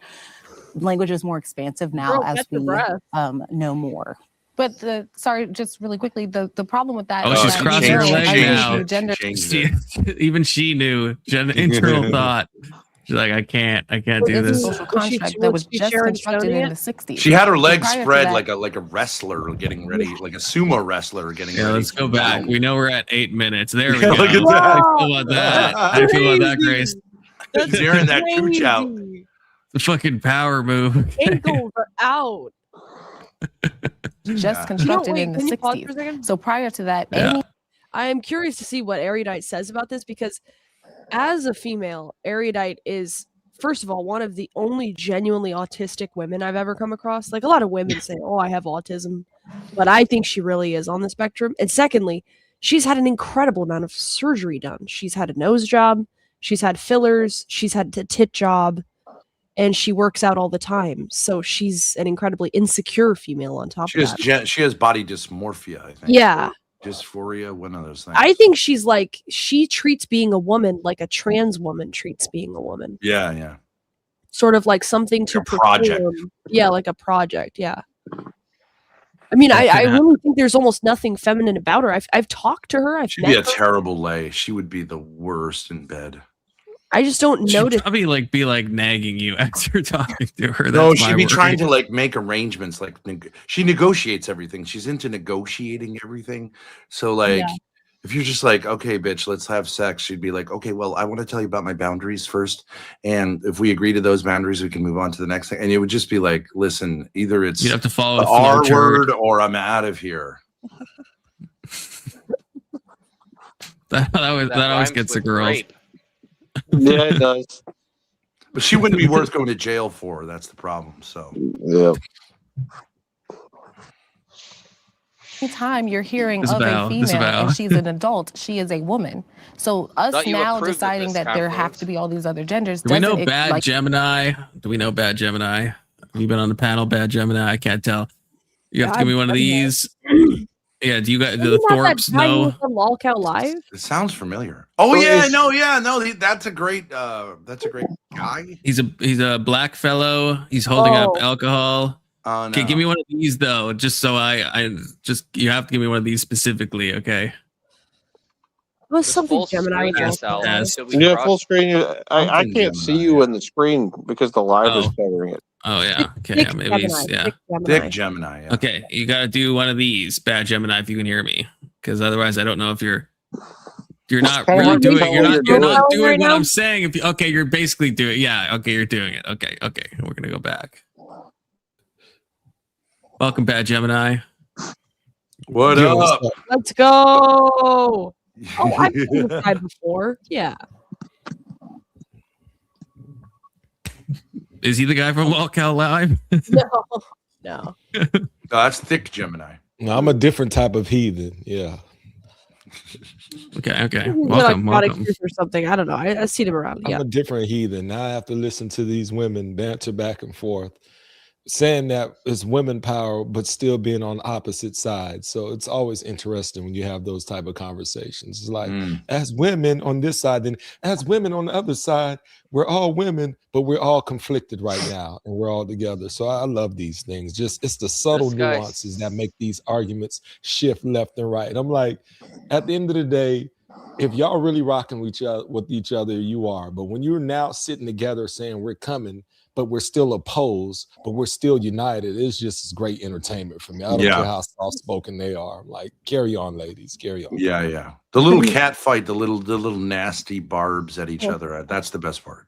language is more expansive now as we know more. But just really quickly, the problem with that. Oh, is she's that crossing her leg now. Gender. Even she knew internal thought. She's like, I can't do this. Social construct that was just constructed in the 60s. She had her legs Prior to spread that- like a wrestler getting ready, like a sumo wrestler getting ready. Let's go back. We know we're at 8 minutes. There we Yeah, go. look at that. How do you feel about that? How do you feel about that, Grace? She's airing that cooch out. The fucking power move. Ankles are out. Just constructed in the can you pause for a 60s. second? So prior to that, I am curious to see what Erudite says about this, because as a female, Erudite is, first of all, one of the only genuinely autistic women I've ever come across. Like, a lot of women say, oh, I have autism, but I think she really is on the spectrum. And secondly, she's had an incredible amount of surgery done. She's had a nose job, she's had fillers, she's had a tit job, and she works out all the time. So she's an incredibly insecure female on top of that. She has body dysmorphia, I think. Yeah. Dysphoria, one of those things. I think she treats being a woman like a trans woman treats being a woman. Yeah. Sort of like something to project. perform. Yeah, like a project. Yeah. I mean, I really think there's almost nothing feminine about her. I've talked to her. She'd be a terrible lay. She would be the worst in bed. I just don't She'd notice. probably like be like nagging you as you're talking to her. No, That's she'd my be worry. trying to like make arrangements. Like she negotiates everything. She's into negotiating everything. So like, Yeah. if you're just like, okay, bitch, let's have sex, she'd be like, okay, well, I want to tell you about my boundaries first, and if we agree to those boundaries, we can move on to the next thing. And it would just be like, listen, either it's You'd have to follow the a flow R chart. word or I'm out of here. that always rhymes gets the with girls. rape. Yeah, it does. But she wouldn't be worth going to jail for. That's the problem. So Yeah. Anytime you're hearing Disavow, of a female disavow. and she's an adult, she is a woman. So us Thought you now approved of deciding this, that there have Confluence. to be all these other genders. Do we know doesn't Bad Gemini? Do we know Bad Gemini? Have you been on the panel, Bad Gemini? I can't tell. You have to give me one of these. Yeah, do you guys, do the Thorpes know? Lolcow Live? it sounds familiar. Oh yeah, no, that's a great guy. He's a black fellow. He's holding up Oh. alcohol. Oh, Okay, no. give me one of these though, just so I just you have to give me one of these specifically, okay? Was something full Gemini screen was yourself. Yes. So we Yeah, cross- full screen. I Something can't see Gemini, you in the screen because the live is Oh. covering it. Oh yeah. Okay, Dick yeah, maybe he's, Gemini, yeah. Dick Gemini. Yeah. Okay, you gotta do one of these, Bad Gemini, if you can hear me, because otherwise I don't know if you're not kinda really hard to doing. tell You're what not. you're You're not doing. doing Right what now? I'm saying. If you, okay, you're basically doing. Yeah. Okay, you're doing it. Okay. We're gonna go back. Welcome, Bad Gemini. What Yo, up? what's up? Let's go. Oh, I've seen this guy before. Yeah. Is he the guy from Walkout Live? No. No, that's Thick Gemini. No, I'm a different type of heathen. Yeah. Okay. Like Welcome. Truth or something. I don't know. I see him around. Yeah. I'm a different heathen. Now I have to listen to these women banter back and forth, saying that it's women power, but still being on opposite sides. So it's always interesting when you have those type of conversations. It's like, as women on this side, then as women on the other side, we're all women, but we're all conflicted right now, and we're all together. So I love these things. Just it's the subtle This guy's- nuances that make these arguments shift left and right. I'm like, at the end of the day, if y'all really rocking with each other, you are. But when you're now sitting together saying we're coming, but we're still opposed, but we're still united, it's just great entertainment for me. I don't Yeah. care how soft-spoken they are. I'm like, carry on, ladies, carry on. Yeah. The little cat fight, the little nasty barbs at each other. That's the best part.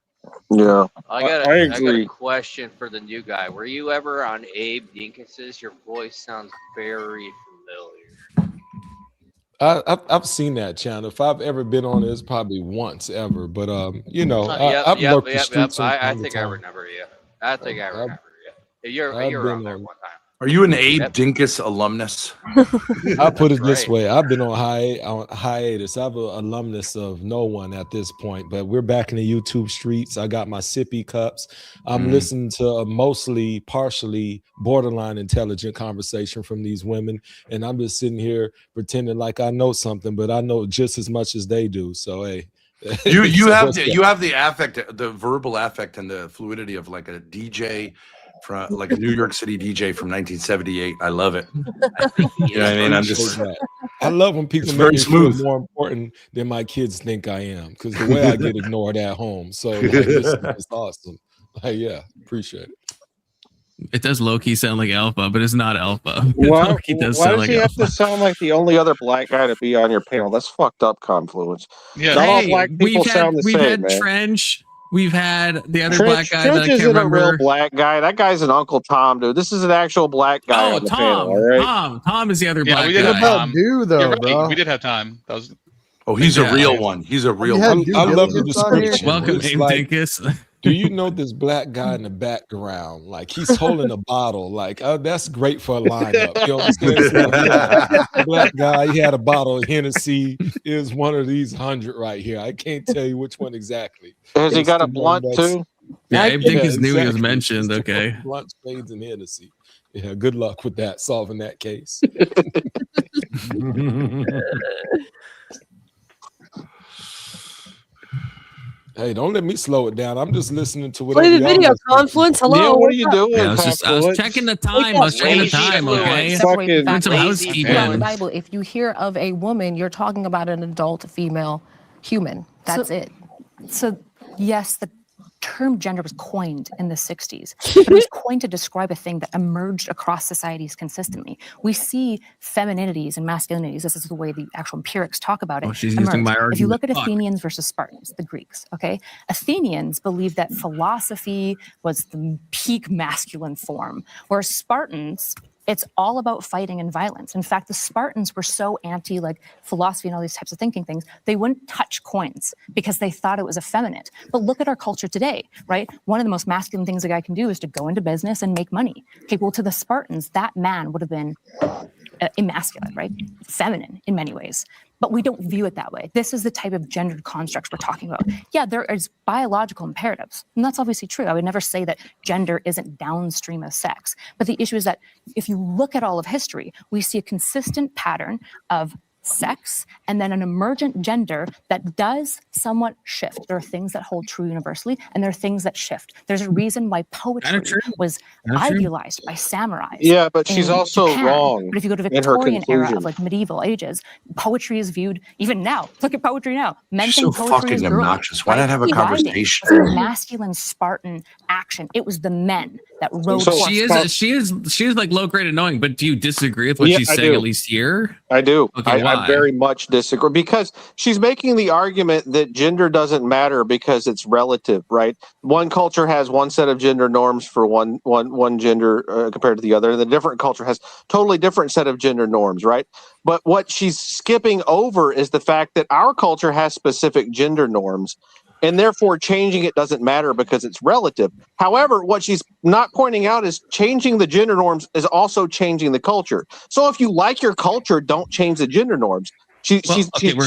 Yeah, I got I a agree. question for the new guy. Were you ever on Abe Dinkus's? Your voice sounds very familiar. I've seen that channel. If I've ever been on it, it's probably once ever. But I've Yep. lurked the streets from I time to think I time. remember you. I think I remember you. You're I've around been there on- one time. Are you an Abe Dinkus alumnus? I put it this right. way: I've been on hiatus. I'm an alumnus of no one at this point, but we're back in the YouTube streets. I got my sippy cups. I'm listening to a partially borderline intelligent conversation from these women, and I'm just sitting here pretending like I know something, but I know just as much as they do. So hey, You have what's the affect, the verbal affect, and the fluidity of like a DJ from like a New York City DJ from 1978. I love it. You know what I mean? I'm just I love when people It's make very me smooth. feel more important than my kids think I am, because the way I get ignored at home. So like, it's awesome. Like, yeah, appreciate it. It does low-key sound like Alpha, but it's not Alpha. Why, Low-key does why sound does like he have Alpha. to sound like the only other black guy to be on your panel? That's fucked up, Confluence. Yeah. Not all Hey, black people sound the we've same, had man. Trench. We've had the other black guy that Trench I can't isn't a remember. real black guy. That guy's an Uncle Tom, dude. This is an actual black guy Oh, on the panel, Tom. all right? Tom is the other Yeah, black we did guy. have time. You though, You're right. bro. We did have time. That was. Oh, he's a Yeah. real one. He's a real I one. love the diligence on here? description. Welcome, It's Abe like, Dinkus. do you know this black guy in the background? Like he's holding a bottle. Like that's great for a lineup. You know what I'm saying? It's like, yeah, the black guy, he had a bottle of Hennessy. Is one of these 100 right here. I can't tell you which one exactly. Has he It's got the a one blunt that's- too? Yeah, Abe Dinkus knew he was exactly. mentioned. It's the Okay. blunt, spades, and Hennessy. Yeah, good luck with that, solving that case. Hey, don't let me slow it down. I'm just listening to whatever Play the y'all video, listen to. Confluence. Hello. Yeah, what are what's you up? doing, Yeah, I was Confluence? checking the time. I was checking the Lazy time. Okay. influence. Separate the Fucking fact some that lazy if you look at the housekeeping. Bible, if you hear of a woman, you're talking about an adult female human. That's it. So Yes, the term gender was coined in the 60s, but it was coined to describe a thing that emerged across societies consistently. We see femininities and masculinities, this is the way the actual empirics talk about it, she's using my emerge. If you look at argument. Fuck. Athenians versus Spartans, the Greeks, okay? Athenians believed that philosophy was the peak masculine form, whereas Spartans, it's all about fighting and violence. In fact, the Spartans were so anti like philosophy and all these types of thinking things, they wouldn't touch coins because they thought it was effeminate. But look at our culture today, right? One of the most masculine things a guy can do is to go into business and make money. Okay, well, to the Spartans, that man would have been emasculate, right? Feminine in many ways. But we don't view it that way. This is the type of gendered constructs we're talking about. Yeah, there is biological imperatives, and that's obviously true. I would never say that gender isn't downstream of sex. But the issue is that if you look at all of history, we see a consistent pattern of sex and then an emergent gender that does somewhat shift. There are things that hold true universally, and there are things that shift. There's a reason why poetry was idealized by samurais. Yeah, but she's in also Japan. wrong But if you go to in her Victorian era conclusion. of like medieval ages, poetry is viewed even now. Look at poetry now. Men She's think so poetry is fucking girly, obnoxious. Why not have a Writing conversation? was a masculine Spartan action. It was the men that rode horses. She is like low grade annoying, but do you disagree with what Yeah, she's I saying do. at least here? I do. Okay, why? I very much disagree because she's making the argument that gender doesn't matter because it's relative, right? One culture has one set of gender norms for one gender compared to the other, and the different culture has totally different set of gender norms, right? But what she's skipping over is the fact that our culture has specific gender norms, and therefore changing it doesn't matter because it's relative. However, what she's not pointing out is changing the gender norms is also changing the culture. So if you like your culture, don't change the gender norms. We're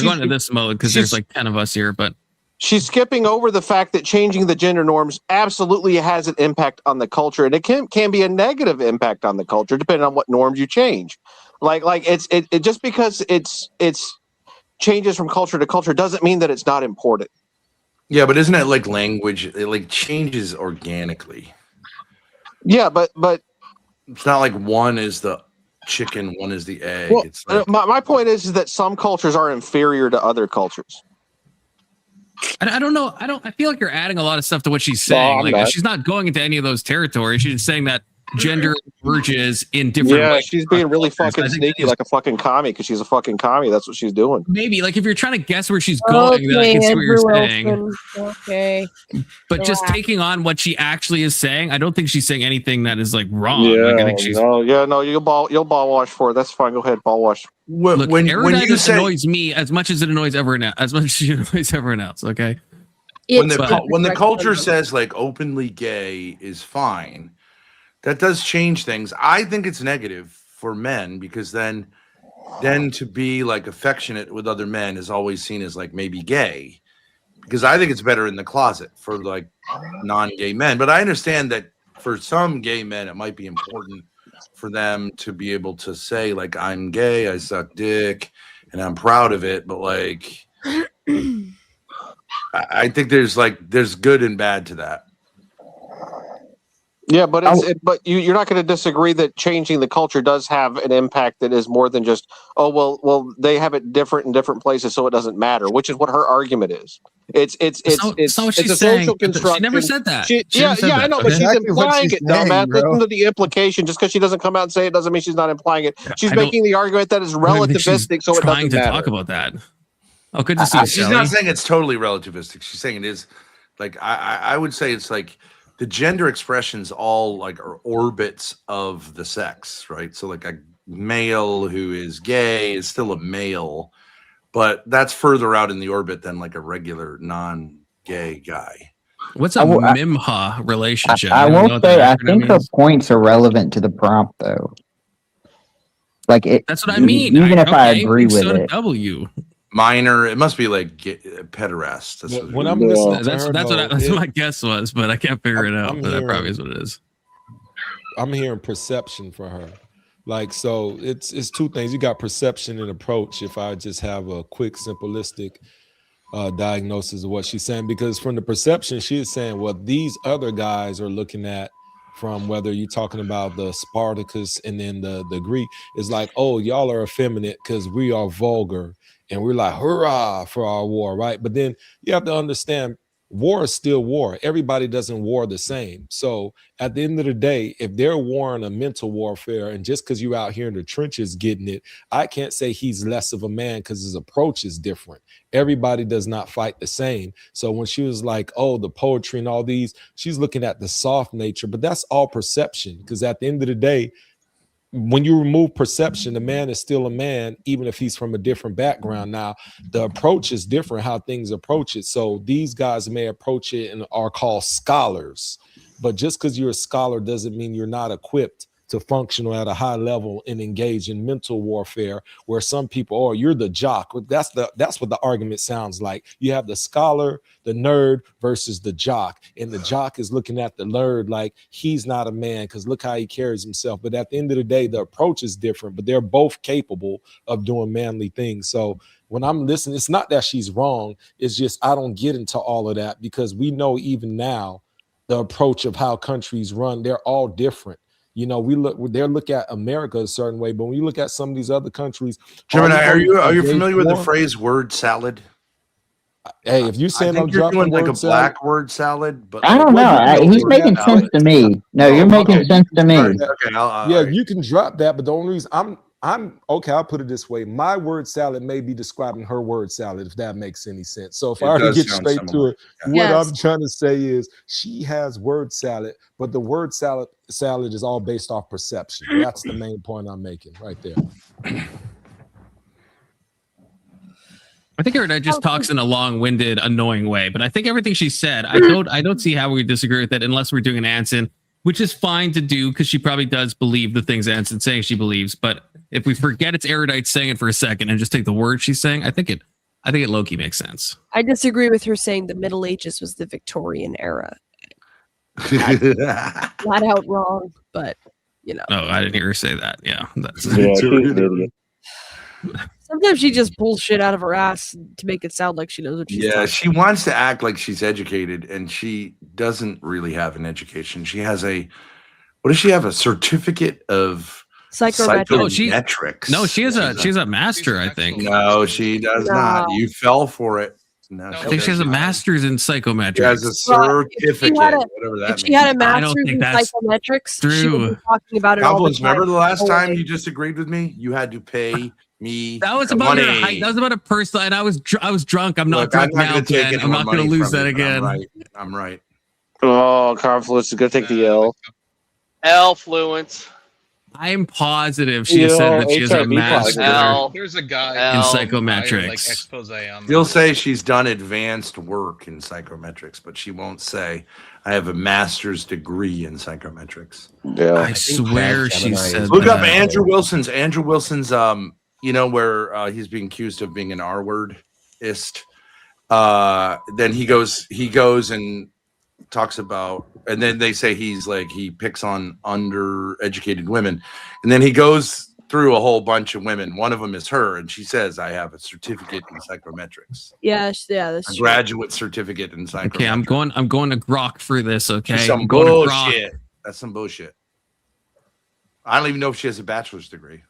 going to this mode because there's like 10 of us here, but she's skipping over the fact that changing the gender norms absolutely has an impact on the culture, and it can be a negative impact on the culture depending on what norms you change. Like it just because it's changes from culture to culture doesn't mean that it's not important. Yeah, but isn't it like language? It like changes organically. Yeah, but it's not like one is the chicken, one is the egg. Well, it's like, my point is that some cultures are inferior to other cultures. I don't know. I feel like you're adding a lot of stuff to what she's saying. I'm Like not. she's not going into any of those territories. She's just saying that gender emerges in different Yeah, ways. she's being really fucking I think sneaky like a fucking commie because she's a fucking commie. That's what she's doing. Maybe like if you're trying to guess where she's going, then I can see what you're saying. Okay. But just Relax. taking on what she actually is saying, I don't think she's saying anything that is like wrong. Yeah, Like I think she's you'll ball wash for it. That's fine. Go ahead, ball wash. look, when you eruditus say- annoys me as much as it annoys everyone else, as much as it annoys everyone else. Okay. when the culture says like openly gay is fine, that does change things. I think it's negative for men because then to be like affectionate with other men is always seen as like maybe gay. Because I think it's better in the closet for like non-gay men. But I understand that for some gay men, it might be important for them to be able to say like, I'm gay, I suck dick, and I'm proud of it. But like, I think there's good and bad to that. Yeah, but but you're not going to disagree that changing the culture does have an impact that is more than just well they have it different in different places, so it doesn't matter, which is what her argument is. It's not what a she's social saying. construction. She never said that. She She never said I that, know, okay? but she's Exactly what implying she's it, saying, dumbass. bro. Listen to the implication. Just because she doesn't come out and say it doesn't mean she's not implying it. She's I don't- making the argument that is I don't think she's relativistic, so it trying doesn't to matter. talk about that. Oh, good to see you, She's Sally. not saying it's totally relativistic. She's saying it is like I would say it's like the gender expressions all like are orbits of the sex, right? So like a male who is gay is still a male, but that's further out in the orbit than like a regular non-gay guy. What's a Mimha relationship? I You know will what say, that I acronym think her means? points are relevant to the prompt, though. Like it. That's what I mean. Even if I Okay, agree with so it. W. Minor, it must be like pederast. That's what When it I'm is. listening to That's her, that's though, what my guess was, but I can't figure it out. I'm But that probably hearing- is what it is. I'm hearing perception for her. Like, so it's two things. You got perception and approach. If I just have a quick, simplistic diagnosis of what she's saying, because from the perception, she is saying what these other guys are looking at from whether you're talking about the Spartacus and then the Greek is like, oh, y'all are effeminate because we are vulgar and we're like, hurrah for our war, right? But then you have to understand war is still war. Everybody doesn't war the same. So at the end of the day, if they're warring a mental warfare, and just because you're out here in the trenches getting it, I can't say he's less of a man because his approach is different. Everybody does not fight the same. So when she was like, oh, the poetry and all these, she's looking at the soft nature, but that's all perception. Because at the end of the day, when you remove perception, the man is still a man, even if he's from a different background. Now, the approach is different, how things approach it. So these guys may approach it and are called scholars. But just because you're a scholar doesn't mean you're not equipped to function at a high level and engage in mental warfare, where some people, oh, you're the jock. That's what the argument sounds like. You have the scholar, the nerd versus the jock. And the jock is looking at the nerd like he's not a man because look how he carries himself. But at the end of the day, the approach is different, but they're both capable of doing manly things. So when I'm listening, it's not that she's wrong. It's just I don't get into all of that because we know even now the approach of how countries run, they're all different. You know, they look at America a certain way, but when you look at some of these other countries, Gemini, are you familiar with the phrase word salad? Hey, if you saying I'm you're doing like a salad, black word salad, but I don't know. He's making sense to me. No, you're making sense to me. Okay, yeah, you can drop that, but the only reason I'm okay, I'll put it this way. My word salad may be describing her word salad, if that makes any sense. So if I already get straight to it, what I'm trying to say is she has word salad, but the word salad is all based off perception. That's the main point I'm making right there. I think Erudite just talks in a long-winded, annoying way, but I think everything she said, I don't see how we disagree with it unless we're doing an Anson, which is fine to do because she probably does believe the things Anson's saying she believes. But if we forget it's Erudite saying it for a second and just take the word she's saying, I think it low-key makes sense. I disagree with her saying the Middle Ages was the Victorian era. Flat out wrong, but you know. No, I didn't hear her say that. Yeah, that's sometimes she just pulls shit out of her ass to make it sound like she knows what she's talking. she wants to act like she's educated, and she doesn't really have an education. She has what does she have? A certificate of psychometrics. No, she has a master, I think. No, she does not. You fell for it. No, I think she has a master's in psychometrics. She has a certificate, whatever that means. If she had a master's in psychometrics, she would be talking about it all the time. Remember the last time you disagreed with me? You had to pay me. That was about money. That was about a personal, and I was drunk. I'm not drunk now again. I'm not going to lose that again. I'm right. Oh, Confluence is going to take the L. L-fluence. I'm positive she has said that she has a master. There's a guy in psychometrics. Like expose on. She'll say she's done advanced work in psychometrics, but she won't say I have a master's degree in psychometrics. Yeah, I swear she said. Look up Andrew Wilson's. You know where he's being accused of being an R-wordist. Then he goes and talks about, and then they say he picks on undereducated women, and then he goes through a whole bunch of women. One of them is her, and she says, "I have a certificate in psychometrics." Yeah, that's a graduate certificate in psychometrics. Okay, I'm going to grok for this. Okay, some bullshit. That's some bullshit. I don't even know if she has a bachelor's degree.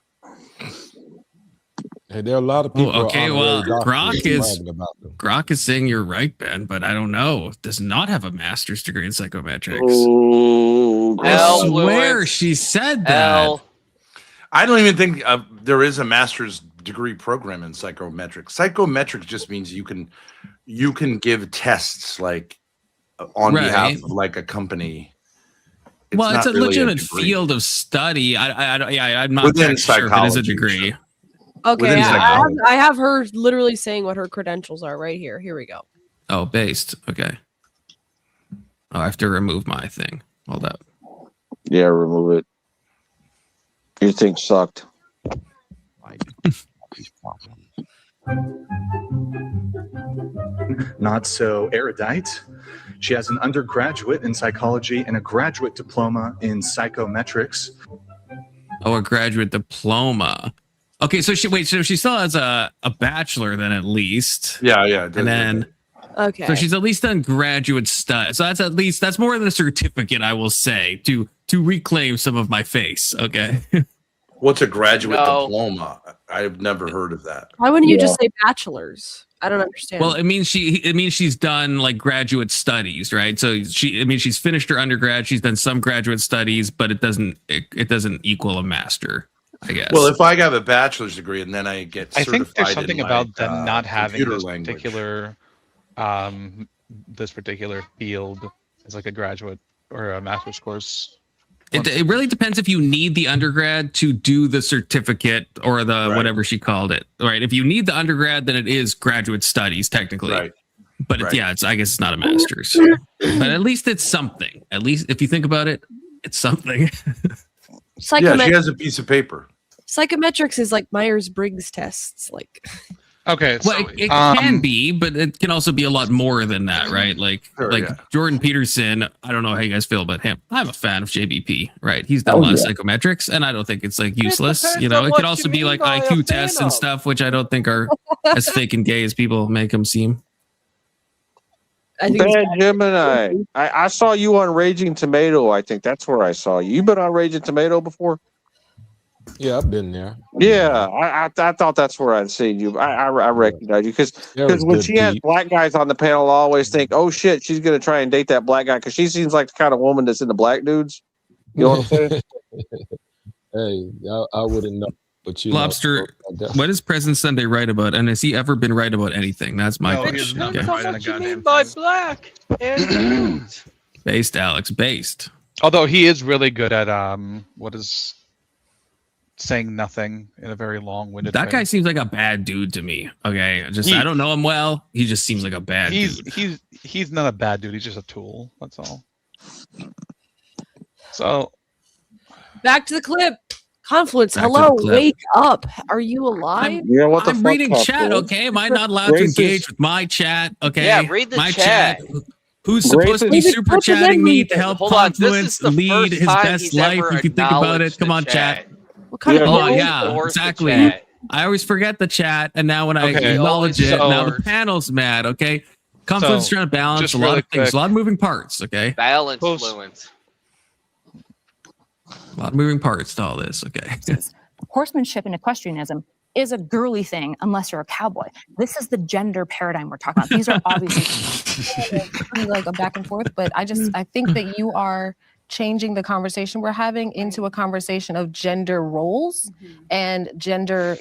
Hey, there are a lot of people. Okay, well, Grok is saying you're right, Ben, but I don't know. Does not have a master's degree in psychometrics. Oh, I swear she said that. I don't even think there is a master's degree program in psychometrics. Psychometrics just means you can give tests on behalf of a company. It's a really legitimate field of study. I'm not sure if it is a degry. Okay, I have her literally saying what her credentials are right here. Here we go. Oh, based. Okay. Oh, I have to remove my thing. Hold up. Yeah, remove it. Your thing sucked. NotSoErudite. She has an undergraduate in psychology and a graduate diploma in psychometrics. Oh, a graduate diploma. Okay, so she still has a bachelor then at least. Yeah. And then okay. So she's at least done graduate stuff. So that's more than a certificate, I will say, to reclaim some of my face. Okay. What's a graduate No. diploma? I've never heard of that. Why wouldn't you just say bachelor's? I don't understand. Well, it means she's done like graduate studies, right? So she's finished her undergrad, she's done some graduate studies, but it doesn't equal a master, I guess. Well, if I have a bachelor's degree and then I get certified, I think there's something in, about like, them not having computer this language. particular field as like a graduate or a master's course. It really depends if you need the undergrad to do the certificate or the whatever she called it, right? If you need the undergrad, then it is graduate studies technically, right? But I guess it's not a master's, but at least it's something. At least if you think about it, it's something. Yeah, she has a piece of paper. Psychometrics is like Myers-Briggs tests, like. Okay, well, it can be, but it can also be a lot more than that, right? Like, Jordan Peterson. I don't know how you guys feel about him. I'm a fan of JBP, right? He's done a lot of psychometrics, and I don't think it's like useless. You know, it could also be like IQ tests and stuff, which I don't think are as fake and gay as people make them seem. Bad Gemini. I saw you on Raging Tomato. I think that's where I saw you. You been on Raging Tomato before? Yeah, I've been there. Yeah, I thought that's where I'd seen you. I recognize you because when she has black guys on the panel, I always think, oh shit, she's gonna try and date that black guy because she seems like the kind of woman that's into black dudes. You know what I'm saying? Hey, I wouldn't know, but you Lobster, what does President Sunday write about? And has he ever been right about anything? That's my question. What you mean by black and dudes? Based, Alex, based. Although he is really good at saying nothing in a very long-winded That way. guy seems like a bad dude to me. Okay, I don't know him well. He just seems like a bad dude. He's not a bad dude. He's just a tool. That's all. So Back to the clip. Confluence, Back to hello, the clip. wake up. Are you alive? I'm reading chat, okay? Am I not allowed to engage with my chat? Okay. Yeah, read the my chat. Who's supposed to be super chatting me to help Hold on, this Confluence is the lead first his time best he's life? ever If you think about it, acknowledged come the on, chat. What kind Come of on, role yeah, enforce the exactly. chat? I always forget the chat, and now when I Okay, acknowledge it, now the so- panel's mad. Okay, Confluence is trying to balance just a lot really of things, quick. a lot of moving parts. Okay, Balance fluence. a lot of moving parts to all this. Okay. Horsemanship and equestrianism is a girly thing unless you're a cowboy. This is the gender paradigm we're talking about. These are obviously like a back and forth, but I think that you are changing the conversation we're having into a conversation of gender roles and gender,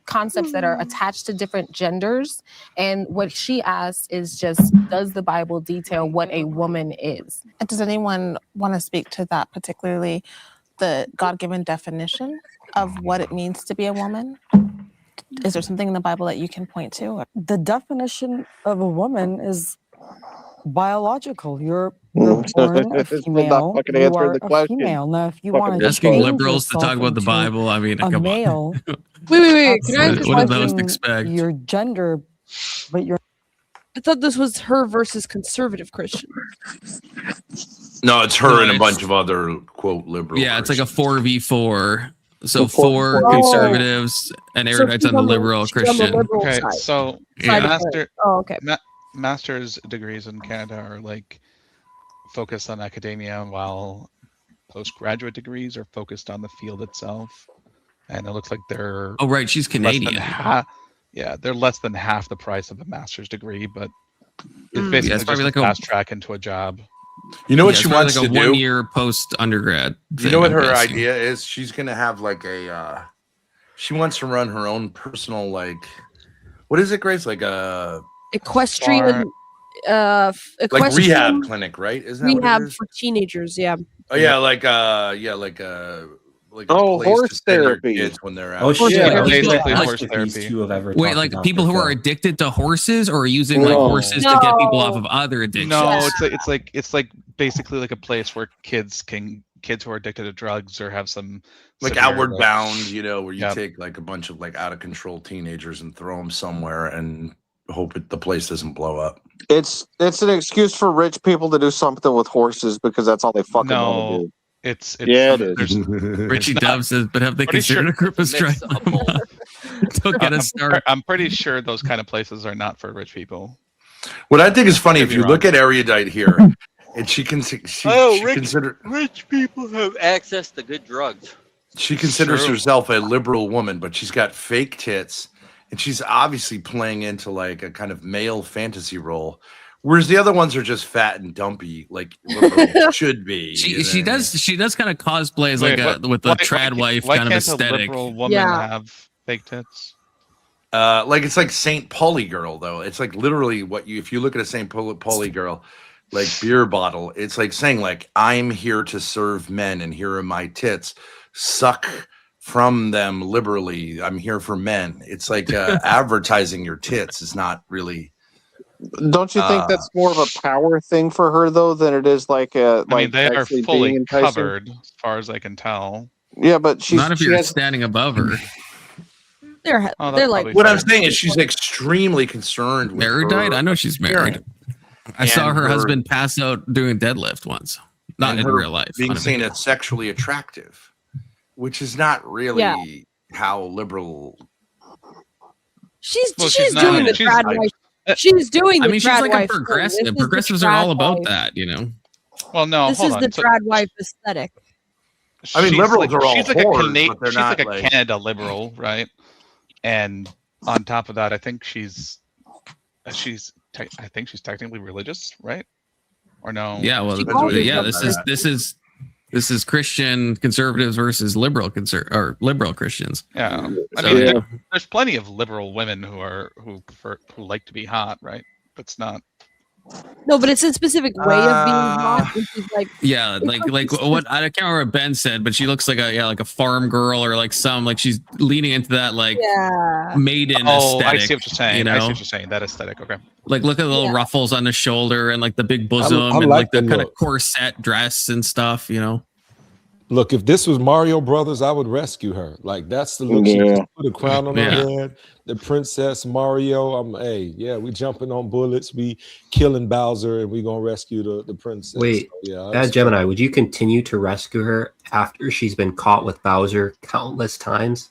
concepts that are attached to different genders. And what she asks is just, does the Bible detail what a woman is? Does anyone want to speak to that, particularly the God-given definition of what it means to be a woman? Is there something in the Bible that you can point to? The definition of a woman is biological. You're born a female. You are a female. Now, if you want to Asking change liberals to yourself talk about the into Bible, I mean, a come male, on. Wait. Can I ask a What did those question? expect? your gender, but you're I thought this was her versus conservative Christian. No, it's her No, and a it's- bunch of other quote liberal. Yeah, it's like a 4v4. So The four- 4 conservatives and erudites on the liberal Christian. Okay, so Yeah. master's degrees in Canada are like focused on academia, while postgraduate degrees are focused on the field itself. And it looks like they're Oh, right, she's less than Canadian. they're less than half the price of a master's degree, but it's Yeah, basically it's probably just like a a- fast track into a job. You know what Yeah, she it's probably wants like to a do? 1 year post undergrad. You know what her idea is? She's gonna have like a. She wants to run her own personal what is it, Grace? Like a Equestrian, like equestrian rehab clinic, right? Isn't that what it rehab is? for teenagers. Yeah. Oh yeah, like a Oh, place horse to send your therapy. kids when they're out. Oh shit! Yeah, I was basically gonna ask horse if these two have ever Wait, talked like about people the who are film. addicted to horses or using like No. horses to get people off of other addictions? No, it's like basically like a place where kids who are addicted to drugs or have some Like severe, Outward Bound, where you Yep. take like a bunch of out of control teenagers and throw them somewhere and hope the place doesn't blow up. It's an excuse for rich people to do something with horses because that's all they fucking want to do. It's Yeah, it is. Richie Dove says, but have they Pretty considered sure a group of strike? Don't get us started. I'm pretty sure those kind of places are not for rich people. What I think is funny, Could if be you wrong. look at Erudite here, and she Rich considered people have access to good drugs. She considers True. herself a liberal woman, but she's got fake tits, and she's obviously playing into like a kind of male fantasy role. Whereas the other ones are just fat and dumpy, like liberal should be. She does kind of cosplay as like with the trad wife Why kind of can't a aesthetic. liberal woman have fake tits? Like it's like Saint Pauli girl though. It's like literally what you if you look at a Saint Pauli girl, like beer bottle, it's like saying like I'm here to serve men and here are my tits. Suck from them liberally. I'm here for men. It's like advertising your tits is not really. Don't you think that's more of a power thing for her though than it is like a I mean, they are actually fully being enticing? covered, as far as I can tell. Yeah, but she's Not if you're standing above her. They're Oh, they're that's like probably What I'm fair. saying is she's extremely concerned with Erudite? her I know she's married. I saw and her her- husband pass out doing deadlift once. Not and in her real life. being on a seen video. as sexually attractive, which is not really how liberal. she's Well, she's she's not- doing the she's trad like- wife. She's doing the I mean, she's trad like a wife thing. progressive. This is the Progressives are trad all about wife. that, you know. Well, no, This hold is on. the So trad wife aesthetic. I mean, she's liberals like, are all she's like whores, a but they're she's not like a like- Canada liberal, right? And on top of that, I think she's I think she's technically religious, right? Or no? Yeah, well, Depends what you yeah. mean by that. This is Christian conservatives versus liberal liberal Christians. Yeah, I So, mean, yeah. there's plenty of liberal women who like to be hot, right? That's not. No, but it's a specific way of being hot. Which is like Yeah, like what I can't remember what Ben said, but she looks like a farm girl or like she's leaning into that like maiden Oh, aesthetic. I see what you're saying. You know? I see what you're saying. That aesthetic. Okay. Like look at the little ruffles on the shoulder and like the big bosom I and like like the the kind of look. corset dress and stuff, you know. Look, if this was Mario Brothers, I would rescue her. Like that's the look. She Yeah. just put a crown on her Yeah. head. The Princess Mario. We jumping on bullets. We killing Bowser, and we gonna rescue the princess. Wait, So, yeah, Bad Gemini, would you continue to rescue her after she's been caught with Bowser countless times?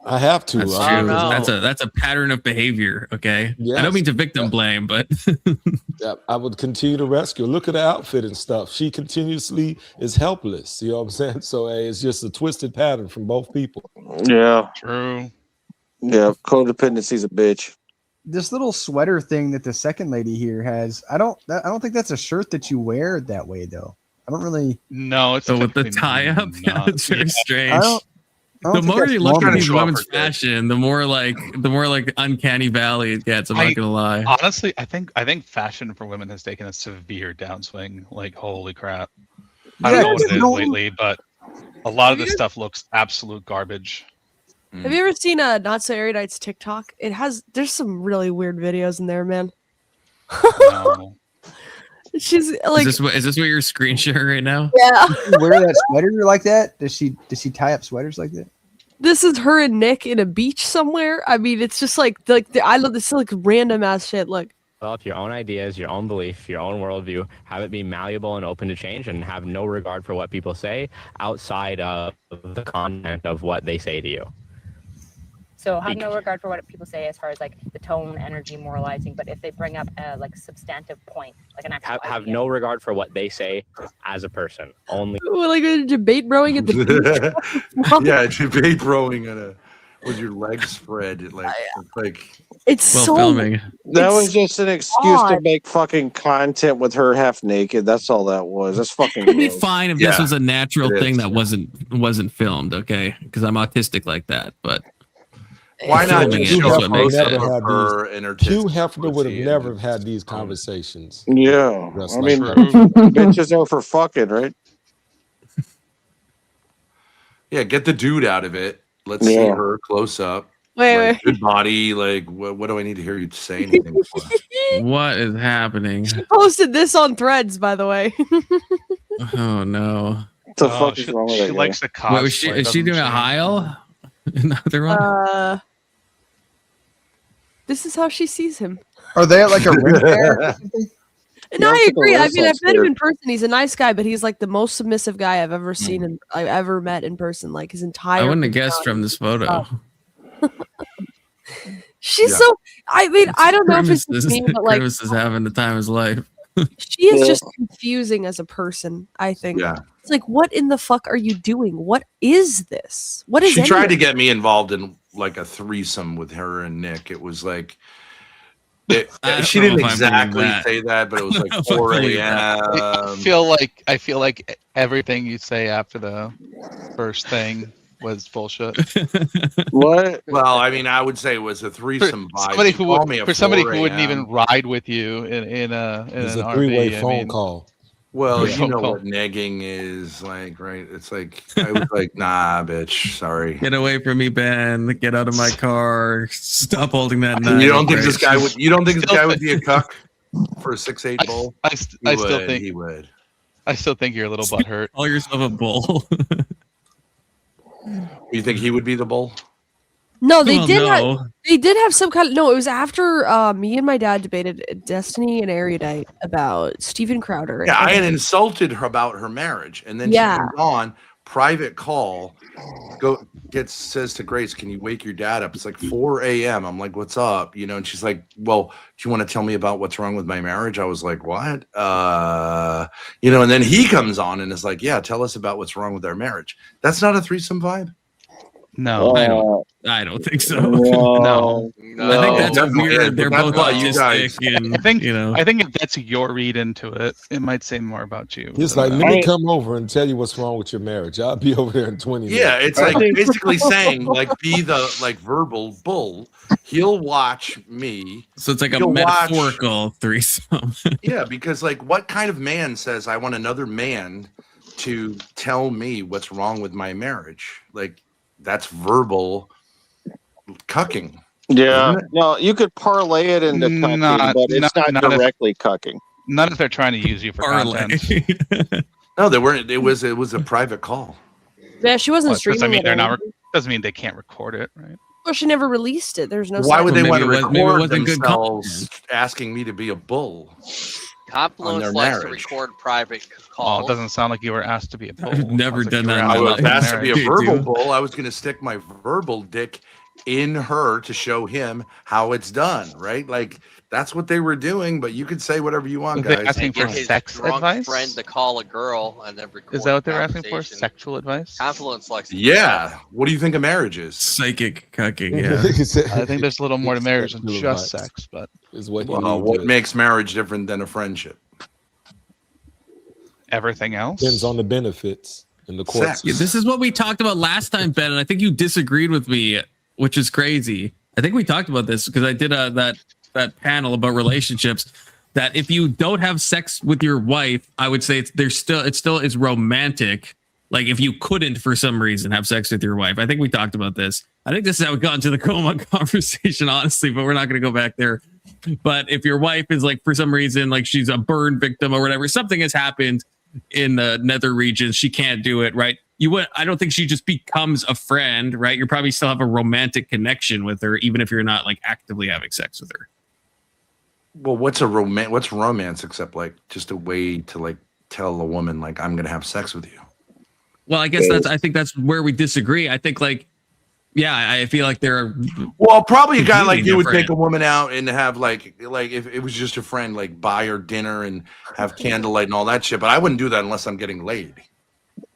I have to. That's I true. mean, That's a pattern of behavior. Okay, I Yes. don't mean to victim blame, but yeah, I would continue to rescue her. Look at the outfit and stuff. She continuously is helpless. You know what I'm saying? So it's just a twisted pattern from both people. Yeah. True. Yeah. Codependency's a bitch. This little sweater thing that the second lady here has, I don't think that's a shirt that you wear that way though. I don't really. No, it's so with the typically tie up, not. it's very strange. I don't The think more that's you look at normal. these women's fashion, the more like uncanny valley it gets. I'm not gonna lie. Honestly, I think fashion for women has taken a severe downswing. Like holy crap! I don't know what it is lately, but a lot of this stuff looks absolute garbage. Have you ever seen NotSoErudite's TikTok? There's some really weird videos in there, man. No. She's like, is this what you're screen sharing right now? yeah. Does she wear that sweater like that? Does she tie up sweaters like that? This is her and Nick in a beach somewhere. I mean, it's just I love this like random ass shit. Look, Develop your own ideas, your own belief, your own worldview. Have it be malleable and open to change, and have no regard for what people say outside of the content of what they say to you. So have no regard for what people say as far as like the tone, energy, moralizing. But if they bring up a like substantive point, like an actual Have idea. no regard for what they say as a person. Only. like a debate rowing at the beach. Yeah, debate rowing with your legs spread, like It's Well, so filming. That it's was just an excuse to odd. make fucking content with her half naked. That's all that was. That's fucking. It'd be gross. fine if this Yeah, was a natural it thing is. that wasn't filmed, okay? Because I'm autistic like that, but why not filming just it show is a what makes close it. up of her and her tits? Hugh Hefner would have pussy never and- had these conversations. Yeah, That's I not mean, true. bitches are for fucking, right? Yeah, get the dude out of it. Let's see Yeah. her close up. Wait. Good body. Like, what do I need to hear you say anything for? What is happening? Posted this on Threads, by the way. Oh no! What the Oh, fuck is wrong with she that guy? likes the cosplay. Wait, is she doesn't doing a Heil? Another one? This is how she sees him. Are they at like a ring fair or something? And Yeah, I I'm thinking agree. I Renaissance mean, I've met him fair. in person. He's a nice guy, but he's like the most submissive guy I've ever seen and I've ever met in person. Like his entire. I wouldn't have guessed from this photo. She's Yeah. so. I mean, I don't know if it's Grimace just me, but like, Grimace is having the time of his life. She is just confusing as a person, I think. Yeah. It's like, what in the fuck are you doing? What is this? What is She any tried of to it? get me involved in like a threesome with her and Nick. It was like she didn't exactly say that, but it was like 4 a.m. I feel like everything you say after the first thing was bullshit. What? Well, I mean, I would say it was a threesome vibe. Somebody You who call would, me at for somebody 4 who wouldn't a.m. even ride with you in It's an a three-way RV. phone call. Well, Yeah. you know Phone what negging is like, right? It's like I was like, nah, bitch, sorry. Get away from me, Ben. Get out of my car. Stop holding that knife. You don't think this Right? guy would? You don't think this guy would be a cuck for a 6'8" bull? I still think he would. I still think you're a little butthurt. Call yourself a bull. You think he would be the bull? No, they Well, did. no. They did have some kind of. No, it was after me and my dad debated Destiny and Erudite about Steven Crowder. Yeah, I had and insulted her about her marriage, and then Yeah. she comes on private call. Says to Grace, "Can you wake your dad up?" It's like 4 a.m. I'm like, "What's up?" You know, and she's like, "Well, do you want to tell me about what's wrong with my marriage?" I was like, "What?" You know, and then he comes on and is like, "Yeah, tell us about what's wrong with our marriage." That's not a threesome vibe. No, I don't think so. No. I think that's definitely is, weird. but They're that's both why you guys- autistic, and I think you know. I think if that's your read into it, it might say more about you. He's than like, that. let me come over and tell you what's wrong with your marriage. I'll be over there in 20 minutes. Yeah, it's like basically saying, like, be the like verbal bull. He'll watch me. So it's like a He'll watch- metaphorical threesome. Yeah, because like, what kind of man says I want another man to tell me what's wrong with my marriage? Like, that's verbal cucking. Yeah, isn't it? no, you could parlay it into cucking, Not- but it's not- not not if- directly cucking. Not if they're trying to use you for content. No, they weren't. It was a private call. Yeah, she wasn't Well, streaming. doesn't mean it they're or not. anything. Doesn't mean they can't record it, right? Well, she never released it. There's no. Why would they maybe want to it was- maybe it record wasn't good themselves asking me to be a bull? on Confluence their likes to marriage? record private Oh, calls. it doesn't sound like you were asked to be a bull. I've never Sounds like done you were that in I my was life. asked to be a Dude, verbal dude. bull. I was going to stick my verbal dick in her to show him how it's done, right? Like, that's what they were doing, but you could say whatever you want, Was they guys. asking And for get his sex drunk advice? friend to call a girl and then record Is that what they were the asking for? conversation. Sexual advice? Confluence likes to do Yeah. What do you think a marriage is? Psychic cucking, yeah. I think there's a little more to marriage than Sexual just advice sex, but is what you Well, need what to- makes marriage different than a friendship? everything else depends on the benefits and the courts. Sex. Yeah, this is what we talked about last time, Ben, and I think you disagreed with me, which is crazy. I think we talked about this because I did that panel about relationships. That if you don't have sex with your wife, I would say it still is romantic. Like if you couldn't for some reason have sex with your wife. I think we talked about this. I think this is how we got into the coma conversation, honestly, but we're not going to go back there. But if your wife is like for some reason like she's a burn victim or whatever, something has happened in the nether regions, she can't do it, right? I don't think she just becomes a friend, right? You probably still have a romantic connection with her, even if you're not like actively having sex with her. Well, what's romance except like just a way to like tell a woman like I'm gonna have sex with you? Well, I guess I think that's where we disagree. I think like, yeah, I feel like there are. Well, probably a guy like completely you would different. take a woman out and have like if it was just a friend, like buy her dinner and have candlelight and all that shit. But I wouldn't do that unless I'm getting laid.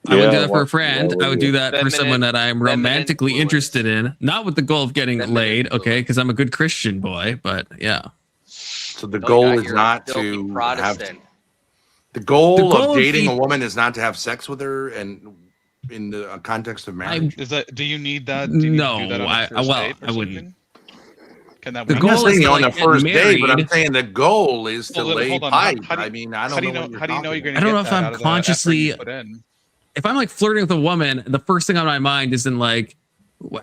I would do Yeah, that for a friend. I would do that for Feminine- someone that I'm feminine romantically influence. interested in, not with the goal of getting Feminine laid, influence. okay? Because I'm a good Christian boy, but yeah. So the No, goal you're is you're a not filthy to have Protestant. the goal The goal of is dating the- a woman is not to have sex with her and in the context of marriage. is that? Do you need that? Do you need to do that on the first date or wouldn't. something? Can that The work? I'm not goal is saying to, on like, the get first day, but I'm married. saying the goal is to Well, then lay hold on. pipe. How do you- I mean, I How don't do you know. know? How do you know you're going I to don't get know if that I'm out of the effort consciously- you put in? If I'm like flirting with a woman, the first thing on my mind isn't like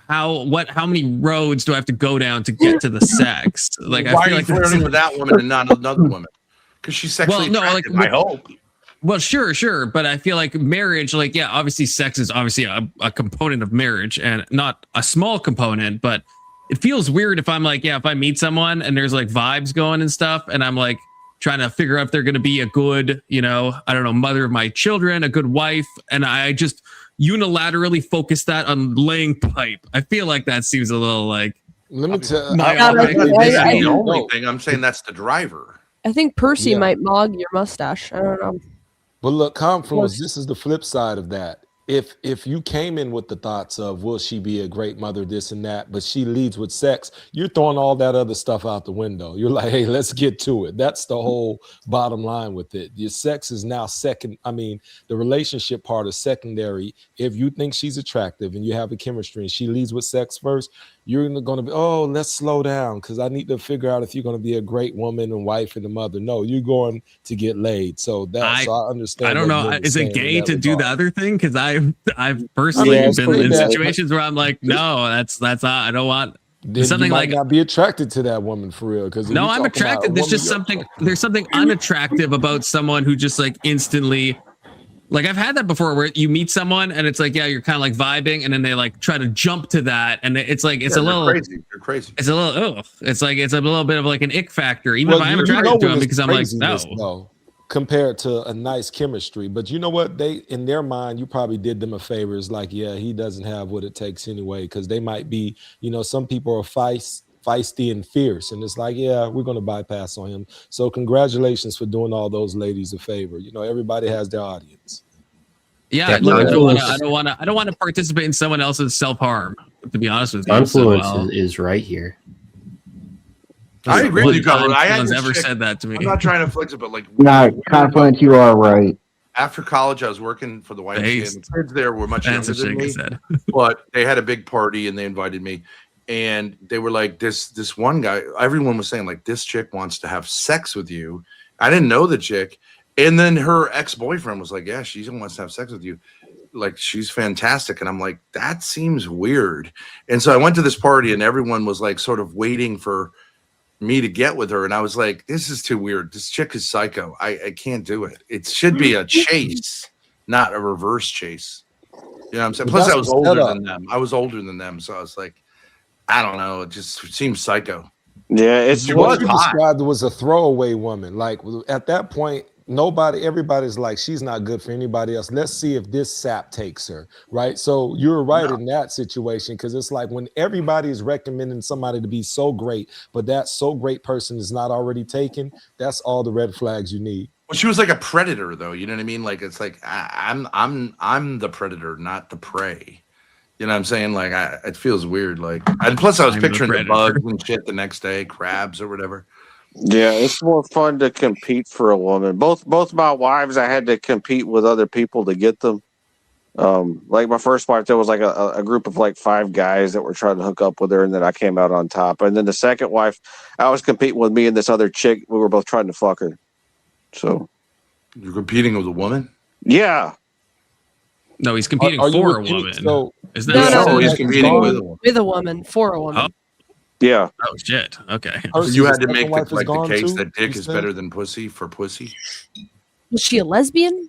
how many roads do I have to go down to get to the sex? Like Why I are feel you like that's- flirting with that woman and not another woman? Because she's sexually Well, no, like, attractive. I hope. Well, sure, but I feel like marriage, like, yeah, obviously sex is obviously a component of marriage and not a small component, but it feels weird if I'm like, yeah, if I meet someone and there's like vibes going and stuff, and I'm like trying to figure out if they're going to be a good, I don't know, mother of my children, a good wife, and I just unilaterally focus that on laying pipe. I feel like that seems a little like. Let me tell I'm I- not saying I- that's I- the only no. thing. I'm saying that's the driver. I think Percy Yeah. might mog your mustache. I don't know. But look, Confluence, this is the flip side of that. If you came in with the thoughts of will she be a great mother, this and that, but she leads with sex, you're throwing all that other stuff out the window. You're like, hey, let's get to it. That's the whole bottom line with it. Your sex is now second. I mean, the relationship part is secondary. If you think she's attractive and you have a chemistry and she leads with sex first, you're going to be, oh, let's slow down because I need to figure out if you're going to be a great woman and wife and a mother. No, you're going to get laid. So I understand. I don't know. Is it gay to do the other thing? Because I've personally been in situations where I'm like, no, that's I don't want something you might like. not be attracted to that woman for real. Because No, I'm attracted. There's just something. There's something unattractive about someone who just like instantly. Like I've had that before where you meet someone and it's like, yeah, you're kind of like vibing and then they like try to jump to that. And it's like, it's a little crazy. They're crazy. It's a little, it's like, it's a little bit of like an ick factor, even if I'm attracted to him because I'm like, no. Though, compared to a nice chemistry. But you know what? They, in their mind, you probably did them a favor. It's like, yeah, he doesn't have what it takes anyway. Because they might be, you know, some people are feisty and fierce. And it's like, yeah, we're going to bypass on him. So congratulations for doing all those ladies a favor. You know, everybody has their audience. Yeah, look, I don't want to participate in someone else's self-harm, to be honest with you. Confluence is right here. I agree with you, Colin. No one's ever said that to me. I'm not trying to flex it, but like, No, Confluence, you are right. after college, I was working for the YMCA, and the kids there were much That's younger what than me. said. But they had a big party, and they invited me. And they were like, this one guy, everyone was saying, like, this chick wants to have sex with you. I didn't know the chick. And then her ex-boyfriend was like, yeah, she wants to have sex with you. Like, she's fantastic. And I'm like, that seems weird. And so I went to this party, and everyone was like sort of waiting for me to get with her. And I was like, this is too weird. This chick is psycho. I can't do it. It should be a chase, not a reverse chase. You know what I'm saying? Plus, I was older than them. So I was like, I don't know. It just seems psycho. Yeah, it's what you described was a throwaway woman. Like at that point, everybody's like, she's not good for anybody else. Let's see if this sap takes her, right? So you're right in that situation, because it's like when everybody is recommending somebody to be so great, but that so great person is not already taken, that's all the red flags you need. Well, she was like a predator, though. You know what I mean? Like, it's like I'm the predator, not the prey. You know what I'm saying? Like, it feels weird. Like, and plus I was picturing the bugs and shit the next day, crabs or whatever. Yeah, it's more fun to compete for a woman. Both my wives, I had to compete with other people to get them. Like my first wife, there was like a group of like 5 guys that were trying to hook up with her, and then I came out on top. And then the second wife, I was competing with me and this other chick. We were both trying to fuck her. So you're competing with a woman? Yeah. No, he's competing for a woman. No, he's competing with a woman for a woman. Yeah. Oh shit. Okay. You had to make the case that dick is better than pussy for pussy. Was she a lesbian?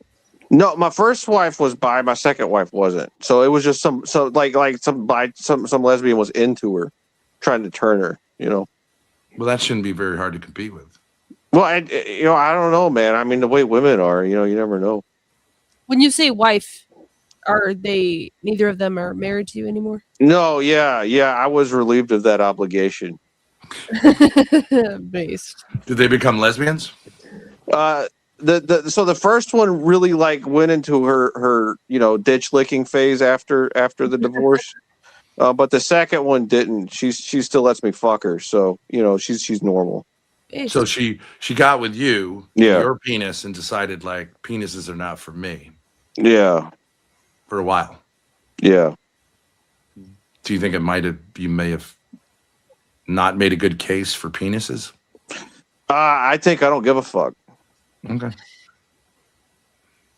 No, my first wife was bi. My second wife wasn't. So it was just some lesbian was into her, trying to turn her. You know. Well, that shouldn't be very hard to compete with. Well, I don't know, man. I mean, the way women are, you never know. When you say wife, are they? Neither of them are married to you anymore? No, yeah. I was relieved of that obligation. Based. Did they become lesbians? So the first one really like went into her ditch licking phase after the divorce, but the second one didn't. She still lets me fuck her, so she's normal. So she got with you, your penis, and decided like penises are not for me. Yeah. For a while. Yeah. Do you think you may have not made a good case for penises? I think I don't give a fuck. Okay.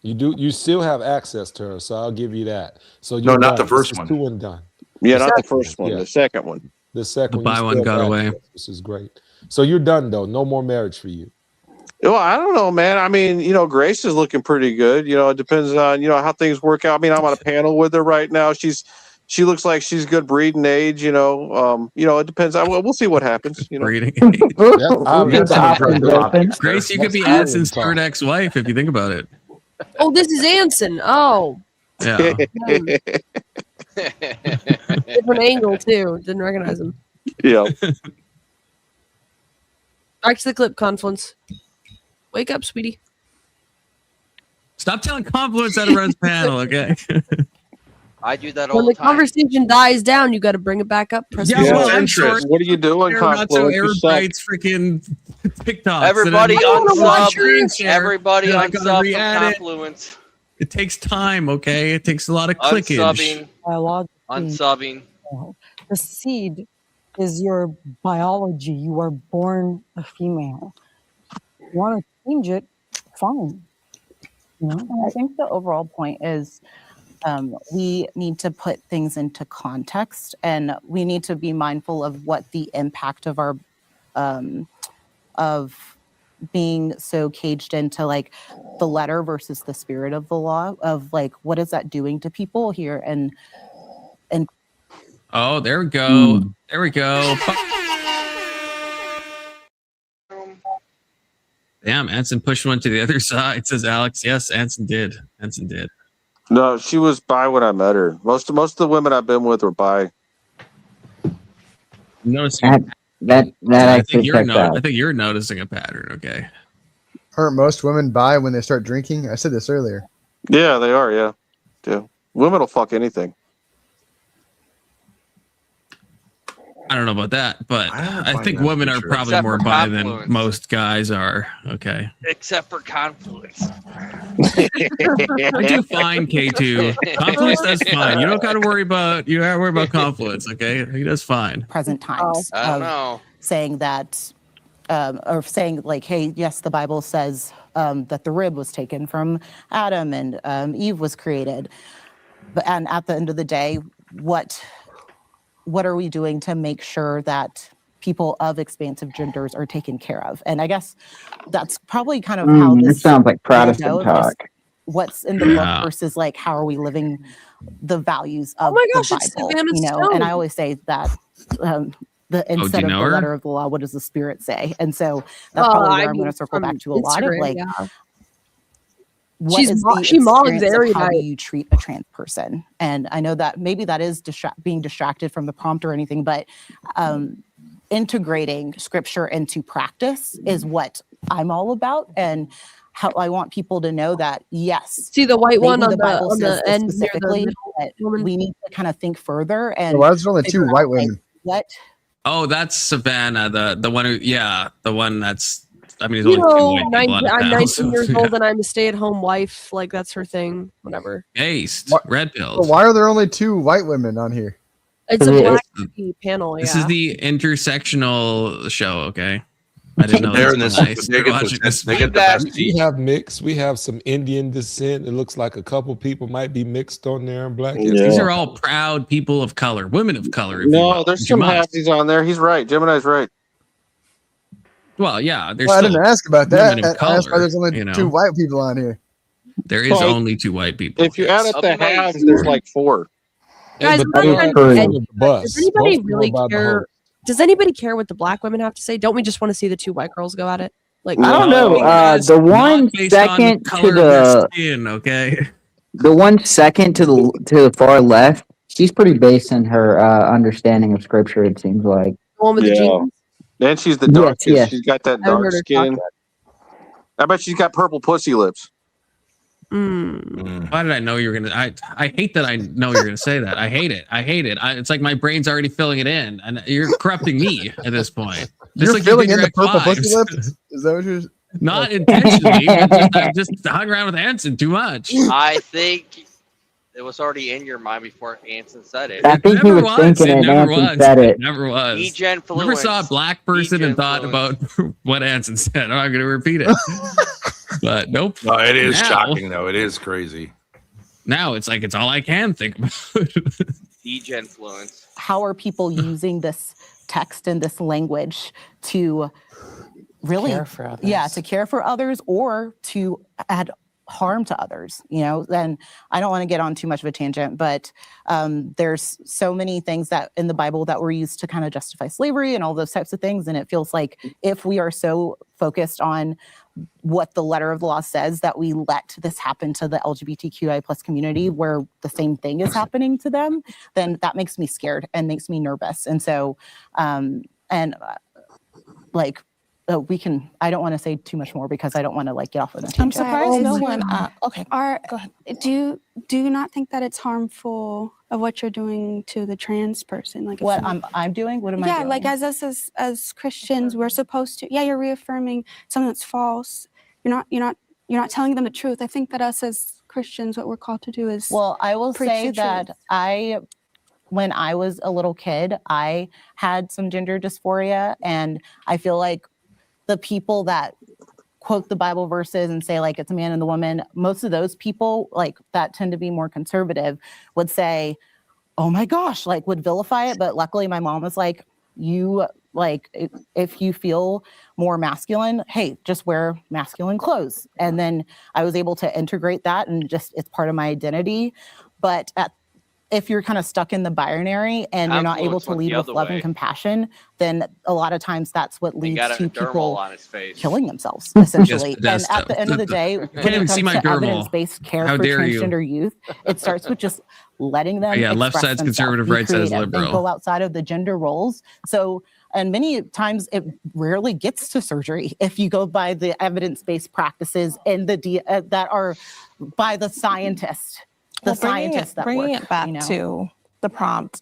You still have access to her, so I'll give you that. So no, not the first one. 2 and done. Yeah, not the first one. Yeah. The second one. The second one. The buy one got away. This is great. So you're done though. No more marriage for you. Well, I don't know, man. I mean, Grace is looking pretty good. It depends on how things work out. I mean, I'm on a panel with her right now. She looks like she's good breeding age. It depends. We'll see what happens. Breeding age. Grace, you could be Anson's third ex-wife if you think about it. Oh, this is Anson. Oh. Yeah. Different angle too. Didn't recognize him. Yeah. Back to the clip, Confluence. Wake up, sweetie. Stop telling Confluence how to run his panel, okay? I do that all When the the time. conversation dies down, you got to bring it back up. Press Yeah, reset. well, I'm sorry. What are you doing, Confluence? You suck. Erudite's freaking TikToks. Everybody unsub. Everybody I gotta unsub from re-add it. Confluence. It takes time, okay? It takes a lot of clickage. Unsubbing. The seed is your biology. You are born a female. You want to change it? Fine. You know? I think the overall point is we need to put things into context, and we need to be mindful of what the impact of our of being so caged into like the letter versus the spirit of the law, of like what is that doing to people here. And Oh, there we go. There we go. Damn, Anson pushed one to the other side, says Alex. Yes, Anson did. Anson did. No, she was bi when I met her. Most of the women I've been with were bi. Noticing That I actually think checks out. I think you're noticing a pattern, okay? Aren't most women bi when they start drinking? I said this earlier. Yeah, they are. Yeah. Women will fuck anything. I don't know about that, but I think that's women for are sure. probably Except more for bi than Confluence. most guys are. Okay. Except for Confluence. I do fine, K2. Confluence does fine. You don't got to worry about Confluence, okay? He does fine. present times I don't of know. saying that, or saying like, hey, yes, the Bible says that the rib was taken from Adam and Eve was created. And at the end of the day, what are we doing to make sure that people of expansive genders are taken care of? And I guess that's probably kind of how It this sounds like will go, Protestant of just talk. what's in the book versus like how are we living the values of my gosh, the it's Bible, Savannah you know? Stone. And I always say that instead you of know the her? letter of the law, what does the Spirit say? And so that's probably where I'm going to circle back to a lot of Instagram, like, yeah. what is the she mogs experience of how do Erudite. you treat a trans person? And I know that maybe that is being distracted from the prompt or anything, but integrating scripture into practice is what I'm all about, and how I want people to know that yes, See the white one maybe on the Bible on says the this end near the specifically, middle but woman. we need to kind of think further and Why is there only figure two out, white like, women? what Oh, that's Savannah, the one who, the one that's. I mean, You there's only two know, white people on the I'm panel. 19 years old and I'm a stay-at-home wife. Like that's her thing. Whatever. Aced, What- red But pills. why are there only two white women on here? It's a black panel. This Yeah. is the intersectional show, okay? I didn't know They're this in was this- nice. they get Watching the- this. they get the best We have mixed. We have some Indian descent. It looks like a couple people might be mixed on there and black. These are all proud people of color, women of color. If you No, will. there's You some must. halfsies on there. He's right. Gemini's right. Well, yeah, there's Well, I still didn't ask about women that. of I asked why color, there's only you know. two white people on here. There is Well, only two white people. If you add up the halves, there's like 4. Guys, but I'm they not are trying to on be the petty, but bus. does anybody Both know really about the care? host. Does anybody care what the black women have to say? Don't we just want to see the two white girls go at it? Like I don't know. Guys, The one not based on the second to color of their the skin, okay? the 1 second to the far left, she's pretty based in her understanding of scripture. It seems like. the one with the jeans. And she's the Yes, darkest. yes. She's got that I haven't dark heard her talk skin. I bet she's got purple pussy lips. Why did I know you were gonna? I hate that I know you're gonna say that. I hate it. I hate it. It's like my brain's already filling it in, and you're corrupting me at this point. You're like filling you in did the your purple X-Files. pussy lips? Is that what you're? Not intentionally, but I just hung around with Anson too much. I think it was already in your mind before Anson said it. I think he was thinking it. It never Anson was. said It it. never was. Degen Never saw a fluence. black person and thought about what Anson said. I'm not going to repeat it. But nope. No, it is Now- shocking though. It is crazy. Now it's like it's all I can think about. Degen fluence. how are people using this text and this language to really Care for others. yeah, to care for others or to add harm to others, you know? Then I don't want to get on too much of a tangent, but there's so many things that in the Bible that were used to kind of justify slavery and all those types of things. And it feels like if we are so focused on what the letter of the law says, that we let this happen to the LGBTQI plus community where the same thing is happening to them, then that makes me scared and makes me nervous. And so, like, we can. I don't want to say too much more because I don't want to like get off on a I'm tangent. surprised no one. Okay, Are go ahead. do you not think that it's harmful of what you're doing to the trans person? Like if What some- I'm doing? What am I yeah, doing? like as us as Christians, we're supposed to. Yeah, you're reaffirming something that's false. You're not telling them the truth. I think that us as Christians, what we're called to do is. Well, I will preach say the that truth. when I was a little kid, I had some gender dysphoria, and I feel like the people that quote the Bible verses and say like it's a man and the woman, most of those people like that tend to be more conservative would say, oh my gosh, like would vilify it. But luckily my mom was like, you like if you feel more masculine, hey, just wear masculine clothes. And then I was able to integrate that and just it's part of my identity. But if you're kind of stuck in the binary and you're not able Confluence to went lead the with other love way. and compassion, then a lot of times that's what He leads got a to dermal people on his face. killing themselves, essentially. Yes, And at the end of the day, when can't it even comes see my to dermal. evidence-based care How for dare you. transgender youth, it starts with just letting them Yeah, left express side's themselves, conservative, be right side's creative, and liberal. go outside of the gender roles. So, and many times it rarely gets to surgery if you go by the evidence-based practices and that are by the scientists. The scientists that bringing work, it back you know? to the prompt.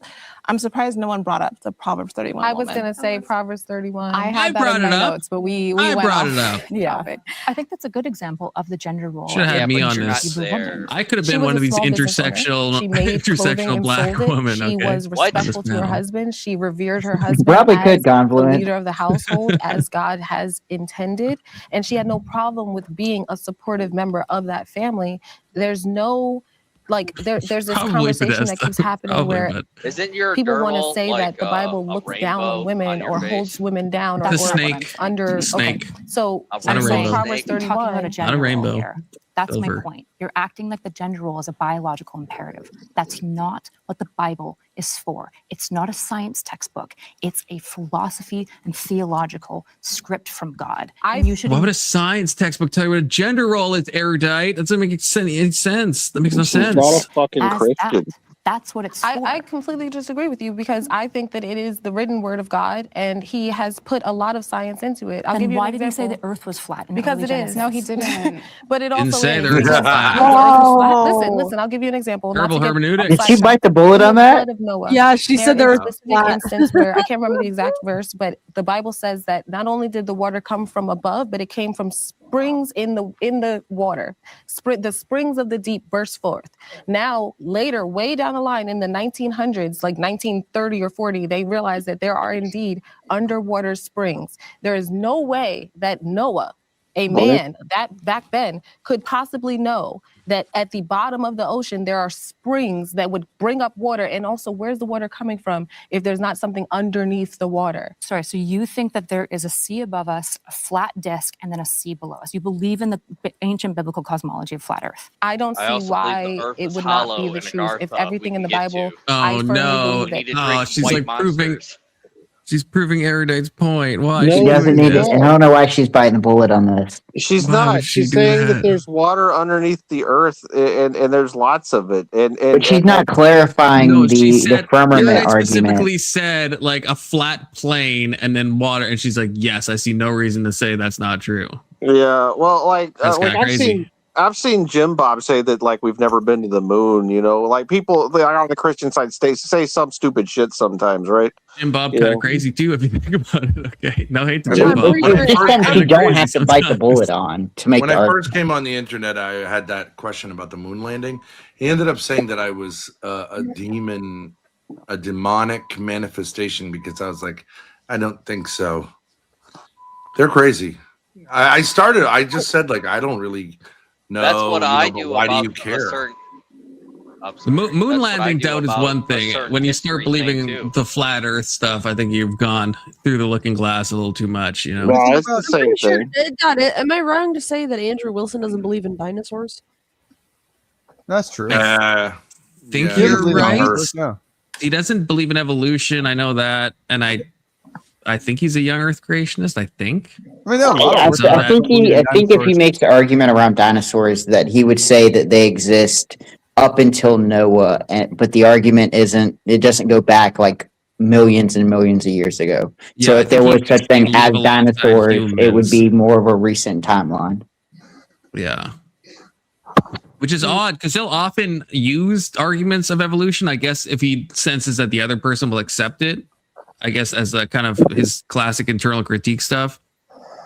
I'm surprised no one brought up the Proverbs 31. I was woman. gonna say Proverbs 31. I had that brought in it my up. notes, but we I went brought off it up. Yeah. topic. I think that's a good example of the gender role. Should have had me but on you're not this. there. I could have She been was one a of these small business owner. intersectional She made clothing intersectional and black sold it. women. She okay? was What? respectful to her panel. husband. She revered her You husband probably as could, the Confluent. leader of the household, as God has intended, and she had no problem with being a supportive member of that family. There's no like there's this Probably conversation that Podesta. keeps happening Probably, where but Isn't your people want to dermal say like that the Bible a looks down rainbow on women your or face? holds women down or, the or snake. under. The snake. Okay, so A Not a I'm saying rainbow. Proverbs snake? You're talking about a 31. gender role rainbow. here. That's Silver. my point. You're acting like the gender role is a biological imperative. That's not what the Bible is for. It's not a science textbook. It's a philosophy and theological script from God. And you should Why would a science textbook tell you what a gender role is, erudite? That doesn't make any sense. That makes no She's not a sense. fucking as Christian. that. That's what it's for. I completely disagree with you because I think that it is the written word of God and he has put a lot of science into it. I'll Then give you why an did he say example. the earth was flat? In Because early it is. Genesis? No, he didn't. But it Didn't also say is. the earth was because- flat. because the earth was flat. Oh. Listen, I'll give you an example. Herbal not to get hermeneutics. Did she sidetracked. bite the bullet In on the that? flood of Noah, Yeah, she said there there is was a specific flat. instance where I can't remember the exact verse, but the Bible says that not only did the water come from above, but it came from springs in the water. The springs of the deep burst forth. Now, later, way down the line in the 1900s, like 1930 or 40, they realized that there are indeed underwater springs. There is no way that Noah, a man that back then, could possibly know that at the bottom of the ocean there are springs that would bring up water. And also, where's the water coming from if there's not something underneath the water? Sorry, so you think that there is a sea above us, a flat disk, and then a sea below us. You believe in the ancient biblical cosmology of flat Earth. I don't I see also believe why the earth it is would not be hollow the and a truth garth if hub we everything in can the get Bible. to. I Oh firmly no! believe We it. need to Oh, drink she's white like proving. monsters. She's proving erudite's point. Why? No, is She she doesn't doing need this? it. And I don't know why she's biting the bullet on this. she's Why would not. she She's do saying that that? there's water underneath the earth, and there's lots of it. But she's not clarifying No, she the said firmament erudite argument. specifically said like a flat plane and then water, and she's like, "Yes, I see no reason to say that's not true." Yeah, well, That's like kinda crazy. I've seen Jim Bob say that like we've never been to the moon. You know, like people like, on the Christian side say some stupid shit sometimes, right? Jim Bob You kind know? of crazy too, if you think about it. Okay, no hate to I Jim mean, Bob. when I It's just first- something you don't crazy have to bite the sometimes. bullet on to make when the I argument. first came on the internet, I had that question about the moon landing. He ended up saying that I was a demon, a demonic manifestation, because I was like, I don't think so. They're crazy. I just said like I don't really know. That's what I but do why about do you a care? certain. The moon That's what I landing do doubt is about one a thing. certain When you start history thing, believing too. the flat Earth stuff, I think you've gone through the looking glass a little too much. You know. No, it's the I'm same pretty sure. thing. God, am I wrong to say that Andrew Wilson doesn't believe in dinosaurs? That's true. I think Yeah, you're Usually the right. numbers, no. He doesn't believe in evolution. I know that, and I think he's a young Earth creationist. I think. I mean, there are a lot I, of So I think I think if he makes the argument around dinosaurs, that he would say that they exist up until Noah, but the argument isn't. It doesn't go back like millions and millions of years ago. Yeah, So I if there think was he such thing live as alongside dinosaurs, it would humans. be more of a recent timeline. Yeah. Which is odd because he'll often use arguments of evolution. I guess if he senses that the other person will accept it, I guess as a kind of his classic internal critique stuff.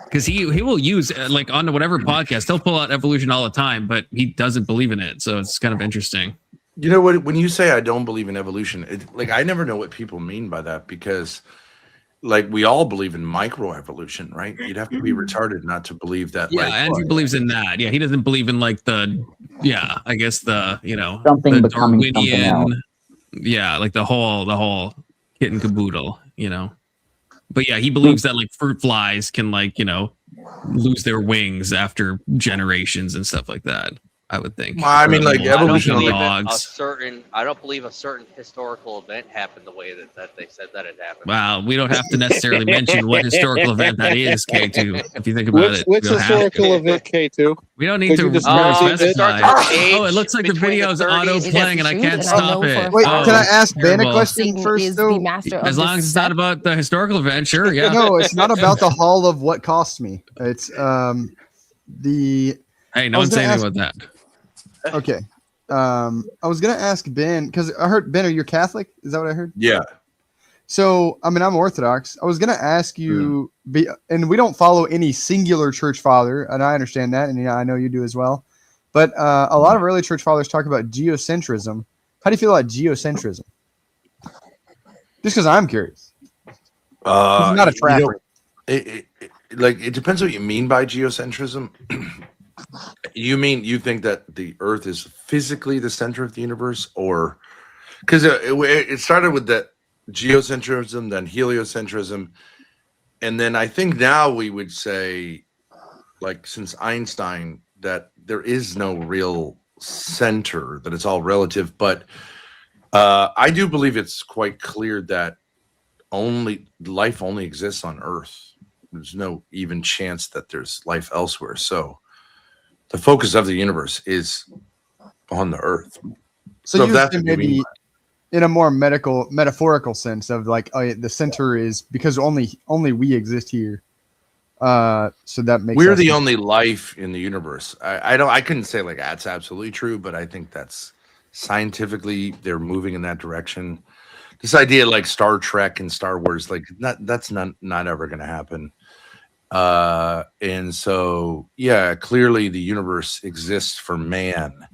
Because he will use like on whatever podcast, he'll pull out evolution all the time, but he doesn't believe in it. So it's kind of interesting. You know what? When you say I don't believe in evolution, like I never know what people mean by that because, like, we all believe in microevolution, right? You'd have to be retarded not to believe that. Yeah, like, Andrew believes in that. Yeah, he doesn't believe in like I guess the Something the becoming something else. yeah, like the whole kit and caboodle, But yeah, he believes that like fruit flies can lose their wings after generations and stuff like that. I would think. Well, I mean, like evolution, I don't believe a certain historical event happened the way that they said that it happened. Wow, we don't have to necessarily mention what historical event that is, K2. If you think about it, which historical event, K2? We don't need to really specify. Oh, it looks like the video's auto playing and I can't stop it. Wait, can I ask Ben a terrible. question first, though? As long as it's not about the historical event, sure. Yeah. No, it's not about the haul of what cost me. It's the. Hey, no one's saying anything about that. Okay. I was gonna ask Ben because I heard Ben, are you Catholic? Is that what I heard? Yeah. So I'm Orthodox. I was gonna ask you, and we don't follow any singular church father, and I understand that, and yeah, I know you do as well. But a lot of early church fathers talk about geocentrism. How do you feel about geocentrism? Just because I'm curious. It's not a trap. It depends what you mean by geocentrism. You think that the Earth is physically the center of the universe, or because it started with that geocentrism, then heliocentrism, and then I think now we would say, like since Einstein, that there is no real center, that it's all relative. But I do believe it's quite clear that life only exists on Earth. There's no even chance that there's life elsewhere. So the focus of the universe is on the Earth. So you that's maybe in a more metaphorical sense of like, the center is because only we exist here. So that makes we're the only life in the universe. I couldn't say like that's absolutely true, but I think that's scientifically they're moving in that direction. This idea like Star Trek and Star Wars, like that's not ever going to happen. And so, yeah, clearly the universe exists for man.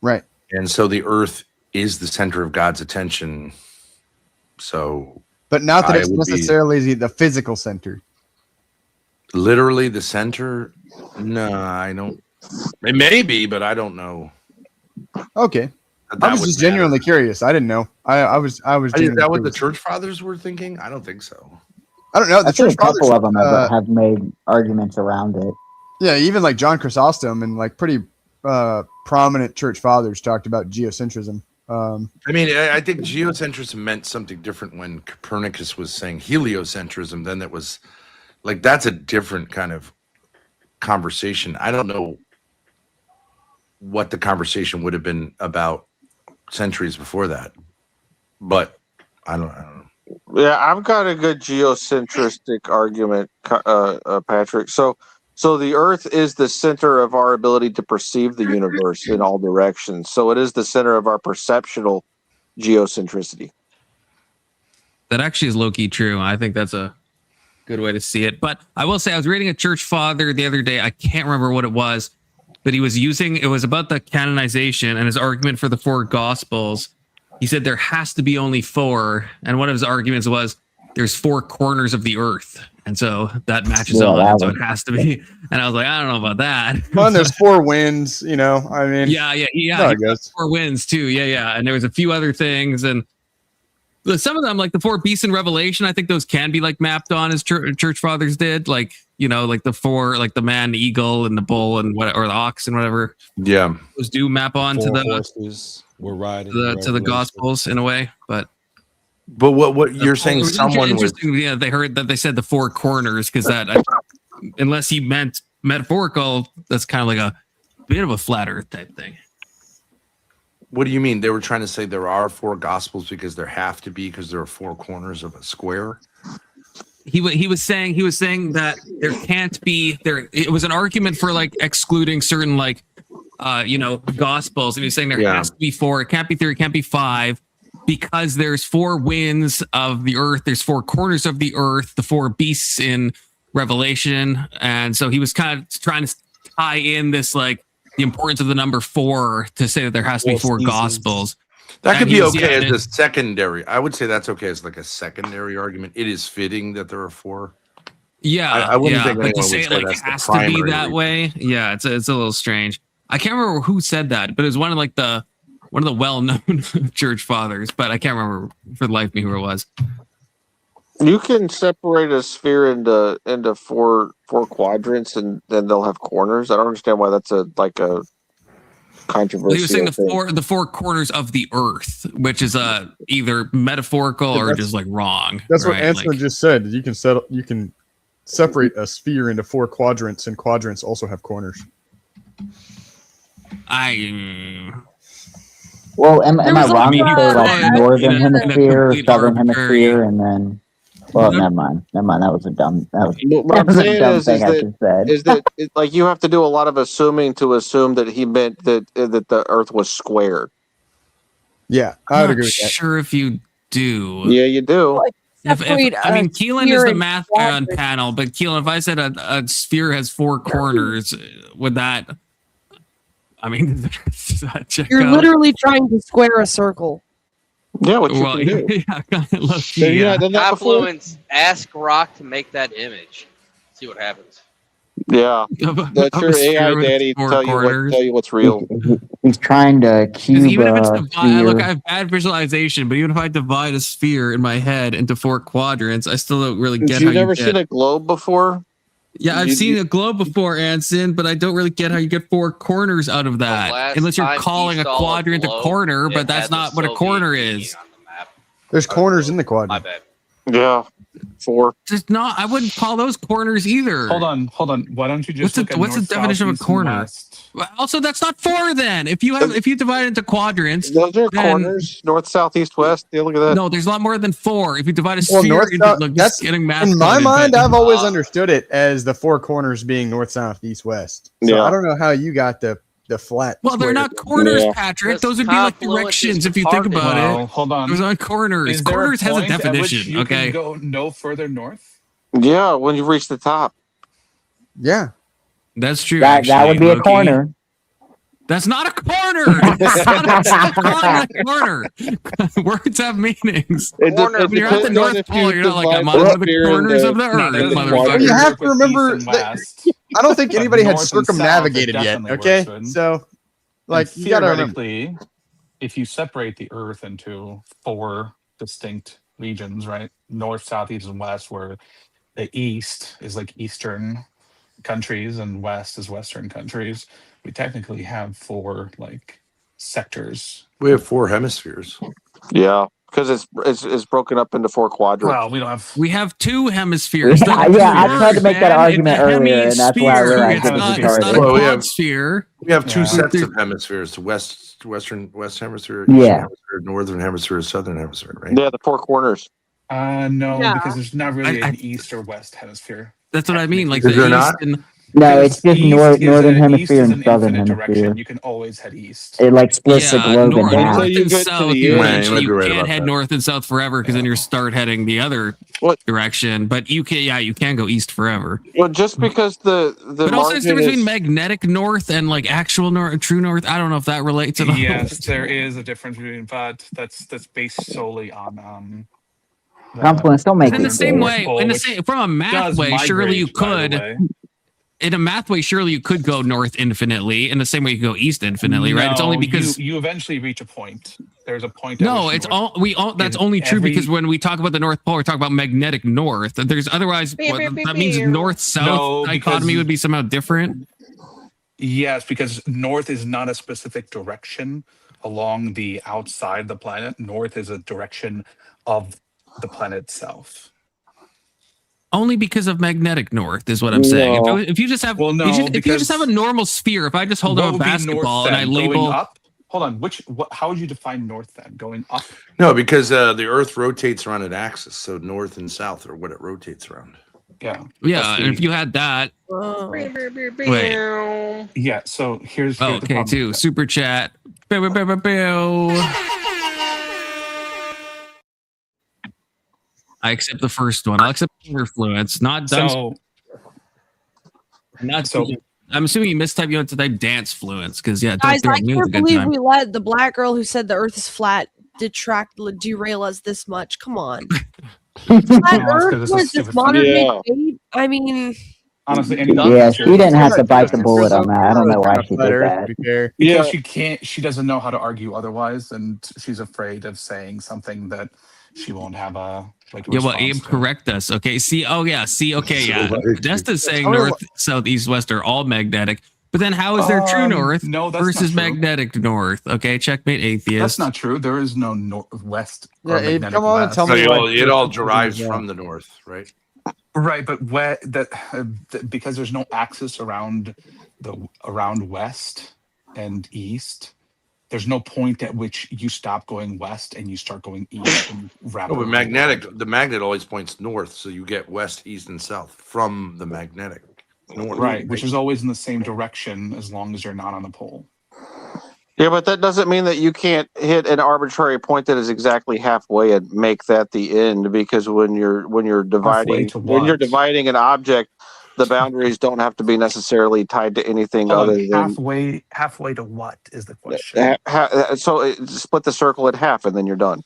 Right. And so the Earth is the center of God's attention. So, but not that it's necessarily the physical center. Literally the center? No, I don't. It may be, but I don't know. Okay. I was just genuinely curious. I didn't know. I was. Is that what the church fathers were thinking? I don't think so. I don't know. The church a couple fathers of them have made arguments around it. Yeah, even like John Chrysostom and like pretty prominent church fathers talked about geocentrism. I mean, I think geocentrism meant something different when Copernicus was saying heliocentrism. Then it was like that's a different kind of conversation. I don't know what the conversation would have been about centuries before that, but I don't know. Yeah, I've got a good geocentristic argument, Patrick. So the Earth is the center of our ability to perceive the universe in all directions. So it is the center of our perceptual geocentricity. That actually is low-key true. I think that's a good way to see it. But I will say I was reading a church father the other day. I can't remember what it was, but it was about the canonization and his argument for the 4 Gospels. He said there has to be only 4, and one of his arguments was there's 4 corners of the earth, and so that matches on. So it has to be. And I was like, I don't know about that. Well, and there's 4 winds. I mean, yeah. I guess 4 winds too. Yeah. And there was a few other things, and some of them, like the 4 beasts in Revelation, I think those can be like mapped on as church fathers did, like like the 4, like the man, the eagle, and the bull, and or the ox, and whatever. Yeah, those do map on to the horses. We're riding to the Gospels in a way, but what you're saying? Someone was they heard that they said the 4 corners because that unless he meant metaphorical, that's kind of like a bit of a flat Earth type thing. What do you mean? They were trying to say there are 4 gospels because there have to be, because there are 4 corners of a square. He was saying that there can't be there. It was an argument for like excluding certain like gospels, and he's saying there has to be 4. It can't be 3. It can't be 5 because there's 4 winds of the earth. There's 4 corners of the earth. The 4 beasts in Revelation, and so he was kind of trying to tie in this like the importance of the number 4 to say that there has to be 4 gospels. That could be okay as a secondary. I would say that's okay as like a secondary argument. It is fitting that there are 4. Yeah, I wouldn't think but to anyone say would it say like that's the has to be primary that reason. way, yeah, it's a little strange. I can't remember who said that, but it was one of the well-known church fathers, but I can't remember for the life of me who it was. You can separate a sphere into four quadrants, and then they'll have corners. I don't understand why that's a controversial. Well, he was saying the 4 corners of the earth, which is either metaphorical or just like wrong. That's right? what Anselm just said. You can separate a sphere into 4 quadrants, and quadrants also have corners. Well, am I wrong to say like northern hemisphere, southern hemisphere, and then? Well, never mind. That was a dumb. What I'm saying is that like you have to do a lot of assuming to assume that he meant that the Earth was square. Yeah, I would agree with that. Sure, if you do. Yeah, you do. Keelan is the math guy on panel, but Keelan, if I said a sphere has 4 corners, would that? I mean, You're literally trying to square a circle. Yeah, what you can do. Affluence, ask Rock to make that image. See what happens. Yeah, that's your AI daddy tell you what's real. He's trying to cube even if it's a look, sphere. I have bad visualization, but even if I divide a sphere in my head into 4 quadrants, I still don't really get. You've never seen a globe before? Yeah, I've seen a globe before, Anson, but I don't really get how you get 4 corners out of that, unless you're calling a quadrant a corner, but that's not what a corner is. There's corners in the quadrant. Yeah, 4. Just not. I wouldn't call those corners either. Hold on. Why don't you just what's the definition of a corner? Also, that's not 4. Then, if you divide it into quadrants, those are corners: north, south, east, west. Yeah, look at that. No, there's a lot more than 4. If you divide a sphere into that's getting math in my coded, mind. but- I've always understood it as the 4 corners being north, south, east, west. So Yeah. I don't know how you got the flat. Well, they're square. not corners, Patrick. Those would be like directions if you think about it. Hold on. Those aren't corners. Is there Corners has a point at which definition. you Okay. can go no further north. Yeah, when you reach the top. Yeah, that's true. That would be a corner. That's not a corner. That's not a corner. Words have meanings. When you're at the North Pole, you're not like, I'm on one of the corners of the earth, motherfucker. Well, you have to remember that I don't think anybody had circumnavigated yet. Okay, so like you gotta remember. Theoretically, if you separate the Earth into 4 distinct regions, right? North, south, east, and west, where the east is like eastern countries and west is western countries. We technically have 4 like sectors. We have 4 hemispheres. Yeah, because it's broken up into 4 quadrants. Well, we don't have. We have 2 hemispheres. Yeah, I tried to make that argument earlier, and that's why I realized it was It's not a Well, quad sphere. We have 2 sets of hemispheres: the west hemisphere, Yeah. eastern hemisphere, northern hemisphere, southern hemisphere. Right? Yeah, the 4 corners. No, Yeah. because there's not really an east or west hemisphere. That's what I mean. Like Is the there east not? and No, it's just East northern east hemisphere is and an southern infinite hemisphere. direction. You can always head east. It like splits the globe in north, half. north you and get to south. the You US. eventually You might be right can't about head that. north and south forever because then you start heading the other direction. But you can, you can go east forever. Well, just because the But also, it's the margin difference is, between magnetic north and like actual north, true north. I don't know if that relates at all. Yes, there is a difference between, but that's based solely on Confluence, don't make in it the same clear. way, from a math way, surely you could. In a math way, surely you could go north infinitely. In the same way, you could go east infinitely, right? It's only because you eventually reach a point. There's a point. no, it's all. That's only true because when we talk about the North Pole, we're talking about magnetic north. There's otherwise that means north south dichotomy would be somehow different. Yes, because north is not a specific direction along the outside of the planet. North is a direction of the planet itself. Only because of magnetic north is what I'm saying. If you just have, if you just have a normal sphere, if I just hold up a basketball and I label up, hold on. How would you define north then? Going up? No, because the Earth rotates around an axis, so north and south are what it rotates around. Yeah. Yeah, and if you had that, wait. Yeah. So here's the Okay, problem. too. Super chat. Bow, bow, bow, bow, bow. I accept the first one. I'll accept influence, not dumb. So, I'm assuming you mistyped. You want to type dance fluence because Guys, I was a can't good believe time. we let the black girl who said the Earth is flat derail us this much. Come on. Flat Earth was this modern day debate. I mean, honestly, Yeah, she didn't have to bite the bullet on that. I don't know why she did that. Because she can't. She doesn't know how to argue otherwise, and she's afraid of saying something that she won't have a Yeah, well, Abe, correct us. Okay, see, okay, yeah. Desta's saying Tell me north, south, east, west are all magnetic, but then how is there true north versus magnetic north? Okay, checkmate, atheist. That's not true. There is no west. Yeah, Abe, magnetic come on and west. tell me what it all you're derives doing. from the north, right? Right, but because there's no axis around west and east. There's no point at which you stop going west and you start going east. And No, but the magnet always points north, so you get west, east, and south from the magnetic north. Right, which is always in the same direction as long as you're not on the pole. Yeah, but that doesn't mean that you can't hit an arbitrary point that is exactly halfway and make that the end. Because when you're dividing an object, the boundaries don't have to be necessarily tied to anything other than halfway to what is the question? So split the circle in half, and then you're done.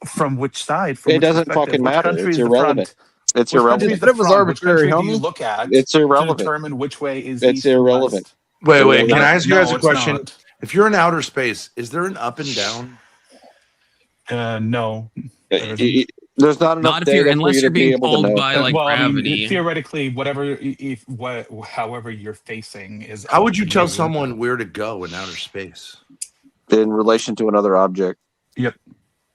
From which side? It doesn't fucking matter. It's irrelevant. It's irrelevant. It was arbitrary, homie. You look at It's irrelevant. to determine which way is It's east and irrelevant. west. Wait, can I ask you guys a it's question? not. If you're in outer space, is there an up and down? No. There's not enough data for you to be able to know. gravity. Theoretically, however you're facing is. How would you tell someone where to go in outer space? In relation to another object. Yep.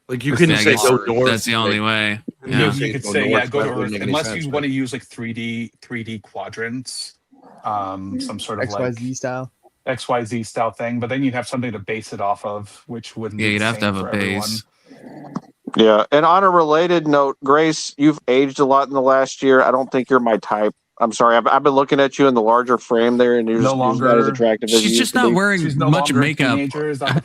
Like you couldn't say go north. That's the only way. You could say go to That wouldn't Earth, make any unless sense, you want to use like 3D quadrants, some sort of XYZ style. XYZ style thing. But then you'd have something to base it off of, which wouldn't. Yeah, be you'd the have to same have a for everyone. base. Yeah, and on a related note, Grace, you've aged a lot in the last year. I don't think you're my type. I'm sorry. I've been looking at you in the larger frame there, and you're just not as attractive as you She's used just to not be. wearing much makeup.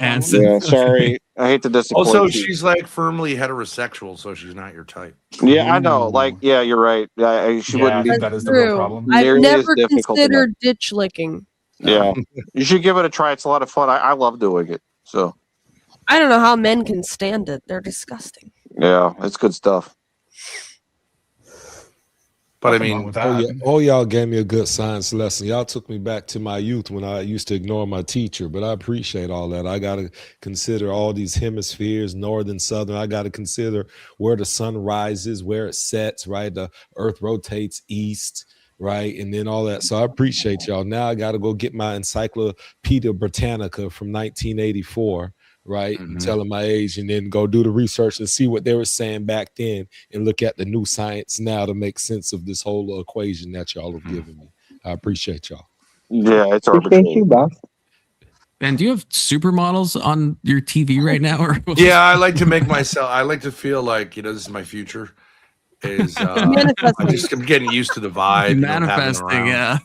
Anson. Yeah, sorry. I hate to disappoint Also, you. she's like firmly heterosexual, so she's not your type. Yeah, I know. Like, yeah, you're right. She wouldn't be. That is the real problem. I've Nearly as never difficult to considered ditch licking. Yeah, you should give it a try. It's a lot of fun. I love doing it. So I don't know how men can stand it. They're disgusting. yeah, it's good stuff. But I mean, all y'all gave me a good science lesson. Y'all took me back to my youth when I used to ignore my teacher, but I appreciate all that. I got to consider all these hemispheres, northern, southern. I got to consider where the sun rises, where it sets, right? The earth rotates east, right? And then all that. So I appreciate y'all. Now I got to go get my Encyclopedia Britannica from 1984. Right, and tell them my age, and then go do the research and see what they were saying back then, and look at the new science now to make sense of this whole equation that y'all have given me. I appreciate y'all. Yeah, it's arbitrary. Ben, do you have supermodels on your TV right now? Or yeah, I like to make myself. I like to feel like this is my future. I'm getting used to the vibe. Manifesting, yeah.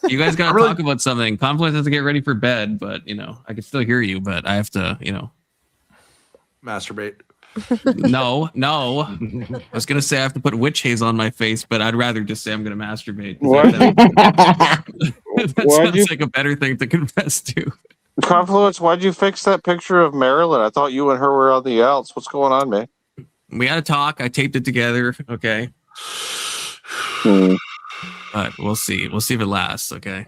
You guys got to talk about something. Conflict has to get ready for bed, but I can still hear you, but I have to, masturbate. No. I was gonna say I have to put witch haze on my face, but I'd rather just say I'm gonna masturbate. That sounds like a better thing to confess to. Confluence, why'd you fix that picture of Marilyn? I thought you and her were on the outs. What's going on, man? We had a talk. I taped it together. Okay. But we'll see. We'll see if it lasts. Okay.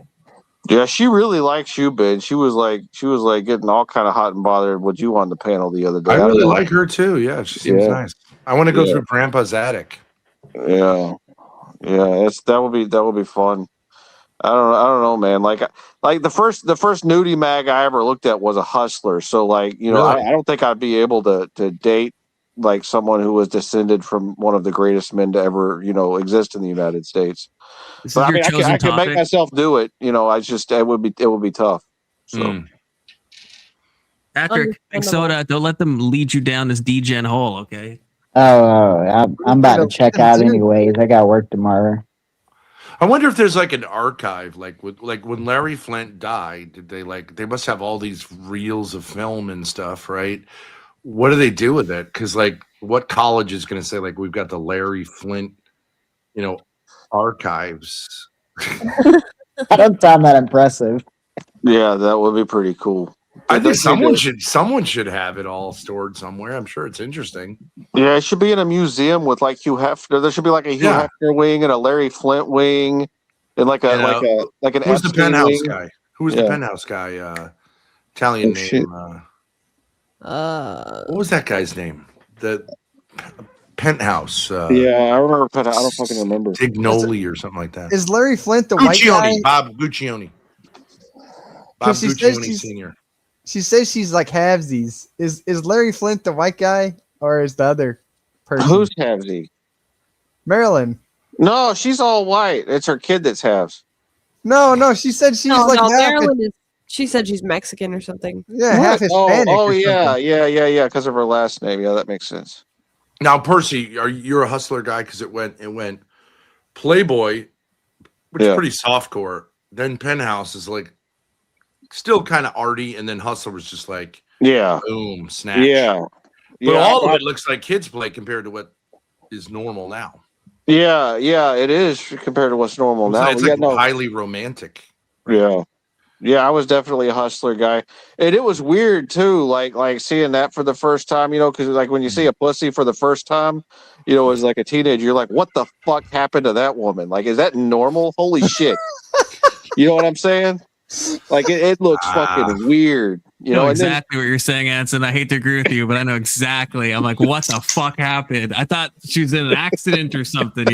Yeah, she really likes you, Ben. She was like getting all kind of hot and bothered with you on the panel the other day. I really like her too. Yeah, she seems nice. I want to go through Grandpa's attic. Yeah, that would be fun. I don't know, man. Like the first nudie mag I ever looked at was a Hustler. So really? I don't think I'd be able to date like someone who was descended from one of the greatest men to ever, exist in the United States. This But is I your mean, chosen I can make topic. myself do it. It would be tough. So. Patrick, big soda, don't let them lead you down this degen hole, okay? I'm about to check out anyways. I got work tomorrow. I wonder if there's like an archive, like when Larry Flint died, did they must have all these reels of film and stuff, right? What do they do with it? Because like, what college is going to say like we've got the Larry Flint, archives? I don't sound that impressive. Yeah, that would be pretty cool. I think someone should have it all stored somewhere. I'm sure it's interesting. Yeah, it should be in a museum with like Hugh Hefner. There should be like a Hugh Hefner wing and a Larry Flint wing, and like an who's the Epstein penthouse wing. guy? Who was the penthouse guy? Italian name. What was that guy's name? The penthouse. Yeah, I remember penthouse. I don't fucking remember. Tignoli or something like that. Is Larry Flint the white guy? Bob Guccione. Bob She says Guccione she's- Sr. She says she's like halvesies. Is Larry Flint the white guy or is the other person? Who's halvesy? Marilyn. No, she's all white. It's her kid that's halves. No. She said she's No, like half. Marilyn is. She said she's Mexican or something. Yeah, half Hispanic. Oh or yeah, something. yeah, because of her last name. Yeah, that makes sense. Now, Percy, you're a Hustler guy because it went Playboy, which is pretty softcore. Then Penthouse is like still kind of arty, and then Hustler was just like boom, snatch. Yeah. But all of it looks like kids play compared to what is normal now. Yeah, it is compared to what's normal now. It's like highly romantic. Yeah, I was definitely a Hustler guy, and it was weird too, like seeing that for the first time, because like when you see a pussy for the first time, as like a teenager, you're like, what the fuck happened to that woman? Like, is that normal? Holy shit! You know what I'm saying? Like it looks fucking weird. I know exactly what you're saying, Anson. I hate to agree with you, but I know exactly. I'm like, what the fuck happened? I thought she was in an accident or something,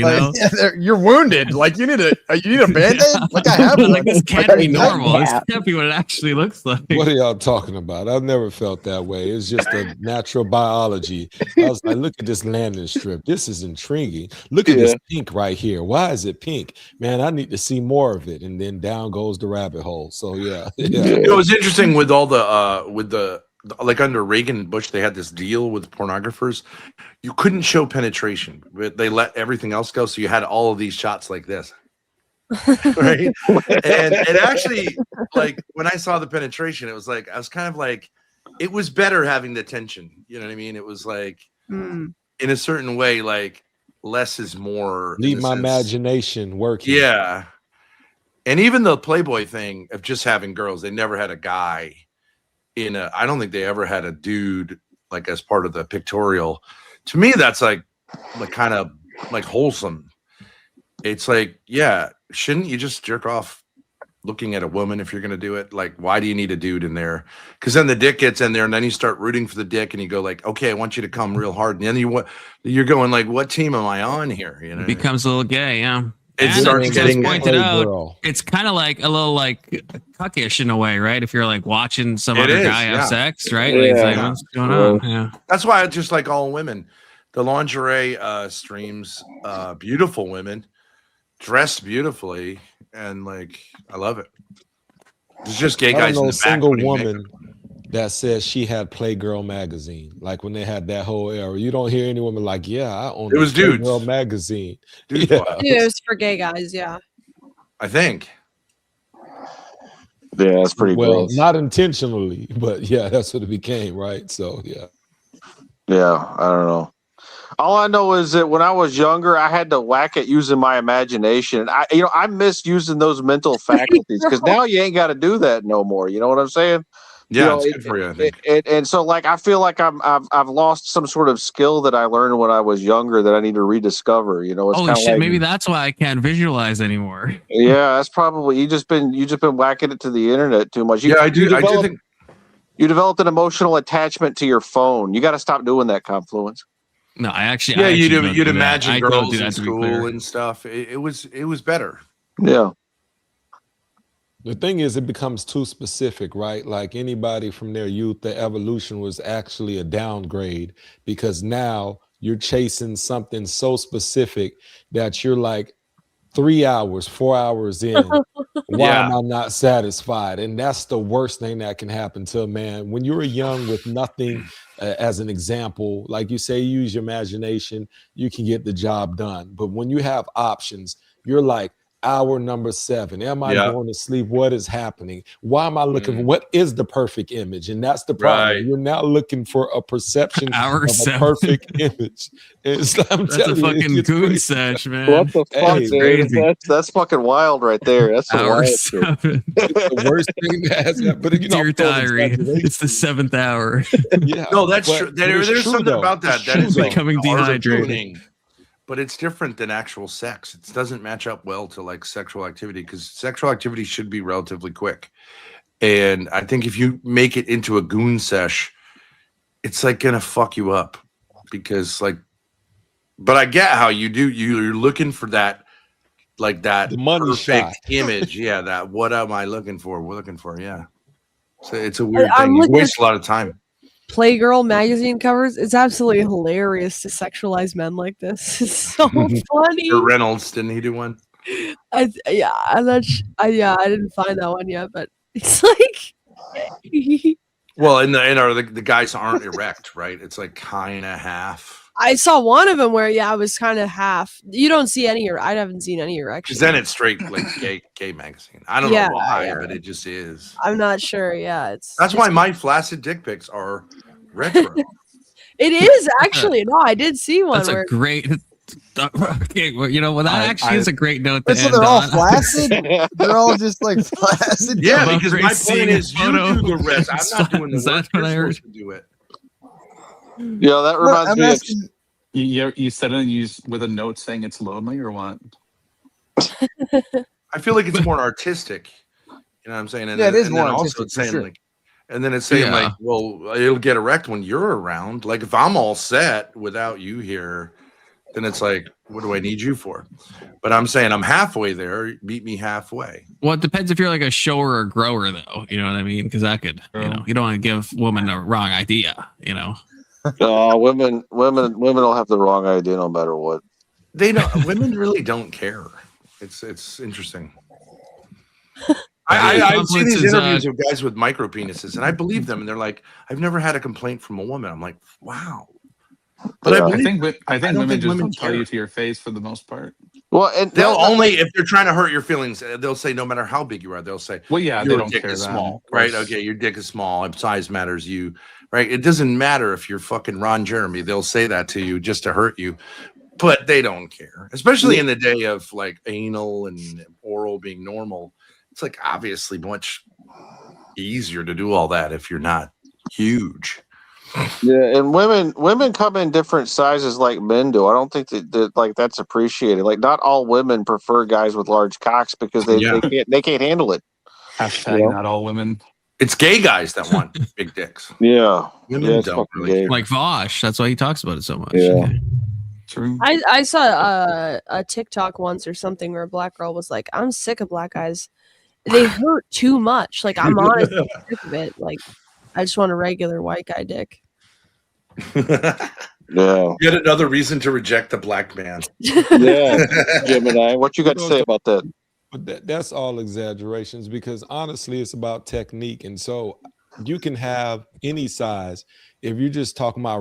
You're wounded. Like you need a band-aid? Like I have one. Like this can't be normal. This can't be what it actually looks like. What are y'all talking about? I've never felt that way. It's just a natural biology. I was like, look at this landing strip. This is intriguing. Look at this pink right here. Why is it pink? Man, I need to see more of it. And then down goes the rabbit hole. So yeah. It was interesting with all the like under Reagan and Bush, they had this deal with pornographers. You couldn't show penetration, but they let everything else go. So you had all of these shots like this. Right. And it actually, like when I saw the penetration, it was like I was kind of like it was better having the tension. You know what I mean? It was like in a certain way, like less is more. Leave my imagination working. Yeah. And even the Playboy thing of just having girls, they never had a guy I don't think they ever had a dude like as part of the pictorial. To me, that's like kind of like wholesome. It's like, yeah, shouldn't you just jerk off looking at a woman if you're going to do it? Like, why do you need a dude in there? Because then the dick gets in there and then you start rooting for the dick and you go like, okay, I want you to come real hard. And then you're going like, what team am I on here? It becomes a little gay, yeah. It starts getting pointed out. It's kind of like a little like cuckish in a way, right? If you're like watching some other guy have sex, right? Yeah. It's like, what's going on? Yeah. That's why I just like all women. The lingerie streams, beautiful women dressed beautifully, and like I love it. It's just gay guys. I don't know in a the back single putting woman that says she had Playgirl magazine. Like when they had that whole era, you don't hear any woman like, yeah, I own It was dudes. Playgirl magazine. Dudes Yeah. bought Yeah, it was for gay guys. Yeah. I think. Yeah, that's pretty well, gross. not intentionally, but yeah, that's what it became, right? So yeah. Yeah, I don't know. All I know is that when I was younger, I had to whack at using my imagination. I miss using those mental faculties because now you ain't got to do that no more. You know what I'm saying? Yeah, it's good for you, I think. And so, like, I feel like I've lost some sort of skill that I learned when I was younger that I need to rediscover. It's Holy kinda shit! like, Maybe that's why I can't visualize anymore. yeah, that's probably you just been whacking it to the internet too much. I do think you developed an emotional attachment to your phone. You got to stop doing that, Confluence. No, I actually. Yeah, I actually don't you'd do that. imagine I don't girls do that, in to be clear. school and stuff. It was better. Yeah. The thing is, it becomes too specific, right? Like anybody from their youth, the evolution was actually a downgrade because now you're chasing something so specific that you're like 3 hours, 4 hours in. Why am I not satisfied? And that's the worst thing that can happen to a man. When you're young with nothing as an example, like you say, use your imagination, you can get the job done. But when you have options, you're like, hour number 7. Am I going to sleep? What is happening? Why am I looking for what is the perfect image? And that's the problem. You're now looking for a perception Hour of 7. a perfect image. It's, I'm That's a telling you, it fucking gets goon crazy. sesh, man. What the fuck, Hey, dude? That's fucking wild right there. That's some Hour wild shit. 7. It's the worst thing that has happened. But you know, Dear I'm throwing diary, exaggeration. it's the 7th hour. Yeah, No, that's but true. it's There's true, something though. about that. It's That true, is though. like Becoming the art of dehydrated. tuning. But it's different than actual sex. It doesn't match up well to like sexual activity because sexual activity should be relatively quick. And I think if you make it into a goon sesh, it's like gonna fuck you up because like. But I get how you do. You're looking for that, like that The money perfect shot. image. Yeah, that. What am I looking for? We're looking for. Yeah. So it's a weird I'm thing. You looking waste a lot of time. Playgirl magazine covers. It's absolutely hilarious to sexualize men like this. It's so funny. Burt Reynolds, didn't he do one? I didn't find that one yet, but it's like Well, the guys aren't erect, right? It's like kind of half. I saw one of them where I was kind of half. You don't see any, I haven't seen any erection. Because then it's straight like gay magazine. I don't know why, but it just is. I'm not sure. Yeah, That's why my flaccid dick pics are retro. It is actually. No, I did see one. That's where a great. Okay, well, you know, well, that actually is a great note to So end they're all on. flaccid? They're all just like flaccid? Yeah, Above because grade my seeing point a is you photo. do the rest. I'm not doing the Is that work. what You're I heard? supposed to do it. Yeah, that reminds I'm me of. asking, You said it with a note saying it's lonely or what? I feel like it's more artistic. You know what I'm saying? And Yeah, it is and more then also artistic, it's for saying sure. like, and then it's saying Yeah. like, well, it'll get erect when you're around. Like if I'm all set without you here, then it's like, what do I need you for? But I'm saying I'm halfway there. Meet me halfway. Well, it depends if you're like a shower or grower, though. You know what I mean? Because that could, you know, you don't want to give women a wrong idea. You know, Women will have the wrong idea no matter what. They don't. Women really don't care. It's interesting. I see these interviews of guys with micro penises, and I believe them. And they're like, "I've never had a complaint from a woman." I'm like, "Wow." But I don't think women just don't tell care. you to your face for the most part. Well, and they'll only if they're trying to hurt your feelings. They'll say no matter how big you are. They'll say, well, yeah, your they don't dick care is then, small, of right? course. Okay, your dick is small. Size matters. You, right? It doesn't matter if you're fucking Ron Jeremy. They'll say that to you just to hurt you, but they don't care. Especially in the day of like anal and oral being normal. It's like obviously much easier to do all that if you're not huge. Yeah, and women come in different sizes like men do. I don't think that like that's appreciated. Like not all women prefer guys with large cocks because they can't handle it. Hashtag You know? not all women. It's gay guys that want big dicks. Yeah, Women it's don't fucking really gay. care. like Vosh. That's why he talks about it so much. Yeah. Okay. True. I saw a TikTok once or something where a black girl was like, "I'm sick of black guys. They hurt too much. Like I'm honestly sick of it. Like I just want a regular white guy dick." Yeah. Yet another reason to reject the black man. Yeah, Gemini. What you got to say about that? But that's all exaggerations because honestly, it's about technique. And so you can have any size. If you're just talking about,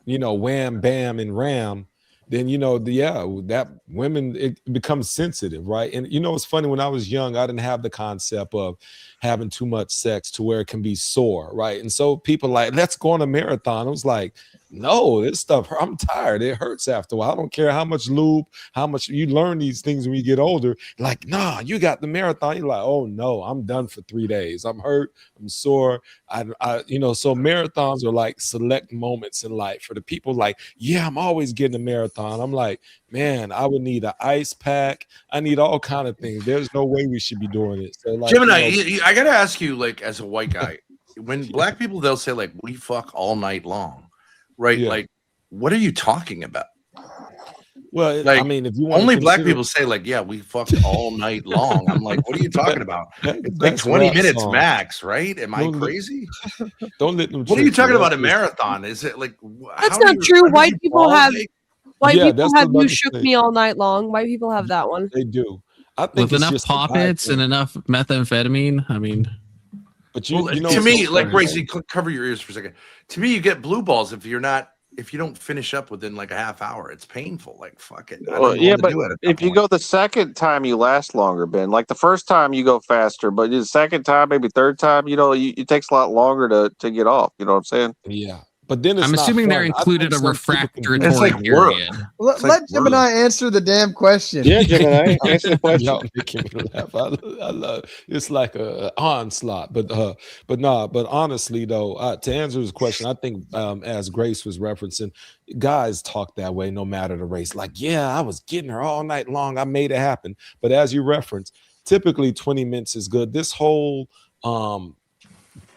wham, bam, and ram, then, that women, it becomes sensitive, right? And, it's funny, when I was young, I didn't have the concept of having too much sex to where it can be sore, right? And so people like, let's go on a marathon. I was like, no, this stuff, I'm tired. It hurts after a while. I don't care how much lube, how much you learn these things when you get older. Like, nah, you got the marathon. You're like, oh no, I'm done for 3 days. I'm hurt. I'm sore. So marathons are like select moments in life for the people like, yeah, I'm always getting a marathon. I'm like, man, I would need an ice pack. I need all kind of things. There's no way we should be doing it. So like, Gemini, I got to ask you, like, as a white guy, when black people, they'll say like, we fuck all night long. Right, like, what are you talking about? Well, Like, I mean, if you want only to black consider, people say like, yeah, we fucked all night long. I'm like, what are you talking about? It's like that's 20 rap minutes songs. max, right? Am I Don't let, crazy? don't let them What are you trick talking That's about? A just- marathon? Is it like That's how do not you true. how do White you people all have day? white Yeah, people that's what have I'm about you to shook say. me all night long. White people have that one. They do. I think With it's enough just a guy poppets and thing. enough methamphetamine. I mean, But Well, you know to what's me, so like funny? Gracie, cover your ears for a second. To me, you get blue balls if you don't finish up within like a half hour. It's painful. Like fuck it. I don't even Yeah, want to but do it at that if you point. go the second time, you last longer, Ben. Like the first time, you go faster, but the second time, maybe third time, it takes a lot longer to get off. You know what I'm saying? Yeah, but then it's I'm not assuming they're fun. I included think a some people can do It's refractory like work. period. Let, It's like let Gemini answer the damn question. Yeah, Gemini, answer the question. Y'all making me laugh. I love it's like a onslaught, but honestly though, to answer his question, I think as Grace was referencing, guys talk that way no matter the race. Like, yeah, I was getting her all night long. I made it happen. But as you reference, typically 20 minutes is good. This whole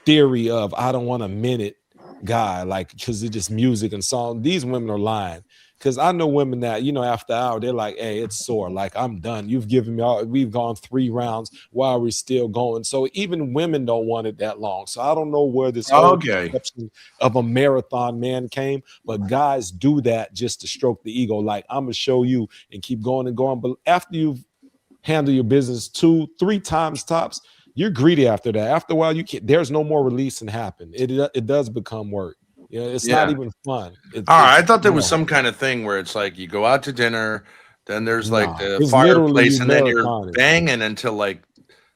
theory of I don't want a minute guy, like because it's just music and song. These women are lying. Because I know women that, after an hour, they're like, hey, it's sore. Like, I'm done. You've given me all, we've gone 3 rounds. Why are we still going? So even women don't want it that long. So I don't know where this whole conception of a marathon man came, but guys do that just to stroke the ego. Like, I'm going to show you and keep going and going. But after you've handled your business 2-3 times tops, you're greedy after that. After a while, there's no more releasing happen. It does become work. It's not even fun. All right, I thought there was some kind of thing where it's like you go out to dinner, then there's like Nah, the it's literally fireplace, you and then you're marathoning. banging until like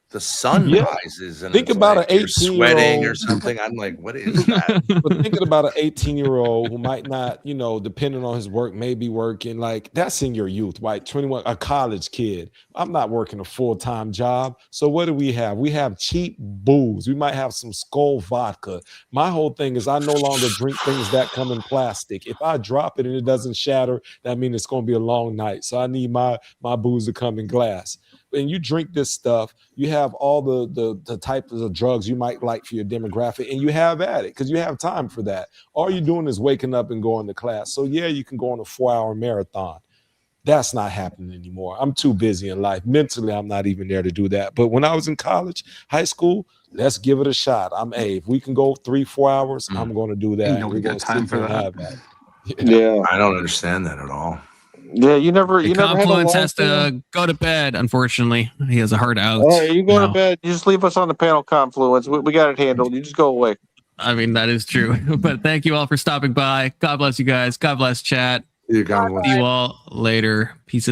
the sun Yeah. rises, and Think it's about like an you're sweating 18-year-old. or something. I'm like, what is that? But thinking about an 18-year-old who might not, depending on his work, may be working, like that's in your youth, right? 21, a college kid. I'm not working a full-time job. So what do we have? We have cheap booze. We might have some Skull vodka. My whole thing is I no longer drink things that come in plastic. If I drop it and it doesn't shatter, that means it's going to be a long night. So I need my booze to come in glass. And you drink this stuff, you have all the types of drugs you might like for your demographic, and you have at it because you have time for that. All you're doing is waking up and going to class. So yeah, you can go on a 4-hour marathon. That's not happening anymore. I'm too busy in life. Mentally, I'm not even there to do that. But when I was in college, high school, let's give it a shot. If we can go 3-4 hours, I'm going to do that. Ain't nobody We're got going to time sit for there and that. have that. Yeah. I don't understand that at all. Yeah, you never The had a Confluence long has to go to bed. Unfortunately, he has a hard out. All right, you go to now. bed. You just leave us on the panel, Confluence. We got it handled. You just go away. I mean, that is true. But thank you all for stopping by. God bless you guys. God bless chat. You See you all later. Peace and